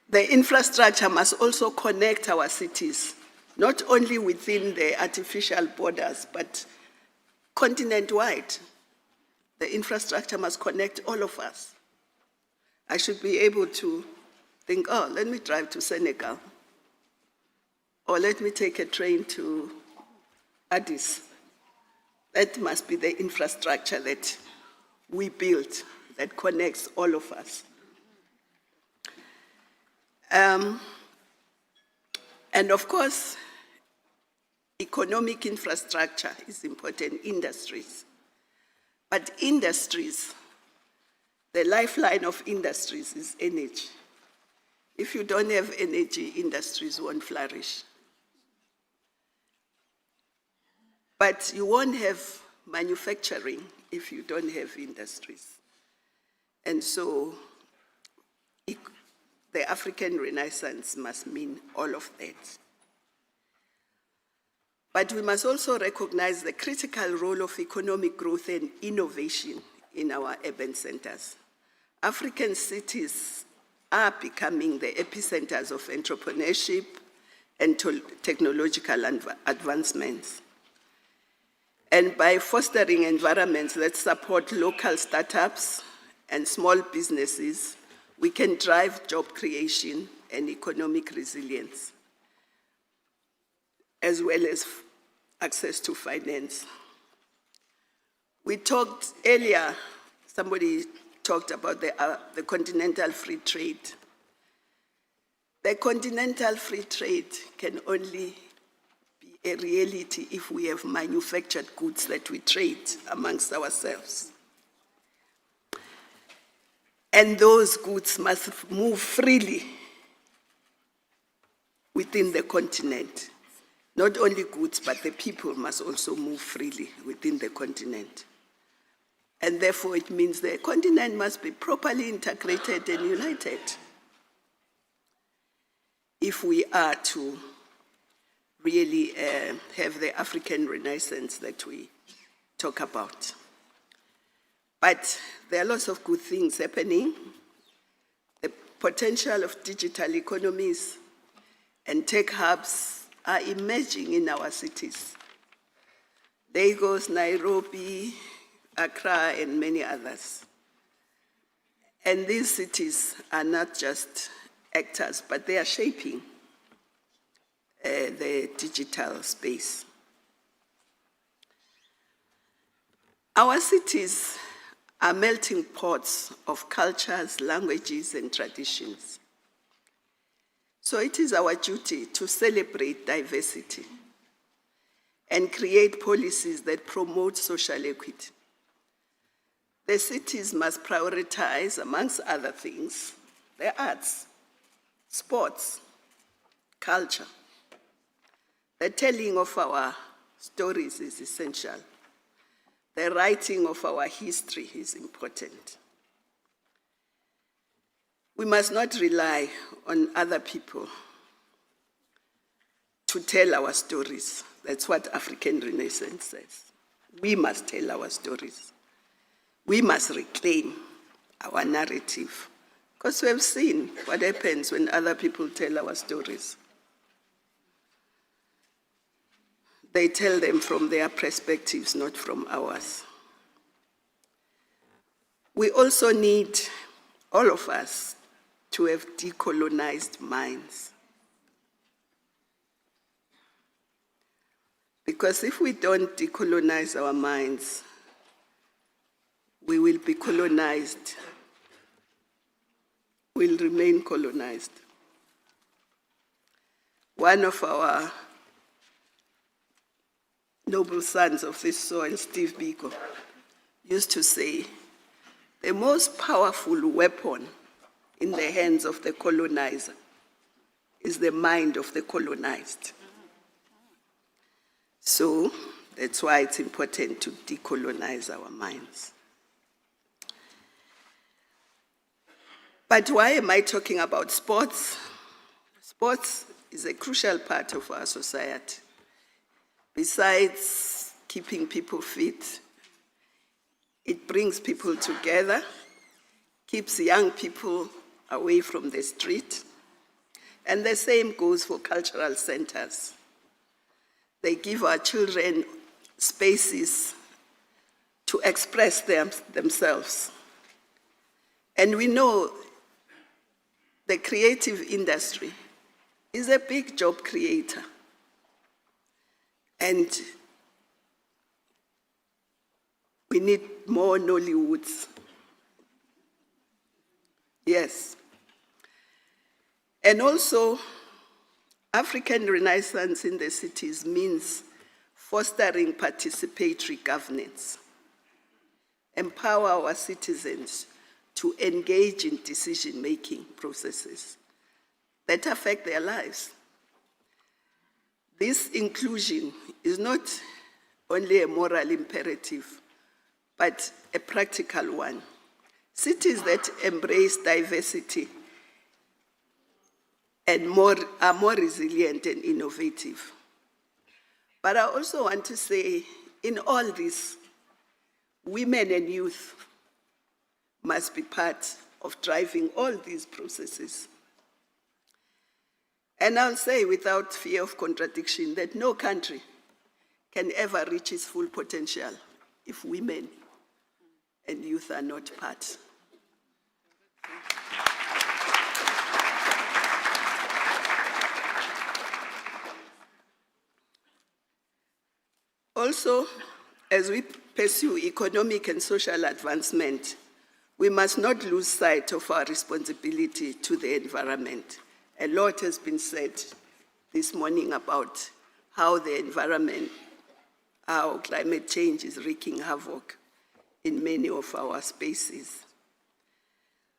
The infrastructure must also connect our cities, not only within the artificial borders, but continent-wide. The infrastructure must connect all of us. I should be able to think, oh, let me drive to Senegal, or let me take a train to Addis. That must be the infrastructure that we build that connects all of us. And of course, economic infrastructure is important, industries. But industries, the lifeline of industries is energy. If you don't have energy, industries won't flourish. But you won't have manufacturing if you don't have industries. And so the African Renaissance must mean all of that. But we must also recognize the critical role of economic growth and innovation in our urban centers. African cities are becoming the epicenters of entrepreneurship and technological advancements. And by fostering environments that support local startups and small businesses, we can drive job creation and economic resilience, as well as access to finance. We talked earlier, somebody talked about the continental free trade. The continental free trade can only be a reality if we have manufactured goods that we trade amongst ourselves. And those goods must move freely within the continent. Not only goods, but the people must also move freely within the continent. And therefore, it means the continent must be properly integrated and united if we are to really have the African Renaissance that we talk about. But there are lots of good things happening. The potential of digital economies and tech hubs are emerging in our cities. Lagos, Nairobi, Accra, and many others. And these cities are not just actors, but they are shaping the digital space. Our cities are melting pots of cultures, languages, and traditions. So it is our duty to celebrate diversity and create policies that promote social equity. The cities must prioritize, amongst other things, the arts, sports, culture. The telling of our stories is essential. The writing of our history is important. We must not rely on other people to tell our stories. That's what African Renaissance says. We must tell our stories. We must reclaim our narrative, because we have seen what happens when other people tell our stories. They tell them from their perspectives, not from ours. We also need, all of us, to have decolonized minds. Because if we don't decolonize our minds, we will be colonized. We'll remain colonized. One of our noble sons of this soil, Steve Biko, used to say, the most powerful weapon in the hands of the colonizer is the mind of the colonized. So that's why it's important to decolonize our minds. But why am I talking about sports? Sports is a crucial part of our society. Besides keeping people fit, it brings people together, keeps young people away from the street, and the same goes for cultural centers. They give our children spaces to express themselves. And we know the creative industry is a big job creator. And we need more Nollywoods. Yes. And also, African Renaissance in the cities means fostering participatory governance, empower our citizens to engage in decision-making processes that affect their lives. This inclusion is not only a moral imperative, but a practical one. Cities that embrace diversity and are more resilient and innovative. But I also want to say, in all this, women and youth must be part of driving all these processes. And I'll say without fear of contradiction that no country can ever reach its full potential if women and youth are not part. Also, as we pursue economic and social advancement, we must not lose sight of our responsibility to the environment. A lot has been said this morning about how the environment, how climate change is wreaking havoc in many of our spaces.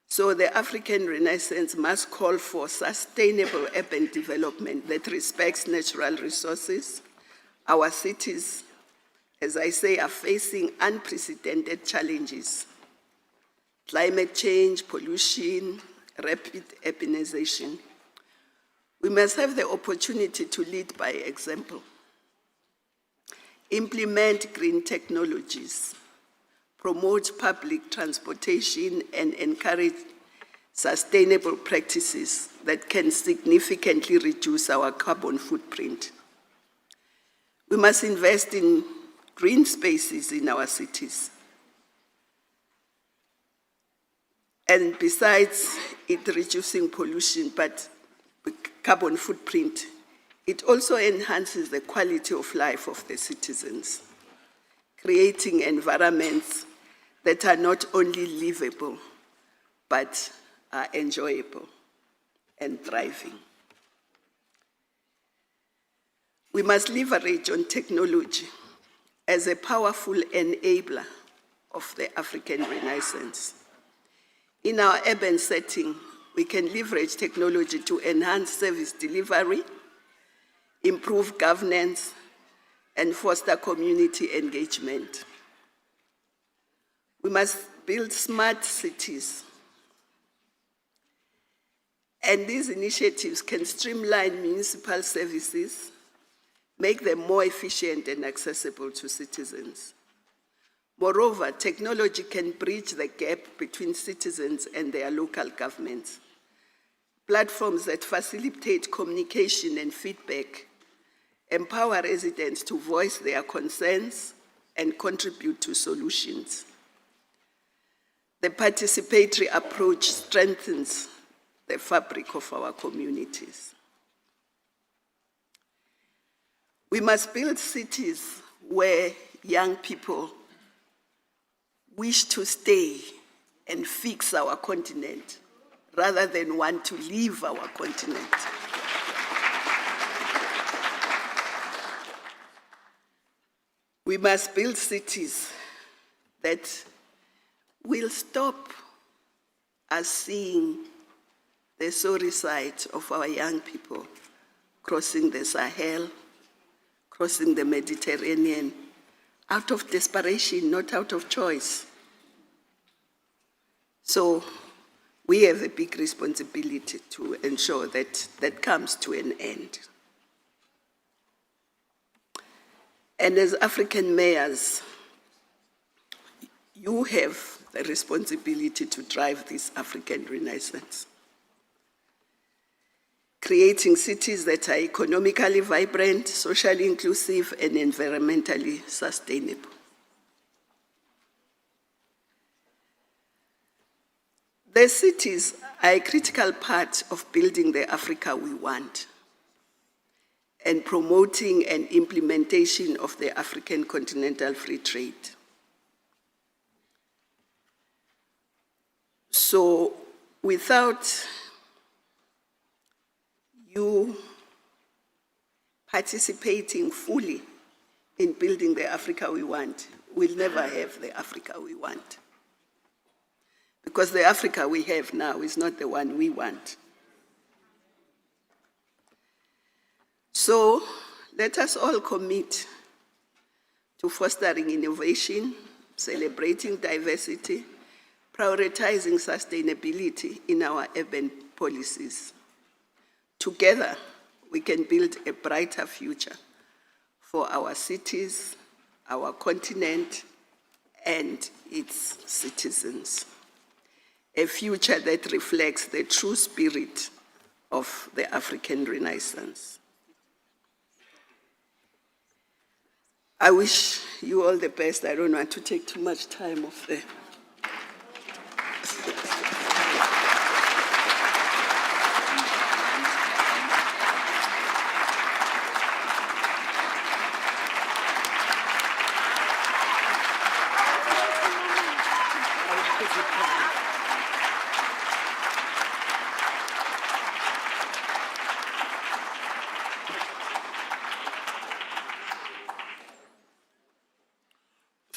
So the African Renaissance must call for sustainable urban development that respects natural resources. Our cities, as I say, are facing unprecedented challenges. Climate change, pollution, rapid urbanization. We must have the opportunity to lead by example. Implement green technologies, promote public transportation, and encourage sustainable practices that can significantly reduce our carbon footprint. We must invest in green spaces in our cities. And besides it reducing pollution, but carbon footprint, it also enhances the quality of life of the citizens, creating environments that are not only livable, but are enjoyable and thriving. We must leverage on technology as a powerful enabler of the African Renaissance. In our urban setting, we can leverage technology to enhance service delivery, improve governance, and foster community engagement. We must build smart cities. And these initiatives can streamline municipal services, make them more efficient and accessible to citizens. Moreover, technology can bridge the gap between citizens and their local governments. Platforms that facilitate communication and feedback empower residents to voice their concerns and contribute to solutions. The participatory approach strengthens the fabric of our communities. We must build cities where young people wish to stay and fix our continent rather than want to leave our continent. We must build cities that will stop us seeing the sorry sight of our young people crossing the Sahel, crossing the Mediterranean, out of desperation, not out of choice. So we have a big responsibility to ensure that that comes to an end. And as African mayors, you have the responsibility to drive this African Renaissance, creating cities that are economically vibrant, socially inclusive, and environmentally sustainable. The cities are a critical part of building the Africa we want and promoting an implementation of the African Continental Free Trade. So without you participating fully in building the Africa we want, we'll never have the Africa we want. Because the Africa we have now is not the one we want. So let us all commit to fostering innovation, celebrating diversity, prioritizing sustainability in our urban policies. Together, we can build a brighter future for our cities, our continent, and its citizens. A future that reflects the true spirit of the African Renaissance. I wish you all the best. I don't want to take too much time off there.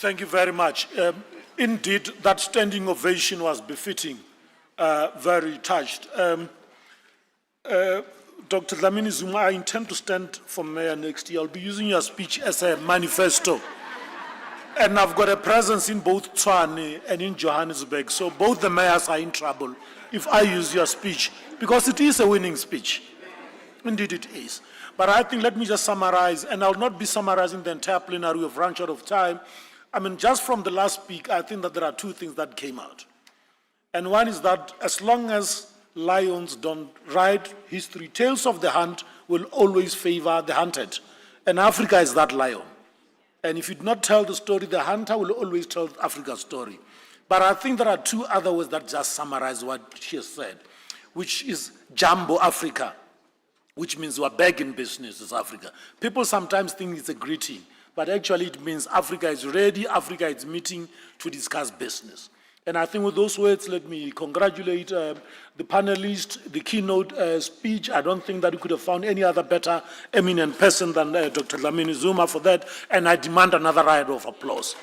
Thank you very much. Indeed, that standing ovation was befitting, very touched. Dr. Dlamini-Zuma, I intend to stand for mayor next year. I'll be using your speech as a manifesto. And I've got a presence in both Tshwane and in Johannesburg, so both the mayors are in trouble if I use your speech, because it is a winning speech. Indeed it is. But I think, let me just summarize, and I'll not be summarizing the entire plenary, we've run short of time. I mean, just from the last speak, I think that there are two things that came out. And one is that as long as lions don't write history, tales of the hunt will always favor the hunted. And Africa is that lion. And if you do not tell the story, the hunter will always tell Africa's story. But I think there are two other words that just summarize what she has said, which is Jumbo Africa, which means we're back in business as Africa. People sometimes think it's a greeting, but actually it means Africa is ready, Africa is meeting to discuss business. And I think with those words, let me congratulate the panelists, the keynote speech. I don't think that we could have found any other better eminent person than Dr. Dlamini-Zuma for that, and I demand another round of applause.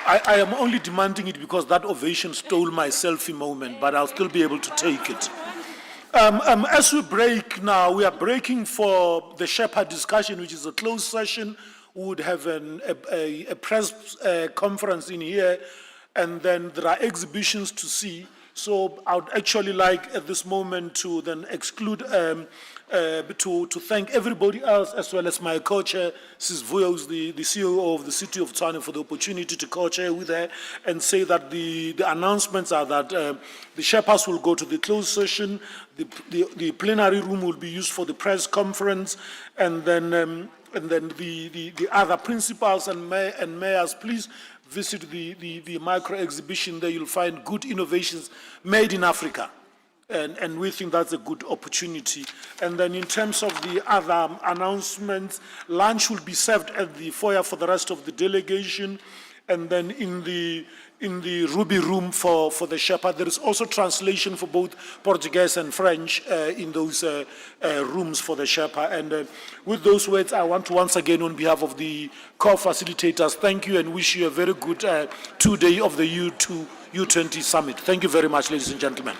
I am only demanding it because that ovation stole my selfie moment, but I'll still be able to take it. As we break now, we are breaking for the Sherpa discussion, which is a closed session. We would have a press conference in here, and then there are exhibitions to see. So I would actually like at this moment to then exclude, to thank everybody else as well as my co-chair, Sis Vuyo, who's the CEO of the City of Tshwane, for the opportunity to co-chair with her, and say that the announcements are that the Sherpas will go to the closed session, the plenary room will be used for the press conference, and then the other principals and mayors, please visit the micro exhibition there. You'll find good innovations made in Africa. And we think that's a good opportunity. And then in terms of the other announcements, lunch will be served at the foyer for the rest of the delegation. And then in the Ruby room for the Sherpa, there is also translation for both Portuguese and French in those rooms for the Sherpa. And with those words, I want to once again, on behalf of the co-facilitators, thank you and wish you a very good 2-day of the U20 summit. Thank you very much, ladies and gentlemen.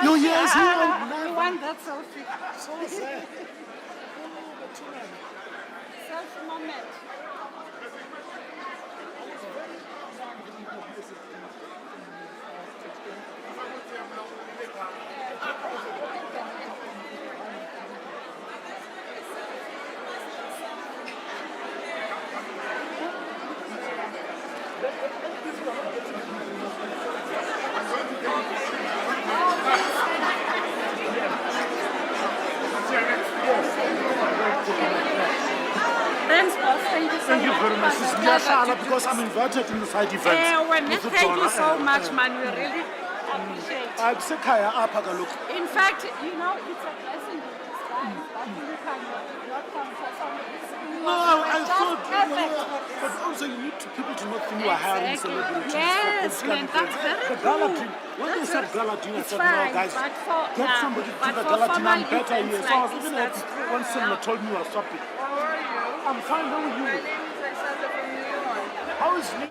You yes, you want that selfie. So sad. Selfie moment. Thanks, boss. Thank you so Thank you much. very much. It was a Sister pleasure Nyashala, to because do I'm this. invited in the side events. Thank you so much, man. We really appreciate it. Akusekhaya apha kaloku. In fact, you know, it's a blessing in disguise that you cannot come for some. No, I thought, Perfect. but also you need people to not think you are hiring Exactly. celebrities. Yes, for man, that's very The true. gala dinner, when they said gala dinner, I It's said, no, fine, guys, but for, get yeah, somebody to but do the for gala dinner, formal I'm better events here. So I like was this, even that's happy true, when someone yeah. told me you were shopping. How are you? I'm fine, how are you? My name is Nasiphi Moya. How is you?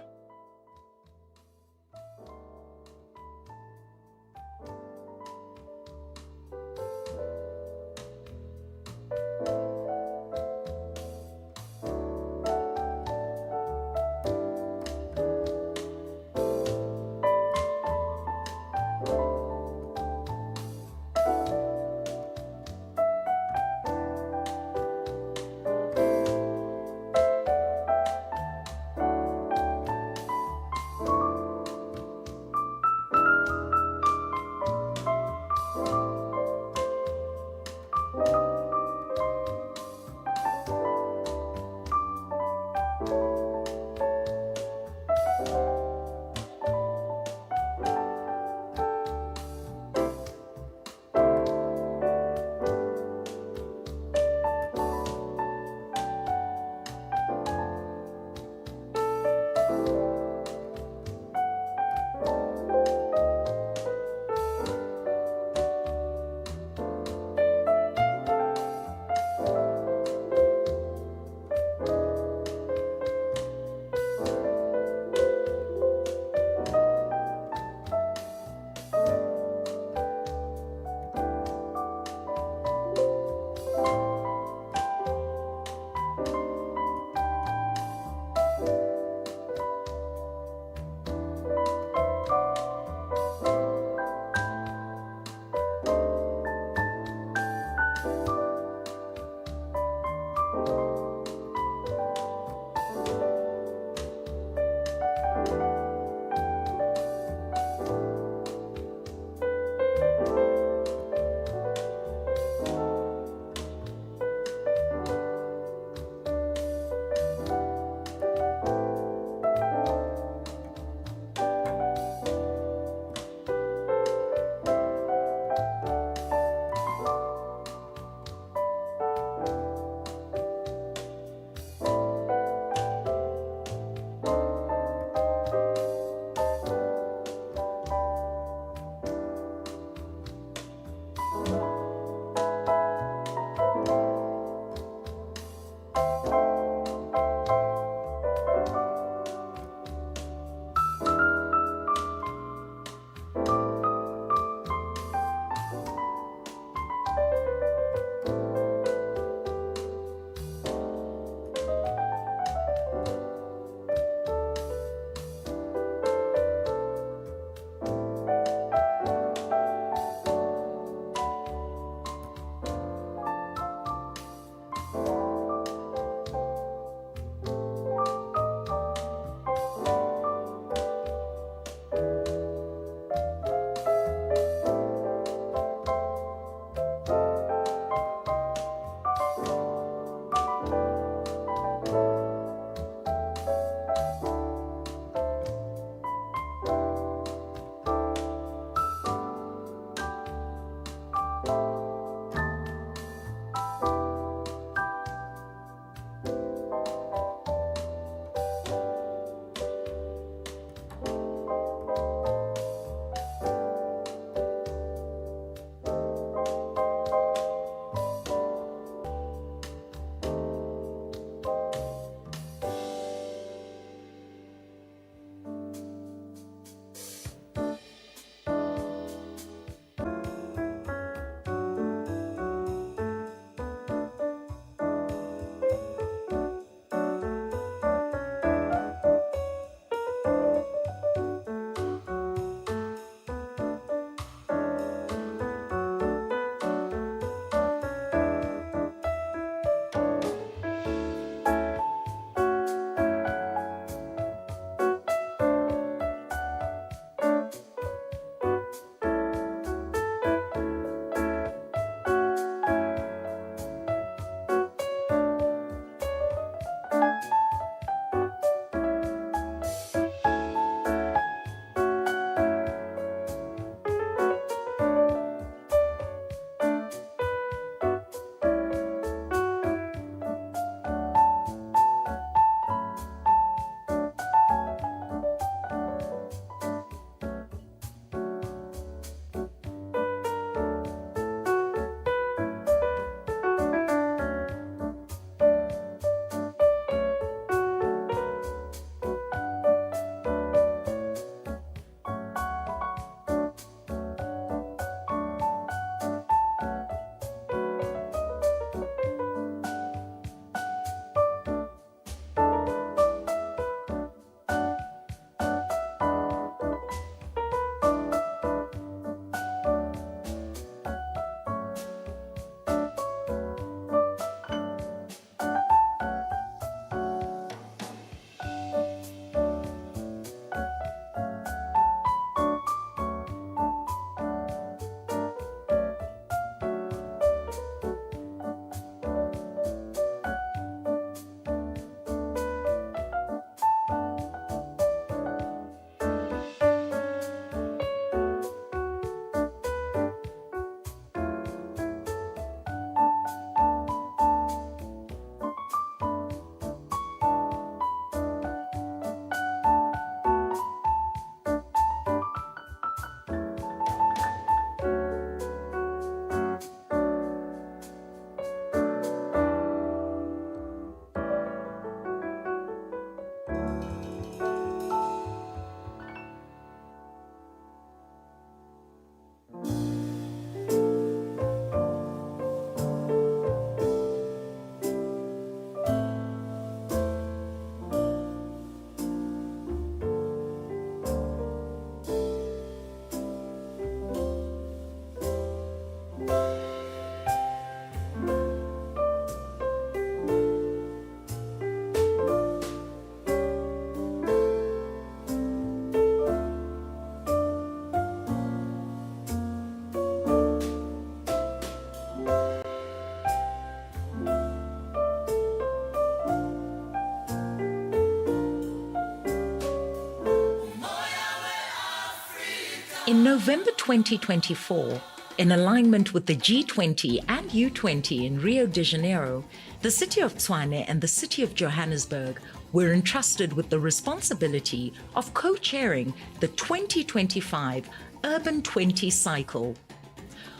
In November 2024, in alignment with the G20 and U20 in Rio de Janeiro, the city of Tshwane and the city of Johannesburg were entrusted with the responsibility of co-chairing the 2025 Urban 20 cycle.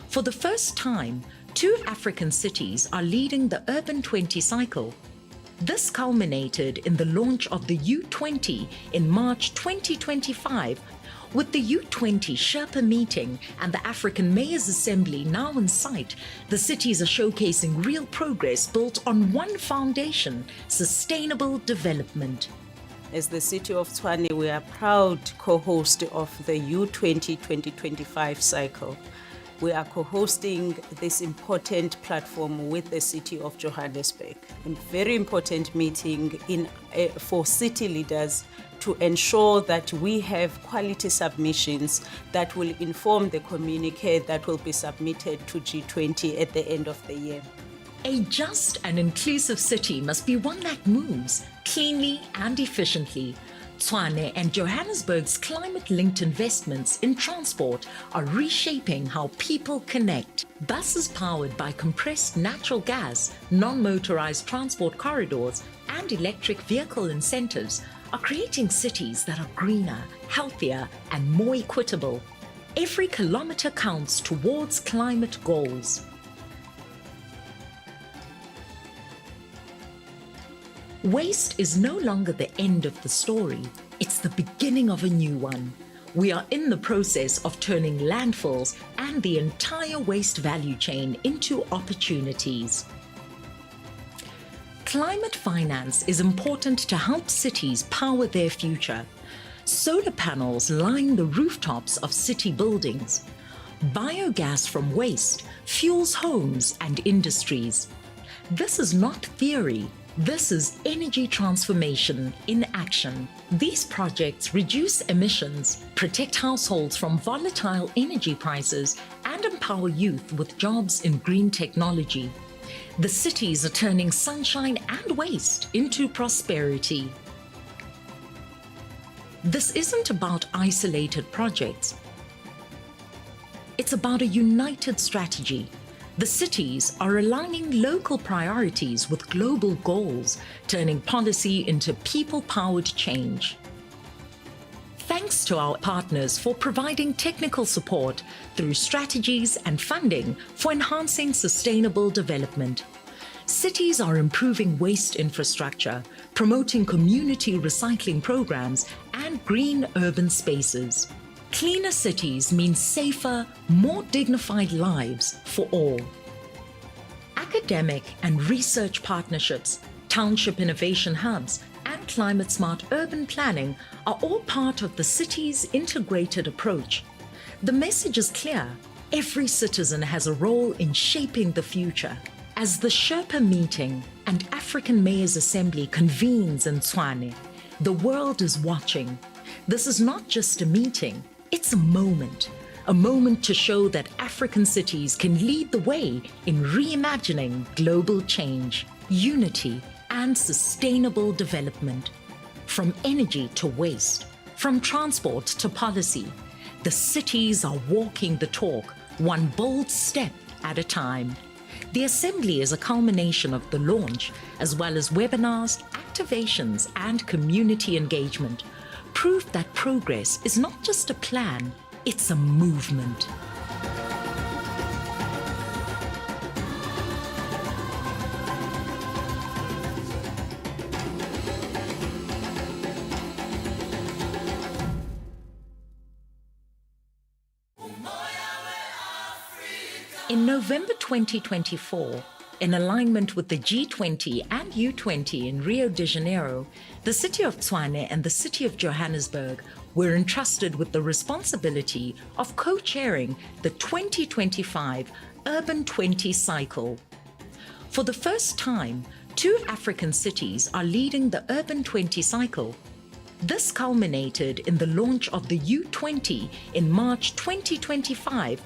For the first time, 2 African cities are leading the Urban 20 cycle. This culminated in the launch of the U20 in March 2025, with the U20 Sherpa meeting and the African Mayors Assembly now in sight. The cities are showcasing real progress built on one foundation: sustainable development. As the city of Tshwane, we are proud co-host of the U20 2025 cycle. We are co-hosting this important platform with the city of Johannesburg. A very important meeting for city leaders to ensure that we have quality submissions that will inform the communique that will be submitted to G20 at the end of the year. A just and inclusive city must be one that moves cleanly and efficiently. Tshwane and Johannesburg's climate-linked investments in transport are reshaping how people connect. Buses powered by compressed natural gas, non-motorized transport corridors, and electric vehicle incentives are creating cities that are greener, healthier, and more equitable. Every kilometer counts towards climate goals. Waste is no longer the end of the story, it's the beginning of a new one. We are in the process of turning landfills and the entire waste value chain into opportunities. Climate finance is important to help cities power their future. Solar panels line the rooftops of city buildings. Biogas from waste fuels homes and industries. This is not theory. This is energy transformation in action. These projects reduce emissions, protect households from volatile energy prices, and empower youth with jobs in green technology. The cities are turning sunshine and waste into prosperity. This isn't about isolated projects. It's about a united strategy. The cities are aligning local priorities with global goals, turning policy into people-powered change. Thanks to our partners for providing technical support through strategies and funding for enhancing sustainable development. Cities are improving waste infrastructure, promoting community recycling programs, and green urban spaces. Cleaner cities mean safer, more dignified lives for all. Academic and research partnerships, township innovation hubs, and climate-smart urban planning are all part of the city's integrated approach. The message is clear: every citizen has a role in shaping the future. As the Sherpa meeting and African Mayors Assembly convenes in Tshwane, the world is watching. This is not just a meeting, it's a moment to show that African cities can lead the way in reimagining global change, unity, and sustainable development. From energy to waste, from transport to policy, the cities are walking the talk, one bold step at a time. The Assembly is a culmination of the launch, as well as webinars, activations, and community engagement. Proof that progress is not just a plan, it's a movement. In November 2024, in alignment with the G20 and U20 in Rio de Janeiro, the city of Tshwane and the city of Johannesburg were entrusted with the responsibility of co-chairing the 2025 Urban 20 cycle. For the first time, 2 African cities are leading the Urban 20 cycle. This culminated in the launch of the U20 in March 2025,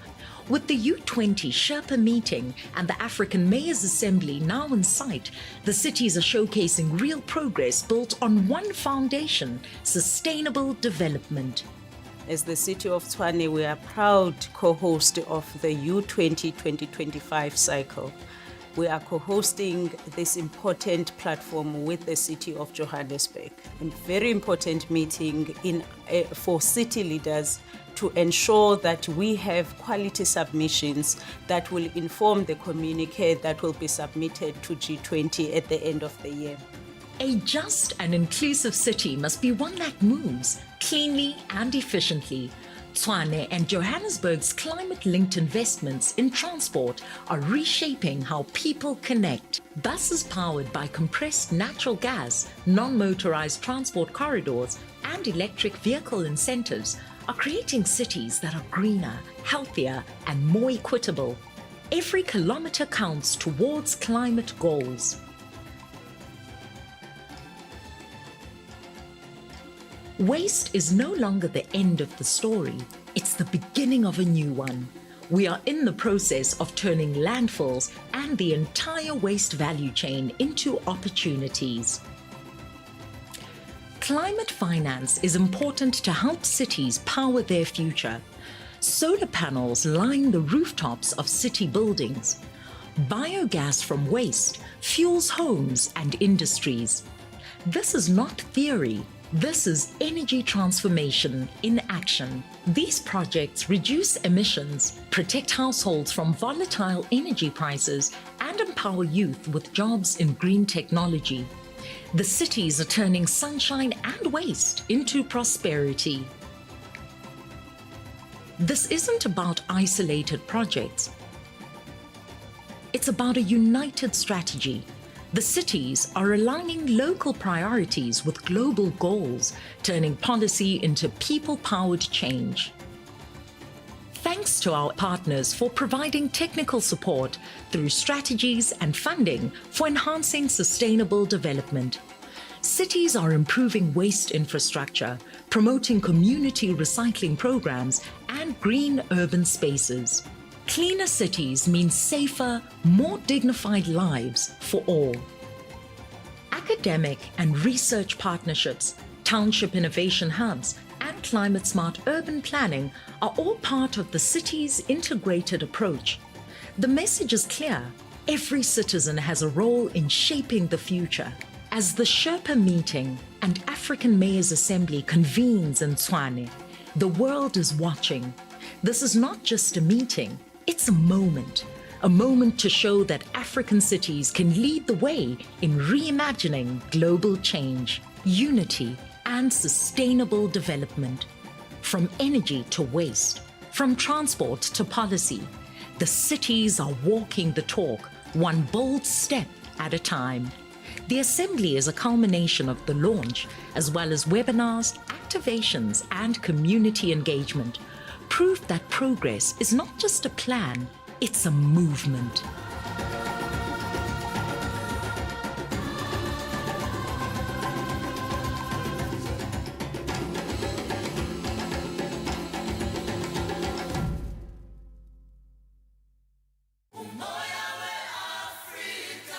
with the U20 Sherpa meeting and the African Mayors Assembly now in sight. The cities are showcasing real progress built on one foundation: sustainable development. As the City of Tshwane, we are proud co-host of the U20 2025 cycle. We are co-hosting this important platform with the City of Johannesburg. A very important meeting for city leaders to ensure that we have quality submissions that will inform the communique that will be submitted to G20 at the end of the year. A just and inclusive city must be one that moves cleanly and efficiently. Tshwane and Johannesburg's climate-linked investments in transport are reshaping how people connect. Buses powered by compressed natural gas, non-motorized transport corridors, and electric vehicle incentives are creating cities that are greener, healthier, and more equitable. Every kilometer counts towards climate goals. Waste is no longer the end of the story, it's the beginning of a new one. We are in the process of turning landfills and the entire waste value chain into opportunities. Climate finance is important to help cities power their future. Solar panels line the rooftops of city buildings. Biogas from waste fuels homes and industries. This is not theory. This is energy transformation in action. These projects reduce emissions, protect households from volatile energy prices, and empower youth with jobs in green technology. The cities are turning sunshine and waste into prosperity. This isn't about isolated projects. It's about a united strategy. The cities are aligning local priorities with global goals, turning policy into people-powered change. Thanks to our partners for providing technical support through strategies and funding for enhancing sustainable development. Cities are improving waste infrastructure, promoting community recycling programs, and green urban spaces. Cleaner cities mean safer, more dignified lives for all. Academic and research partnerships, township innovation hubs, and climate-smart urban planning are all part of the city's integrated approach. The message is clear. Every citizen has a role in shaping the future. As the Sherpa meeting and African Mayors Assembly convenes in Tshwane, the world is watching. This is not just a meeting. It's a moment to show that African cities can lead the way in reimagining global change, unity, and sustainable development. From energy to waste, from transport to policy, the cities are walking the talk, one bold step at a time. The Assembly is a culmination of the launch, as well as webinars, activations, and community engagement. Proof that progress is not just a plan, it's a movement.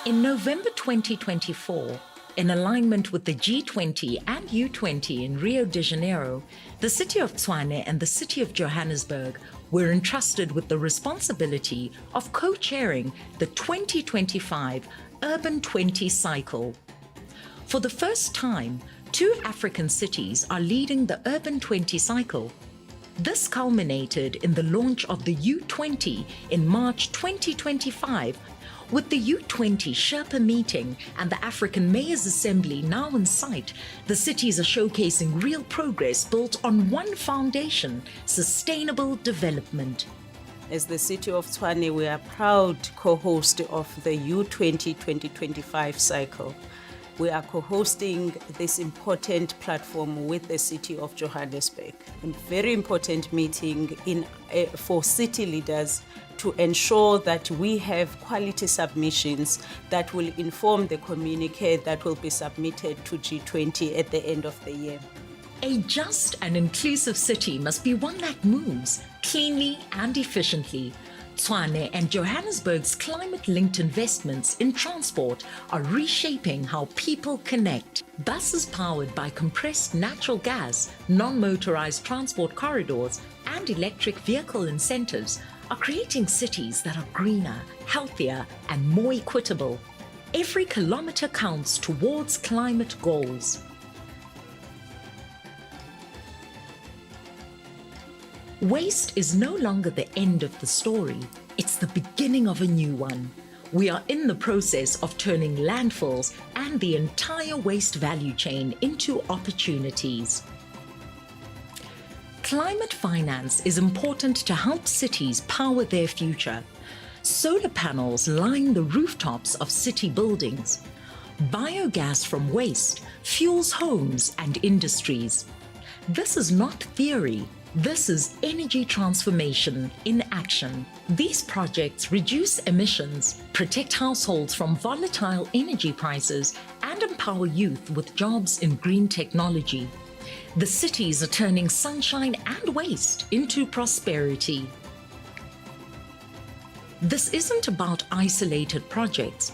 In November 2024, in alignment with the G20 and U20 in Rio de Janeiro, the City of Tshwane and the City of Johannesburg were entrusted with the responsibility of co-chairing the 2025 Urban 20 cycle. For the first time, 2 African cities are leading the Urban 20 cycle. This culminated in the launch of the U20 in March 2025, with the U20 Sherpa meeting and the African Mayors Assembly now in sight. The cities are showcasing real progress built on one foundation: sustainable development. As the City of Tshwane, we are proud co-host of the U20 2025 cycle. We are co-hosting this important platform with the City of Johannesburg. A very important meeting for city leaders to ensure that we have quality submissions that will inform the communique that will be submitted to G20 at the end of the year. A just and inclusive city must be one that moves cleanly and efficiently. Tshwane and Johannesburg's climate-linked investments in transport are reshaping how people connect. Buses powered by compressed natural gas, non-motorized transport corridors, and electric vehicle incentives are creating cities that are greener, healthier, and more equitable. Every kilometer counts towards climate goals. Waste is no longer the end of the story, it's the beginning of a new one. We are in the process of turning landfills and the entire waste value chain into opportunities. Climate finance is important to help cities power their future. Solar panels line the rooftops of city buildings. Biogas from waste fuels homes and industries. This is not theory. This is energy transformation in action. These projects reduce emissions, protect households from volatile energy prices, and empower youth with jobs in green technology. The cities are turning sunshine and waste into prosperity. This isn't about isolated projects.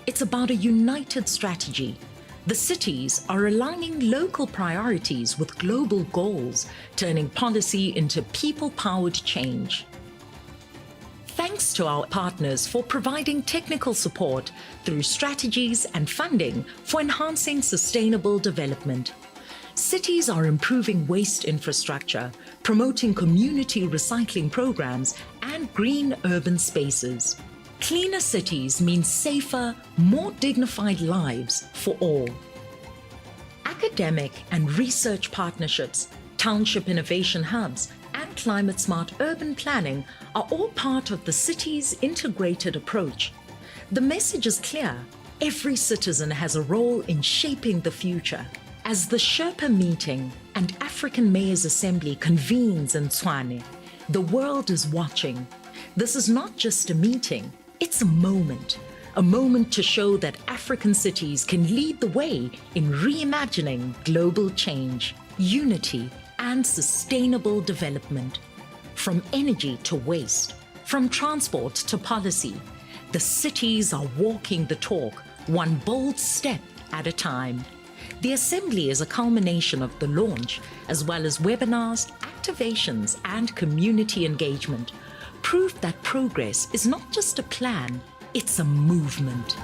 It's about a united strategy. The cities are aligning local priorities with global goals, turning policy into people-powered change. Thanks to our partners for providing technical support through strategies and funding for enhancing sustainable development. Cities are improving waste infrastructure, promoting community recycling programs, and green urban spaces. Cleaner cities mean safer, more dignified lives for all. Academic and research partnerships, township innovation hubs, and climate-smart urban planning are all part of the city's integrated approach. The message is clear: every citizen has a role in shaping the future. As the Sherpa meeting and African Mayors Assembly convenes in Tshwane, the world is watching. This is not just a meeting, it's a moment to show that African cities can lead the way in reimagining global change, unity, and sustainable development. From energy to waste, from transport to policy, the cities are walking the talk, one bold step at a time. The Assembly is a culmination of the launch, as well as webinars, activations, and community engagement. Proof that progress is not just a plan, it's a movement.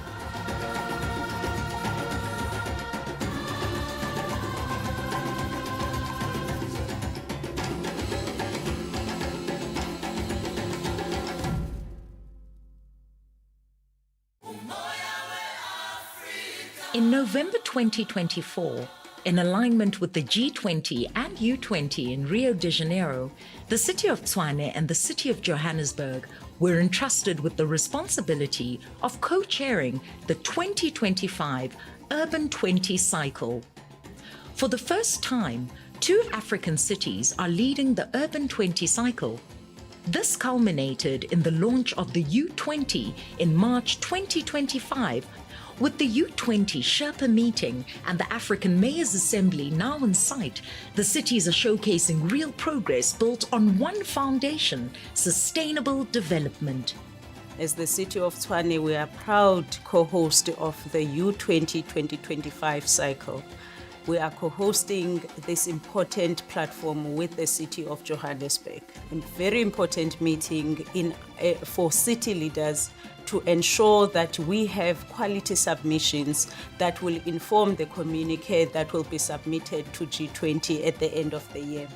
In November 2024, in alignment with the G20 and U20 in Rio de Janeiro, the city of Tshwane and the city of Johannesburg were entrusted with the responsibility of co-chairing the 2025 Urban 20 cycle. For the first time, 2 African cities are leading the Urban 20 cycle. This culminated in the launch of the U20 in March 2025. With the U20 Sherpa meeting and the African Mayors Assembly now in sight, the cities are showcasing real progress built on one foundation: sustainable development. As the city of Tshwane, we are proud co-host of the U20 2025 cycle. We are co-hosting this important platform with the city of Johannesburg. A very important meeting for city leaders to ensure that we have quality submissions that will inform the communique that will be submitted to G20 at the end of the year.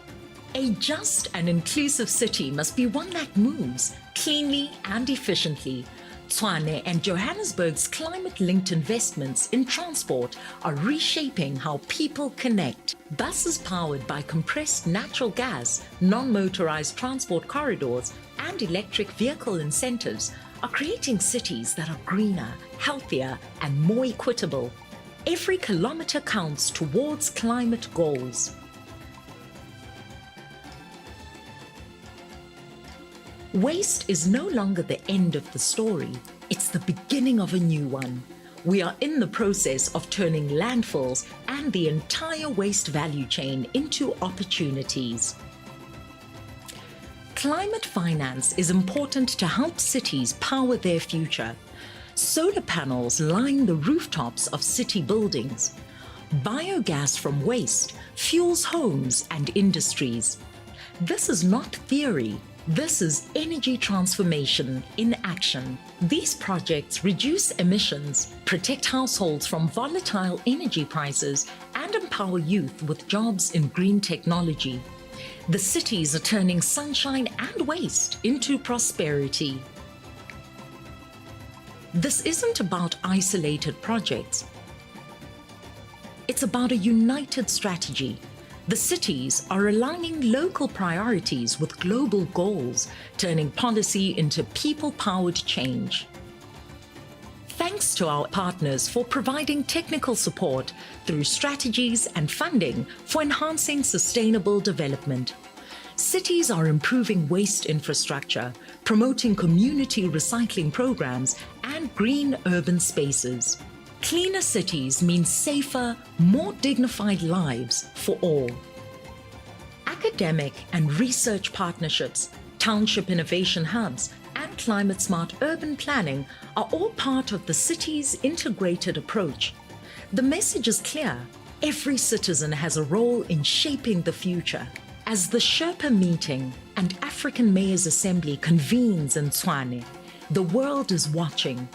A just and inclusive city must be one that moves cleanly and efficiently. Tshwane and Johannesburg's climate-linked investments in transport are reshaping how people connect. Buses powered by compressed natural gas, non-motorized transport corridors, and electric vehicle incentives are creating cities that are greener, healthier, and more equitable. Every kilometer counts towards climate goals. Waste is no longer the end of the story, it's the beginning of a new one. We are in the process of turning landfills and the entire waste value chain into opportunities. Climate finance is important to help cities power their future. Solar panels line the rooftops of city buildings. Biogas from waste fuels homes and industries. This is not theory. This is energy transformation in action. These projects reduce emissions, protect households from volatile energy prices, and empower youth with jobs in green technology. The cities are turning sunshine and waste into prosperity. This isn't about isolated projects. It's about a united strategy. The cities are aligning local priorities with global goals, turning policy into people-powered change. Thanks to our partners for providing technical support through strategies and funding for enhancing sustainable development. Cities are improving waste infrastructure, promoting community recycling programs, and green urban spaces. Cleaner cities mean safer, more dignified lives for all. Academic and research partnerships, township innovation hubs, and climate-smart urban planning are all part of the city's integrated approach. The message is clear: every citizen has a role in shaping the future. As the Sherpa meeting and African Mayors Assembly convenes in Tshwane, the world is watching.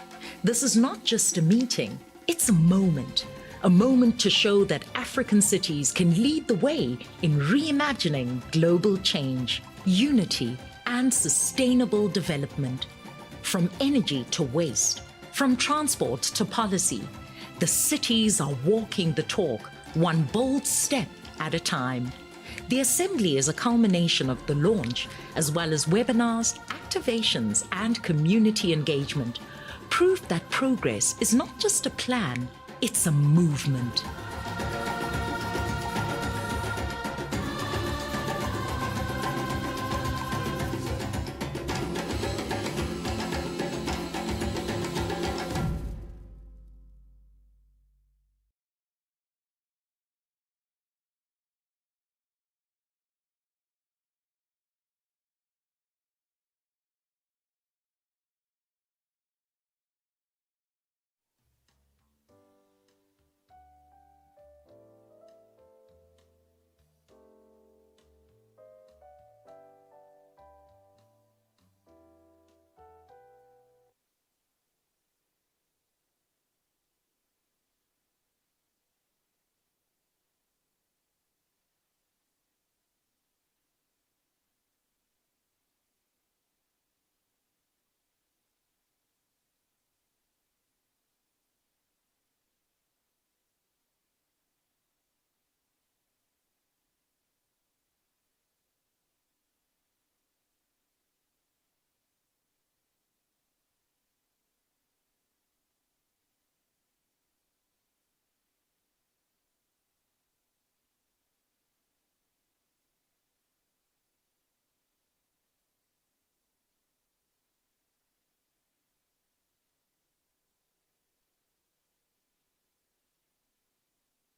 This is not just a meeting, it's a moment to show that African cities can lead the way in reimagining global change, unity, and sustainable development. From energy to waste, from transport to policy, the cities are walking the talk, one bold step at a time. The Assembly is a culmination of the launch, as well as webinars, activations, and community engagement. Proof that progress is not just a plan, it's a movement.